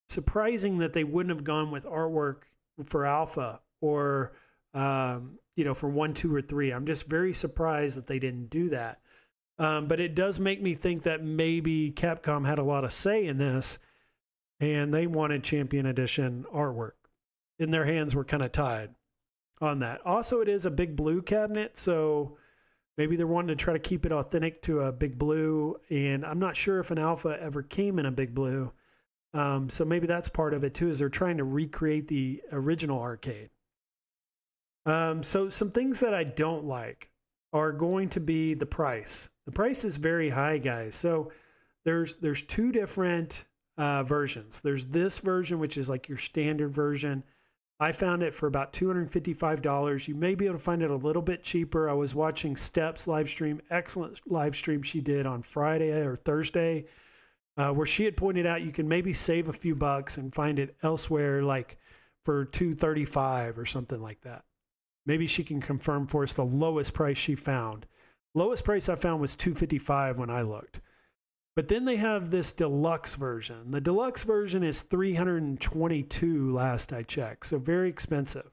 Surprising that they wouldn't have gone with artwork for Alpha or for 1, 2, or 3. I'm just very surprised that they didn't do that. But it does make me think that maybe Capcom had a lot of say in this and they wanted Champion Edition artwork. And their hands were kind of tied on that. Also, it is a big blue cabinet, so maybe they're wanting to try to keep it authentic to a big blue. And I'm not sure if an Alpha ever came in a big blue. So maybe that's part of it too, is they're trying to recreate the original arcade. So some things that I don't like are going to be the price. The price is very high, guys. So there's two different versions. There's this version, which is like your standard version. I found it for about $255. You may be able to find it a little bit cheaper. I was watching Steps live stream, excellent live stream she did on Friday or Thursday, where she had pointed out you can maybe save a few bucks and find it elsewhere, like for $235 or something like that. Maybe she can confirm for us the lowest price she found. Lowest price I found was $255 when I looked. But then they have this deluxe version. The deluxe version is $322 last I checked, so very expensive.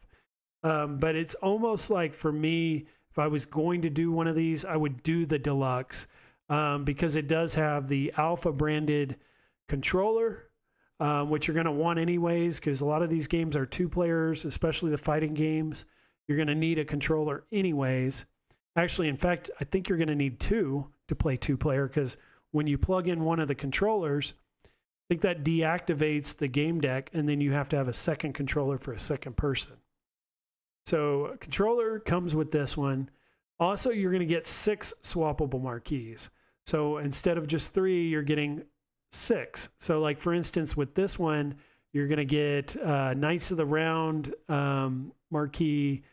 But it's almost like for me, if I was going to do one of these, I would do the deluxe because it does have the Alpha branded controller, which you're going to want anyways because a lot of these games are 2 players, especially the fighting games. You're going to need a controller anyways. Actually, in fact, I think you're going to need 2 to play 2-player because when you plug in one of the controllers, I think that deactivates the game deck, and then you have to have a second controller for a second person. So a controller comes with this one. Also, you're going to get 6 swappable marquees. So instead of just 3, you're getting 6. So like, for instance, with this one, you're going to get Knights of the Round marquee,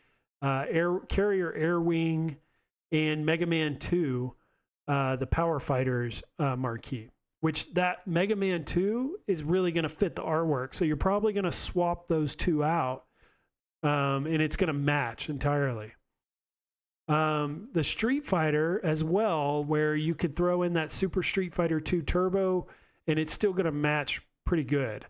Carrier Air Wing, and Mega Man 2. The Power Fighters marquee, which that Mega Man 2 is really going to fit the artwork. So you're probably going to swap those 2 out and it's going to match entirely. The Street Fighter as well, where you could throw in that Super Street Fighter 2 Turbo and it's still going to match pretty good.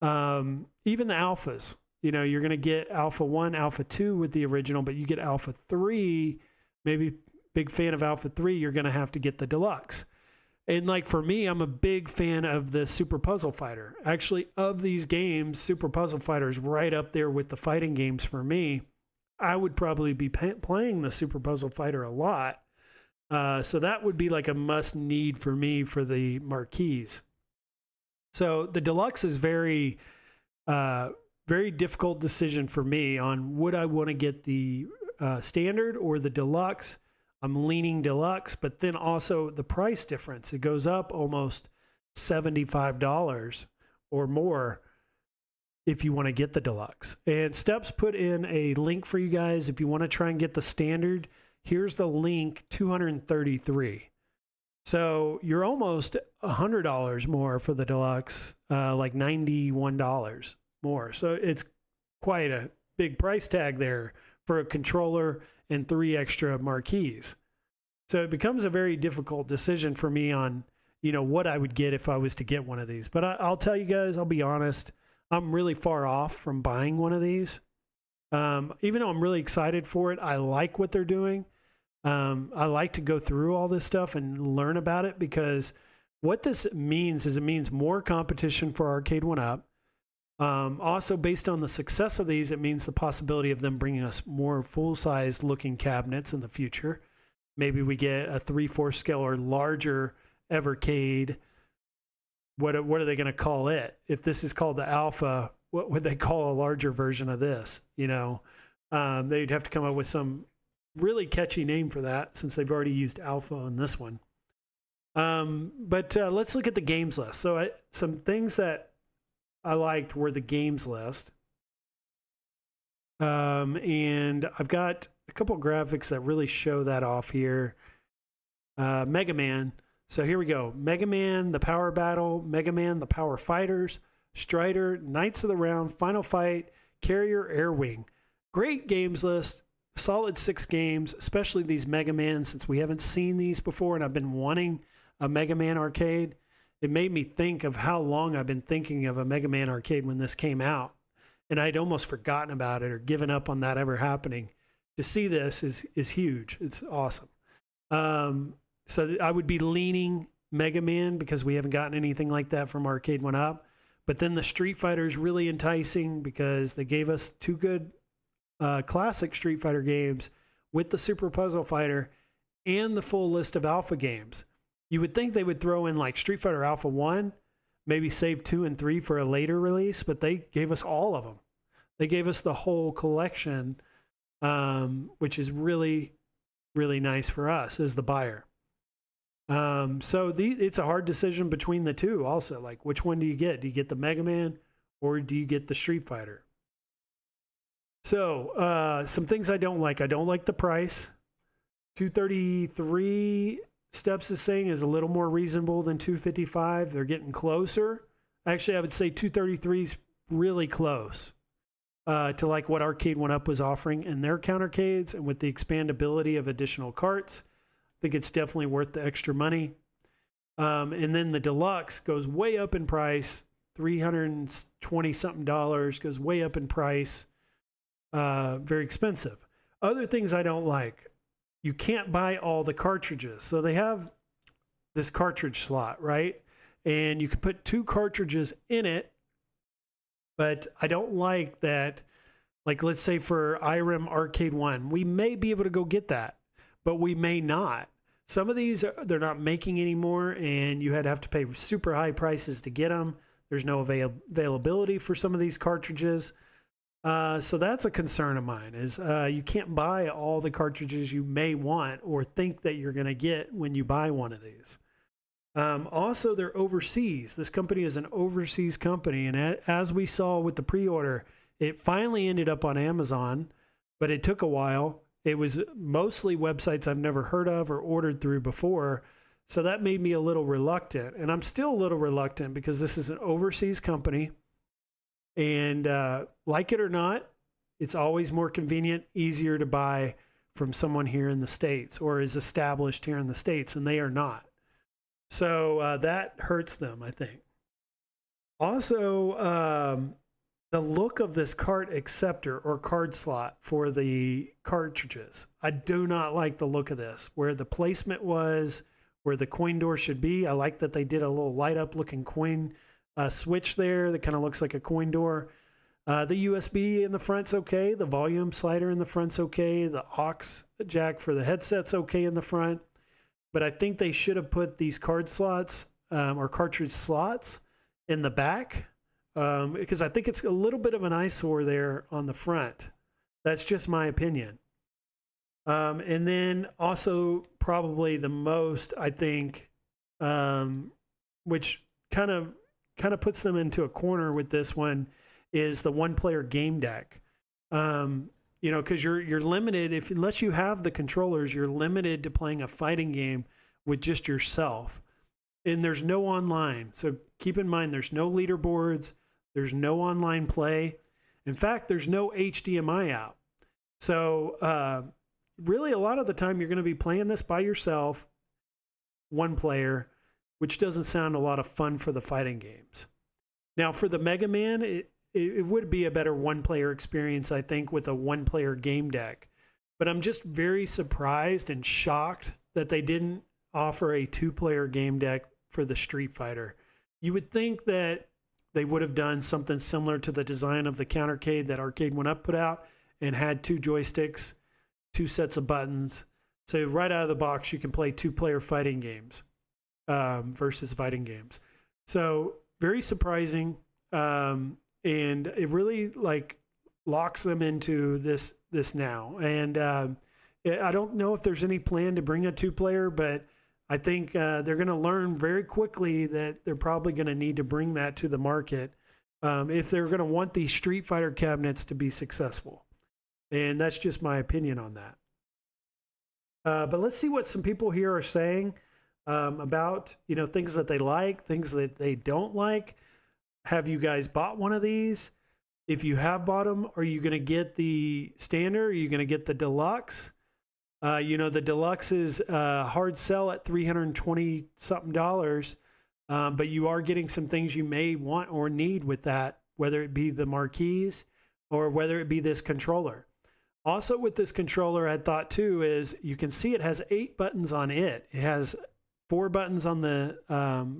Even the Alphas, you're going to get Alpha 1, Alpha 2 with the original, but you get Alpha 3, maybe big fan of Alpha 3, you're going to have to get the deluxe. And like for me, I'm a big fan of the Super Puzzle Fighter. Actually, of these games, Super Puzzle Fighter is right up there with the fighting games for me. I would probably be playing the Super Puzzle Fighter a lot. So that would be like a must need for me for the marquees. So the deluxe is very difficult decision for me on would I want to get the standard or the deluxe. I'm leaning deluxe, but then also the price difference. It goes up almost $75 or more if you want to get the deluxe. And Steps put in a link for you guys. If you want to try and get the standard, here's the link, $233. So you're almost $100 more for the deluxe, like $91 more. So it's quite a big price tag there for a controller and 3 extra marquees. So it becomes a very difficult decision for me on, what I would get if I was to get one of these. But I'll tell you guys, I'll be honest, I'm really far off from buying one of these. Even though I'm really excited for it, I like what they're doing. I like to go through all this stuff and learn about it, because what this means is it means more competition for Arcade1up. Also, based on the success of these, it means the possibility of them bringing us more full-size looking cabinets in the future. Maybe we get a 3/4 scale or larger Evercade. What are they going to call it? If this is called the Alpha, what would they call a larger version of this? You know, they'd have to come up with some really catchy name for that, since they've already used Alpha on this one. But let's look at the games list. So some things that I liked were the games list. And I've got a couple of graphics that really show that off here. Mega Man. So here we go. Mega Man, the Power Battle, Mega Man, the Power Fighters, Strider, Knights of the Round, Final Fight, Carrier, Air Wing. Great games list. Solid 6 games, especially these Mega Man, since we haven't seen these before and I've been wanting a Mega Man arcade. It made me think of how long I've been thinking of a Mega Man arcade when this came out. And I'd almost forgotten about it or given up on that ever happening. To see this is huge. It's awesome. So I would be leaning Mega Man, because we haven't gotten anything like that from Arcade1up. But then the Street Fighter is really enticing, because they gave us 2 good classic Street Fighter games with the Super Puzzle Fighter and the full list of Alpha games. You would think they would throw in like Street Fighter Alpha 1, maybe save 2 and 3 for a later release, but they gave us all of them. They gave us the whole collection, which is really, really nice for us as the buyer. So it's a hard decision between the two also. Like, which one do you get? Do you get the Mega Man or do you get the Street Fighter? So some things I don't like. I don't like the price. 233 Steps is saying is a little more reasonable than 255. They're getting closer. Actually, I would say 233 is really close to like what Arcade1up was offering in their countercades, and with the expandability of additional carts, I think it's definitely worth the extra money. And then the deluxe goes way up in price, $320 something, goes way up in price. Very expensive. Other things I don't like. You can't buy all the cartridges. So they have this cartridge slot, right? And you can put 2 cartridges in it, but I don't like that. Like, let's say for IREM Arcade 1, we may be able to go get that, but we may not. Some of these, they're not making anymore, and you have to pay super high prices to get them. There's no availability for some of these cartridges. So that's a concern of mine, is you can't buy all the cartridges you may want or think that you're going to get when you buy one of these. Also, they're overseas. This company is an overseas company, and as we saw with the pre-order, it finally ended up on Amazon, but it took a while. It was mostly websites I've never heard of or ordered through before, so that made me a little reluctant, and I'm still a little reluctant because this is an overseas company. And like it or not, it's always more convenient, easier to buy from someone here in the States or is established here in the States, and they are not. So that hurts them, I think. Also, the look of this cart acceptor or card slot for the cartridges. I do not like the look of this, where the placement was, where the coin door should be. I like that they did a little light up looking coin switch there that kind of looks like a coin door. The USB in the front's okay. The volume slider in the front's okay. The aux jack for the headset's okay in the front. But I think they should have put these card slots or cartridge slots in the back, because I think it's a little bit of an eyesore there on the front. That's just my opinion. And then also probably the most, I think, which kind of puts them into a corner with this one, is the one-player game deck. You know, because you're limited, unless you have the controllers, you're limited to playing a fighting game with just yourself. And there's no online. So keep in mind, there's no leaderboards, there's no online play. In fact, there's no HDMI out. So really, a lot of the time, you're going to be playing this by yourself, one player, which doesn't sound a lot of fun for the fighting games. Now, for the Mega Man, it would be a better one-player experience, I think, with a one-player game deck. But I'm just very surprised and shocked that they didn't offer a two-player game deck for the Street Fighter. You would think that they would have done something similar to the design of the Countercade that Arcade1up put out and had two joysticks, two sets of buttons. So right out of the box, you can play two-player fighting games versus fighting games. So very surprising, and it really like locks them into this now. And I don't know if there's any plan to bring a two-player, but I think they're going to learn very quickly that they're probably going to need to bring that to the market if they're going to want these Street Fighter cabinets to be successful. And that's just my opinion on that. But let's see what some people here are saying about, things that they like, things that they don't like. Have you guys bought one of these? If you have bought them, are you going to get the standard? Are you going to get the deluxe? The deluxe is hard sell at $320 something, but you are getting some things you may want or need with that, whether it be the marquees or whether it be this controller. Also with this controller, I thought too, is you can see it has 8 buttons on it. It has 4 buttons on the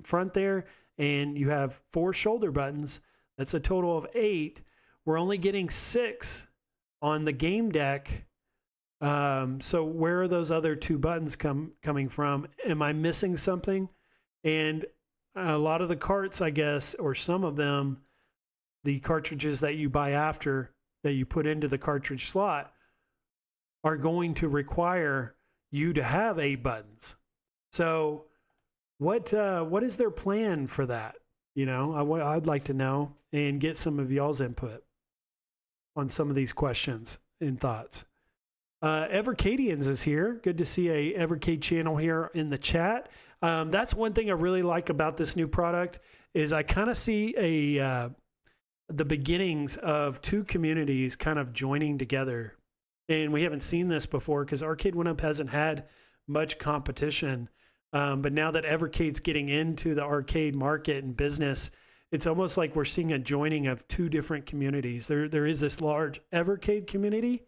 front there, and you have 4 shoulder buttons. That's a total of 8. We're only getting 6 on the game deck. So where are those other 2 buttons coming from? Am I missing something? And a lot of the carts, I guess, or some of them, the cartridges that you buy after that you put into the cartridge slot are going to require you to have 8 buttons. So what is their plan for that? I'd like to know and get some of y'all's input on some of these questions and thoughts. Evercadians is here. Good to see a Evercade channel here in the chat. That's one thing I really like about this new product is I kind of see the beginnings of 2 communities kind of joining together. And we haven't seen this before because Arcade1up hasn't had much competition. But now that Evercade's getting into the arcade market and business, it's almost like we're seeing a joining of 2 different communities. There is this large Evercade community,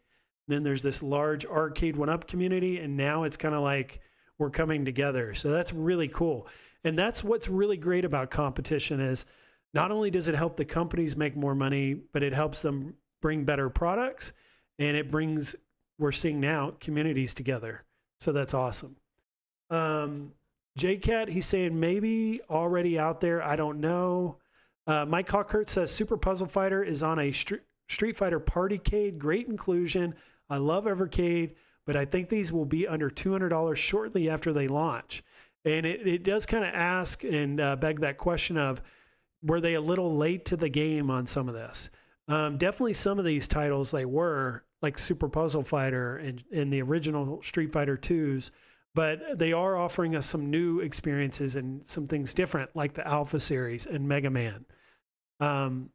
then there's this large Arcade1up community, and now it's kind of like we're coming together. So that's really cool. And that's what's really great about competition is not only does it help the companies make more money, but it helps them bring better products, and it brings, we're seeing now, communities together. So that's awesome. JCat, he's saying maybe already out there. I don't know. Mike Hawkert says Super Puzzle Fighter is on a Street Fighter Partycade. Great inclusion. I love Evercade, but I think these will be under $200 shortly after they launch. And it does kind of ask and beg that question of, were they a little late to the game on some of this? Definitely some of these titles they were, like Super Puzzle Fighter and the original Street Fighter 2s, but they are offering us some new experiences and some things different, like the Alpha series and Mega Man.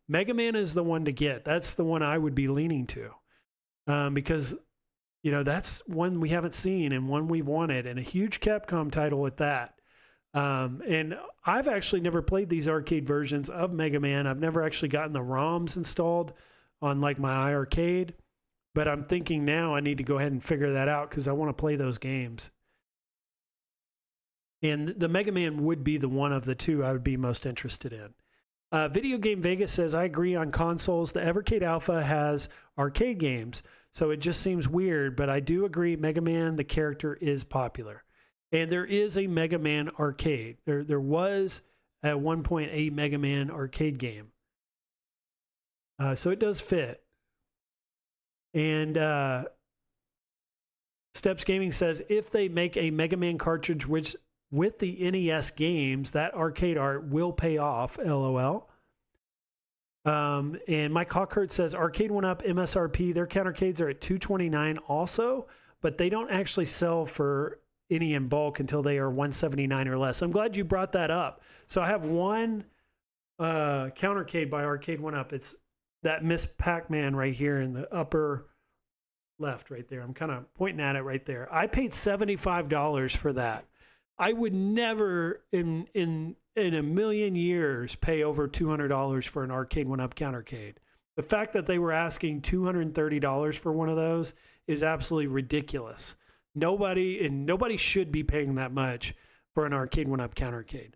Mega Man is the one to get. That's the one I would be leaning to because, that's one we haven't seen and one we've wanted, and a huge Capcom title at that. And I've actually never played these arcade versions of Mega Man. I've never actually gotten the ROMs installed on like my iArcade, but I'm thinking now I need to go ahead and figure that out because I want to play those games. And the Mega Man would be the one of the 2 I would be most interested in. Video Game Vegas says, I agree on consoles. The Evercade Alpha has arcade games, so it just seems weird, but I do agree Mega Man, the character, is popular. And there is a Mega Man arcade. There was at one point a Mega Man arcade game. So it does fit. And Steps Gaming says, if they make a Mega Man cartridge with the NES games, that arcade art will pay off, LOL. And Mike Hawkert says, Arcade1up MSRP, their countercades are at $229 also, but they don't actually sell for any in bulk until they are $179 or less. I'm glad you brought that up. So I have one countercade by Arcade1up. It's that Miss Pac-Man right here in the upper left right there. I'm kind of pointing at it right there. I paid $75 for that. I would never in a million years pay over $200 for an Arcade1up countercade. The fact that they were asking $230 for one of those is absolutely ridiculous. Nobody should be paying that much for an Arcade1up countercade.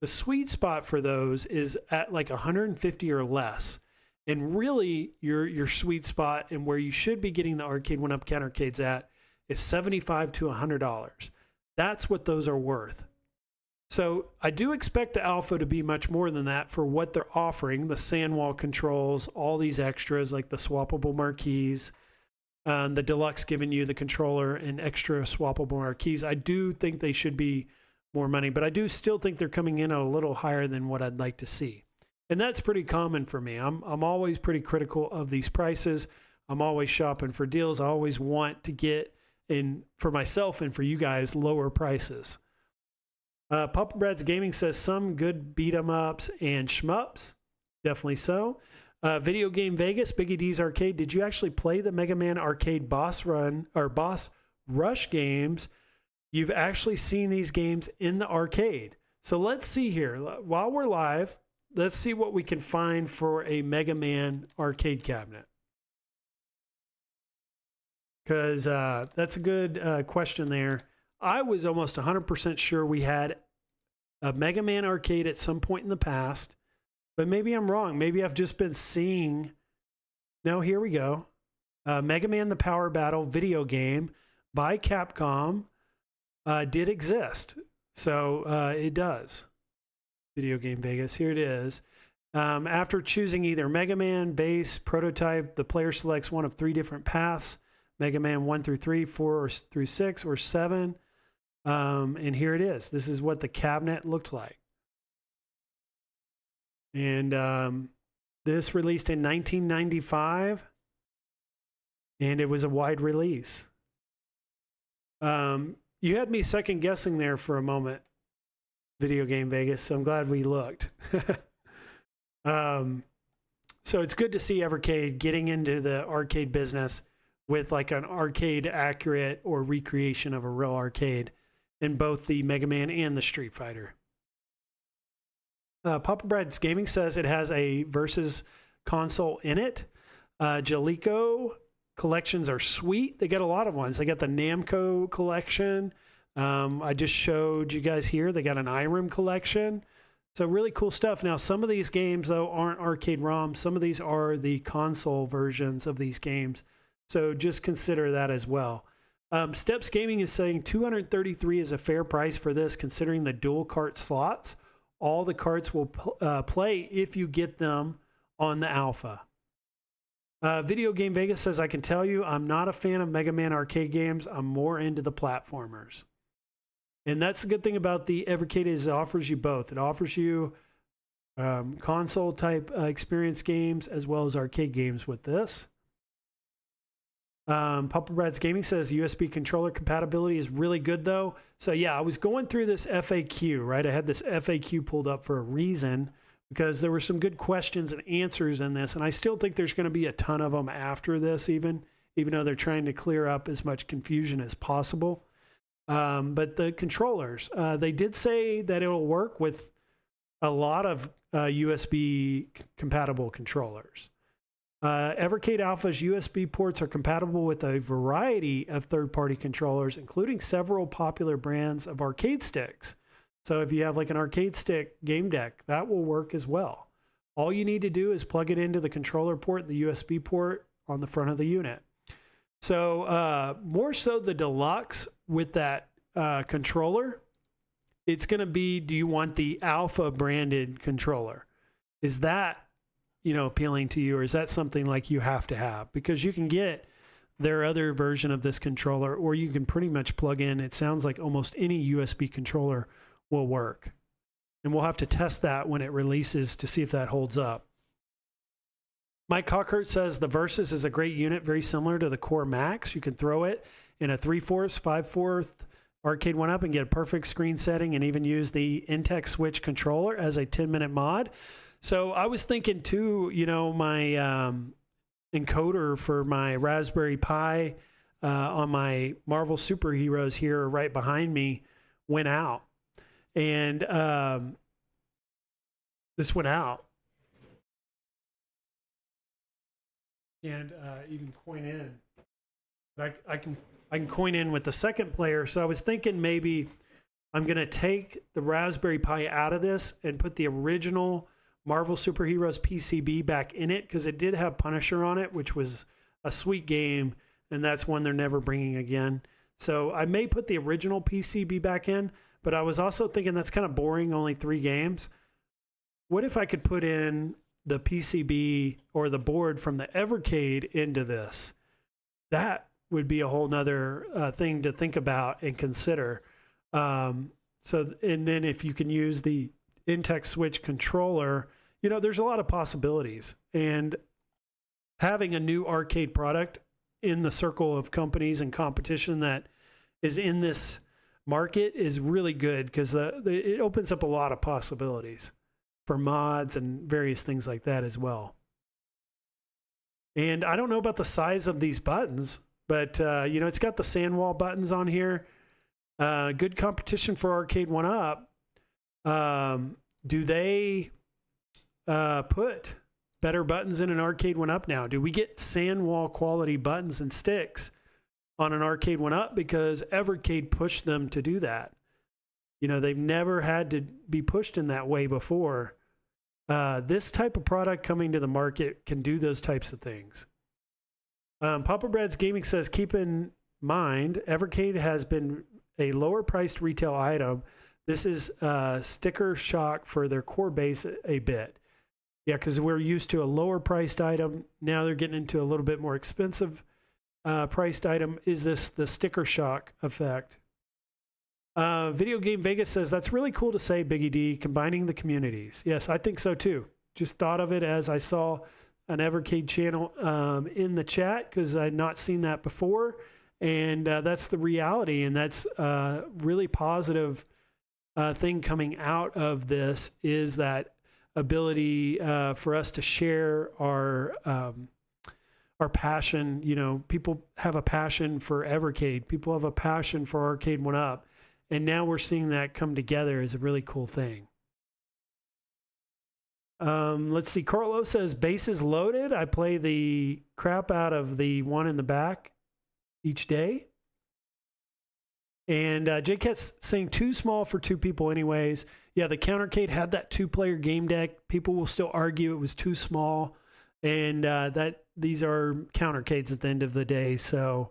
The sweet spot for those is at like 150 or less. And really your sweet spot and where you should be getting the Arcade1up countercades at is $75 to $100. That's what those are worth. So I do expect the Alpha to be much more than that for what they're offering. The sandwall controls, all these extras like the swappable marquees, the Deluxe giving you the controller and extra swappable marquees. I do think they should be more money, but I do still think they're coming in a little higher than what I'd like to see. And that's pretty common for me. I'm always pretty critical of these prices. I'm always shopping for deals. I always want to get in for myself and for you guys lower prices. Papa Brad's Gaming says some good beat 'em ups and shmups. Definitely so. Video Game Vegas, Biggie D's Arcade. Did you actually play the Mega Man Arcade Boss Run or Boss Rush games? You've actually seen these games in the arcade. So let's see here. While we're live, let's see what we can find for a Mega Man arcade cabinet. Because that's a good question there. I was almost 100% sure we had a Mega Man arcade at some point in the past, but maybe I'm wrong. Maybe I've just been seeing. No, here we go. Mega Man The Power Battle video game by Capcom did exist. So it does. Video Game Vegas, here it is. After choosing either Mega Man, base, prototype, the player selects one of 3 different paths. Mega Man 1 through 3, 4 through 6, or 7. And here it is. This is what the cabinet looked like. And this released in 1995. And it was a wide release. You had me second guessing there for a moment, Video Game Vegas, so I'm glad we looked. So it's good to see Evercade getting into the arcade business with like an arcade accurate or recreation of a real arcade in both the Mega Man and the Street Fighter. Papa Brad's Gaming says it has a Versus console in it. Jaleco collections are sweet. They got a lot of ones. They got the Namco collection. I just showed you guys here. They got an Irem collection. So really cool stuff. Now, some of these games, though, aren't arcade ROM. Some of these are the console versions of these games. So just consider that as well. Steps Gaming is saying $233 is a fair price for this, considering the dual cart slots. All the carts will play if you get them on the Alpha. Video Game Vegas says, I can tell you I'm not a fan of Mega Man arcade games. I'm more into the platformers. And that's the good thing about the Evercade is it offers you both. It offers you console type experience games as well as arcade games with this. Papa Brad's Gaming says USB controller compatibility is really good though. So yeah, I was going through this FAQ, right? I had this FAQ pulled up for a reason because there were some good questions and answers in this. And I still think there's going to be a ton of them after this even though they're trying to clear up as much confusion as possible. But the controllers, they did say that it'll work with a lot of USB compatible controllers. Evercade Alpha's USB ports are compatible with a variety of third-party controllers, including several popular brands of arcade sticks. So if you have like an arcade stick game deck, that will work as well. All you need to do is plug it into the controller port, the USB port on the front of the unit. So more so the Deluxe with that controller, it's going to be, do you want the Alpha branded controller? Is that, appealing to you, or is that something like you have to have? Because you can get their other version of this controller, or you can pretty much plug in, it sounds like almost any USB controller will work. And we'll have to test that when it releases to see if that holds up. Mike Cockert says the Versus is a great unit, very similar to the Core Max. You can throw it in a 3/4, 5/4 Arcade1up and get a perfect screen setting and even use the Intex Switch controller as a 10-minute mod. So I was thinking too, my encoder for my Raspberry Pi on my Marvel Superheroes here right behind me went out. And this went out. and even coin in. But I can coin in with the second player. So I was thinking maybe I'm going to take the Raspberry Pi out of this and put the original Marvel Superheroes PCB back in it, because it did have Punisher on it, which was a sweet game, and that's one they're never bringing again. So I may put the original PCB back in, but I was also thinking that's kind of boring, only 3 games. What if I could put in the PCB or the board from the Evercade into this? That would be a whole nother thing to think about and consider. And then if you can use the Intex Switch controller, you know, there's a lot of possibilities. And having a new arcade product in the circle of companies and competition that is in this market is really good, because it opens up a lot of possibilities for mods and various things like that as well. And I don't know about the size of these buttons, but you know, it's got the sandwall buttons on here. Good competition for Arcade1up. Do they put better buttons in an Arcade1up now? Do we get sandwall quality buttons and sticks on an Arcade1up? Because Evercade pushed them to do that. You know, they've never had to be pushed in that way before. This type of product coming to the market can do those types of things. Papa Brad's Gaming says, keep in mind, Evercade has been a lower priced retail item. This is sticker shock for their core base a bit. Yeah, because we're used to a lower priced item. Now they're getting into a little bit more expensive priced item. Is this the sticker shock effect? Video Game Vegas says, that's really cool to say, Biggie D, combining the communities. Yes, I think so too. Just thought of it as I saw an Evercade channel in the chat, because I'd not seen that before. And that's the reality. And that's a really positive thing coming out of this, is that ability for us to share our passion. You know, people have a passion for Evercade. People have a passion for Arcade1up. And now we're seeing that come together is a really cool thing. Let's see. Carlo says, base is loaded. I play the crap out of the one in the back each day. And J-Cat's saying too small for 2 people anyways. Yeah, the Countercade had that 2-player game deck. People will still argue it was too small. And that these are Countercades at the end of the day. So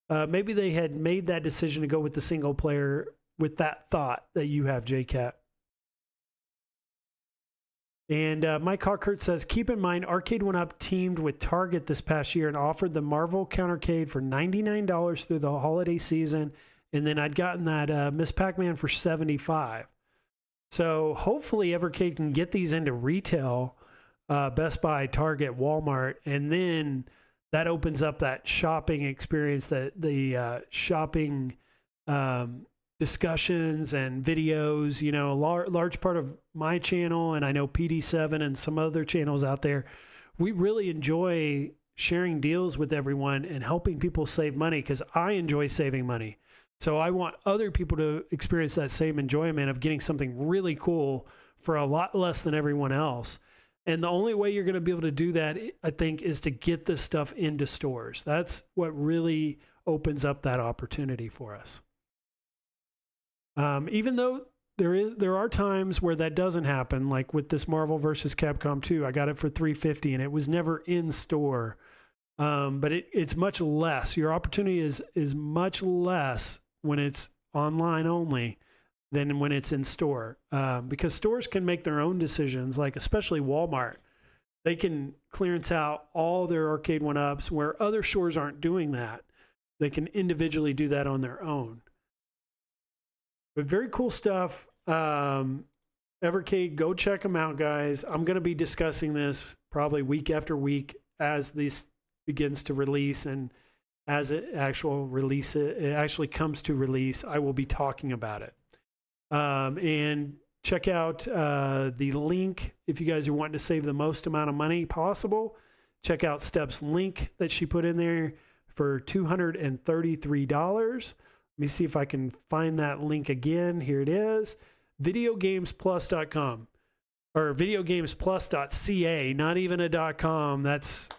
maybe they had made that decision to go with the single player with that thought that you have, J-Cat. And Mike Hawkert says, keep in mind, Arcade1up teamed with Target this past year and offered the Marvel Countercade for $99 through the holiday season. And then I'd gotten that Miss Pac-Man for $75. So hopefully Evercade can get these into retail, Best Buy, Target, Walmart, and then that opens up that shopping experience, that the shopping discussions and videos. You know, a large part of my channel, and I know PD7 and some other channels out there, we really enjoy sharing deals with everyone and helping people save money, because I enjoy saving money. So I want other people to experience that same enjoyment of getting something really cool for a lot less than everyone else. And the only way you're going to be able to do that, I think, is to get this stuff into stores. That's what really opens up that opportunity for us. Even though there are times where that doesn't happen, like with this Marvel vs. Capcom 2, I got it for $350 and it was never in store. But it's much less. Your opportunity is much less when it's online only than when it's in store, because stores can make their own decisions, like especially Walmart. They can clearance out all their Arcade1ups where other stores aren't doing that. They can individually do that on their own. But very cool stuff. Evercade, go check them out, guys. I'm going to be discussing this probably week after week as this begins to release, and as it actually comes to release, I will be talking about it. And check out the link if you guys are wanting to save the most amount of money possible. Check out Steph's link that she put in there for $233. Let me see if I can find that link again. Here it is. videogamesplus.com or videogamesplus.ca, not even a .com. That's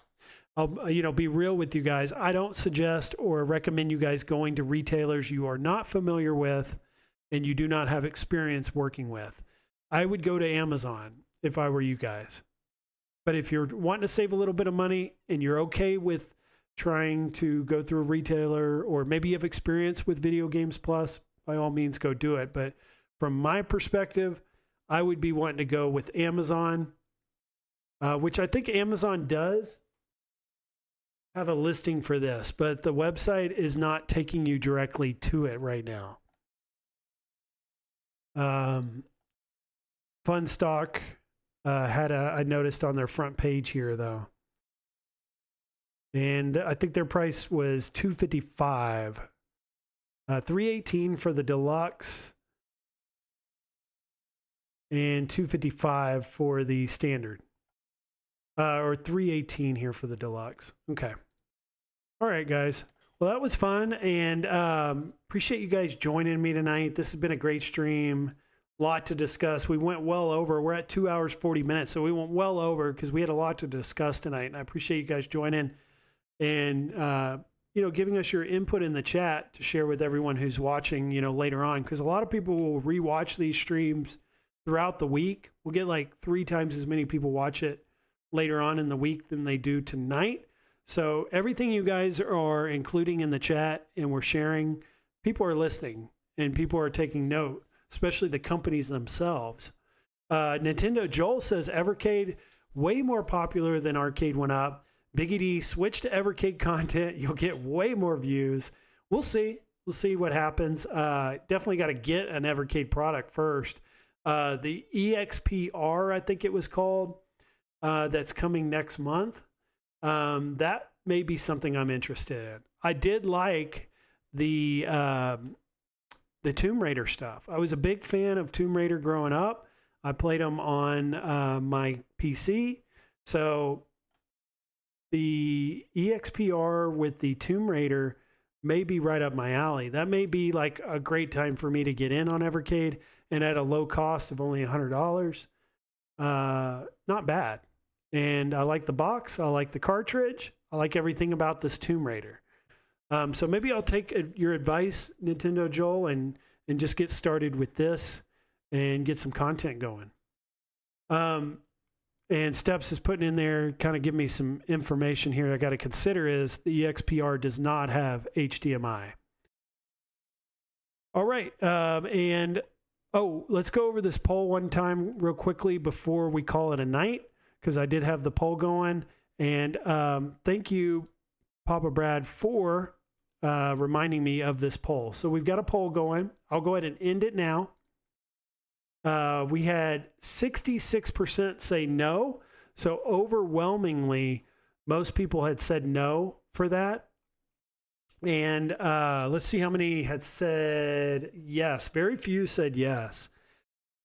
I'll, be real with you guys. I don't suggest or recommend you guys going to retailers you are not familiar with and you do not have experience working with. I would go to Amazon if I were you guys. But if you're wanting to save a little bit of money and you're okay with trying to go through a retailer, or maybe you have experience with Video Games Plus, by all means, go do it. But from my perspective, I would be wanting to go with Amazon, which I think Amazon does have a listing for this, but the website is not taking you directly to it right now. Fun Stock I noticed on their front page here though, and I think their price was $255, $318 for the deluxe, and $255 for the standard. Or $318 here for the deluxe. Okay. All right, guys. Well, that was fun, and appreciate you guys joining me tonight. This has been a great stream. Lot to discuss. We went well over. We're at 2 hours, 40 minutes, so we went well over because we had a lot to discuss tonight, and I appreciate you guys joining and, giving us your input in the chat to share with everyone who's watching, later on, because a lot of people will rewatch these streams throughout the week. We'll get like 3 times as many people watch it later on in the week than they do tonight. So everything you guys are including in the chat and we're sharing, people are listening and people are taking note, especially the companies themselves. Nintendo Joel says Evercade way more popular than Arcade1up. Biggie D, switch to Evercade content. You'll get way more views. We'll see. We'll see what happens. Definitely got to get an Evercade product first. The EXPR, I think it was called, that's coming next month. That may be something I'm interested in. I did like the Tomb Raider stuff. I was a big fan of Tomb Raider growing up. I played them on my PC. So the EXPR with the Tomb Raider may be right up my alley. That may be like a great time for me to get in on Evercade, and at a low cost of only $100. Not bad. And I like the box. I like the cartridge. I like everything about this Tomb Raider. So maybe I'll take your advice, Nintendo Joel, and just get started with this and get some content going. And Steps is putting in there, kind of give me some information here I got to consider is the EXPR does not have HDMI. All right. Let's go over this poll one time real quickly before we call it a night, because I did have the poll going. And thank you, Papa Brad, for reminding me of this poll. So we've got a poll going. I'll go ahead and end it now. We had 66% say no. So overwhelmingly, most people had said no for that. And let's see how many had said yes. Very few said yes.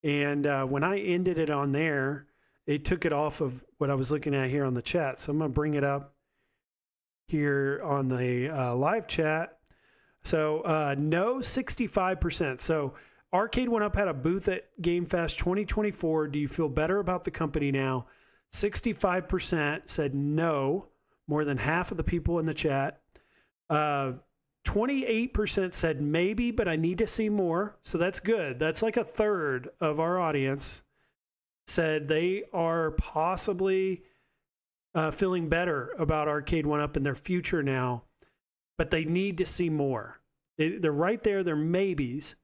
And when I ended it on there, it took it off of what I was looking at here on the chat. So I'm going to bring it up here on the live chat. So no, 65%. So Arcade1up had a booth at Game Fest 2024. Do you feel better about the company now? 65% said no, more than half of the people in the chat. 28% said maybe, but I need to see more. So that's good. That's like a third of our audience said they are possibly feeling better about Arcade1up and their future now, but they need to see more. They're right there. They're maybes.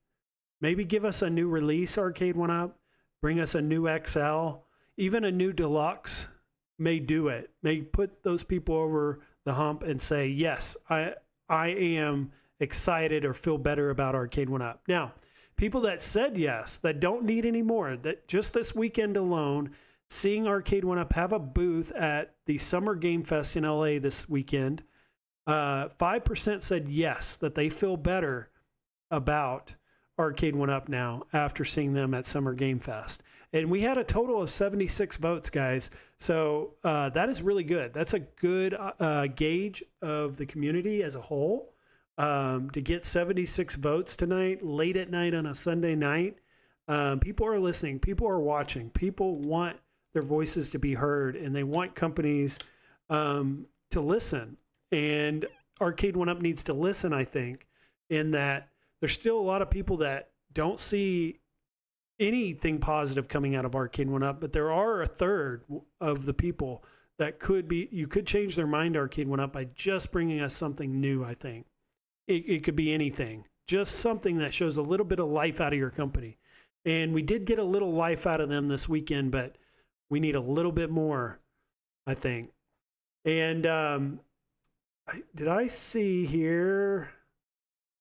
Maybe give us a new release, Arcade1up. Bring us a new XL. Even a new deluxe may do it. May put those people over the hump and say, yes, I am excited or feel better about Arcade1up. Now, people that said yes, that don't need any more, that just this weekend alone, seeing Arcade1up have a booth at the Summer Game Fest in LA this weekend, 5% said yes, that they feel better about Arcade1up now after seeing them at Summer Game Fest. And we had a total of 76 votes, guys. So that is really good. That's a good gauge of the community as a whole. To get 76 votes tonight, late at night on a Sunday night, people are listening. People are watching. People want their voices to be heard, and they want companies to to listen, and Arcade1up needs to listen, I think, in that there's still a lot of people that don't see anything positive coming out of Arcade1up, but there are a third of the people that you could change their mind to Arcade1up by just bringing us something new, I think. It could be anything, just something that shows a little bit of life out of your company. And we did get a little life out of them this weekend, but we need a little bit more, I think. And did I see here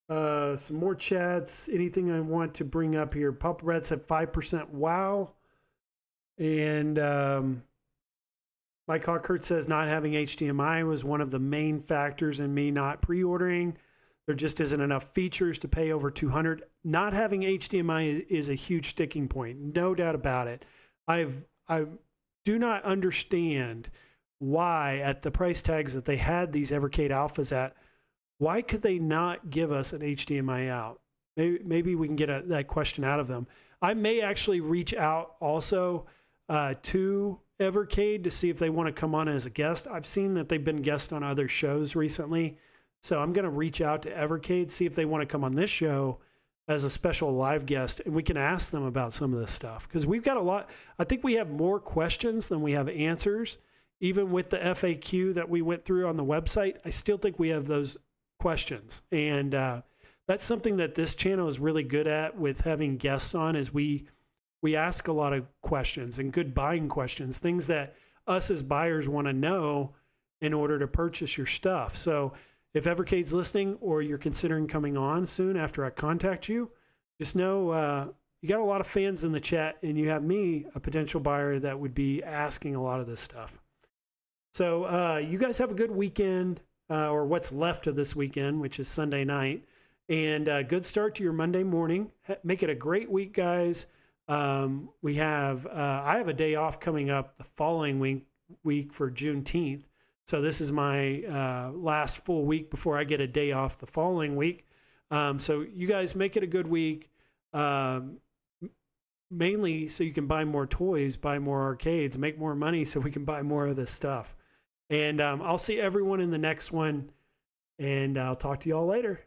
some more chats? Anything I want to bring up here? Papa Red said 5% wow. And Mike Hawkert says not having HDMI was one of the main factors in me not pre-ordering. There just isn't enough features to pay over $200. Not having HDMI is a huge sticking point, no doubt about it. I do not understand why at the price tags that they had these Evercade Alphas at, why could they not give us an HDMI out? Maybe we can get that question out of them. I may actually reach out also to Evercade to see if they want to come on as a guest. I've seen that they've been guests on other shows recently. So I'm going to reach out to Evercade, see if they want to come on this show as a special live guest, and we can ask them about some of this stuff. Because we've got a lot. I think we have more questions than we have answers. Even with the FAQ that we went through on the website, I still think we have those questions. And that's something that this channel is really good at with having guests on, is we ask a lot of questions and good buying questions, things that us as buyers want to know in order to purchase your stuff. So if Evercade's listening or you're considering coming on soon after I contact you, just know you got a lot of fans in the chat, and you have me, a potential buyer that would be asking a lot of this stuff. So you guys have a good weekend, or what's left of this weekend, which is Sunday night, and good start to your Monday morning. Make it a great week, guys. I have a day off coming up the following week for Juneteenth. So this is my last full week before I get a day off the following week. So you guys make it a good week, mainly so you can buy more toys, buy more arcades, make more money so we can buy more of this stuff. And I'll see everyone in the next one, and I'll talk to you all later.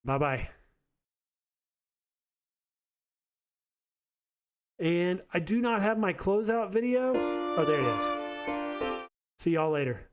Bye-bye. And I do not have my closeout video. Oh, there it is. See y'all later.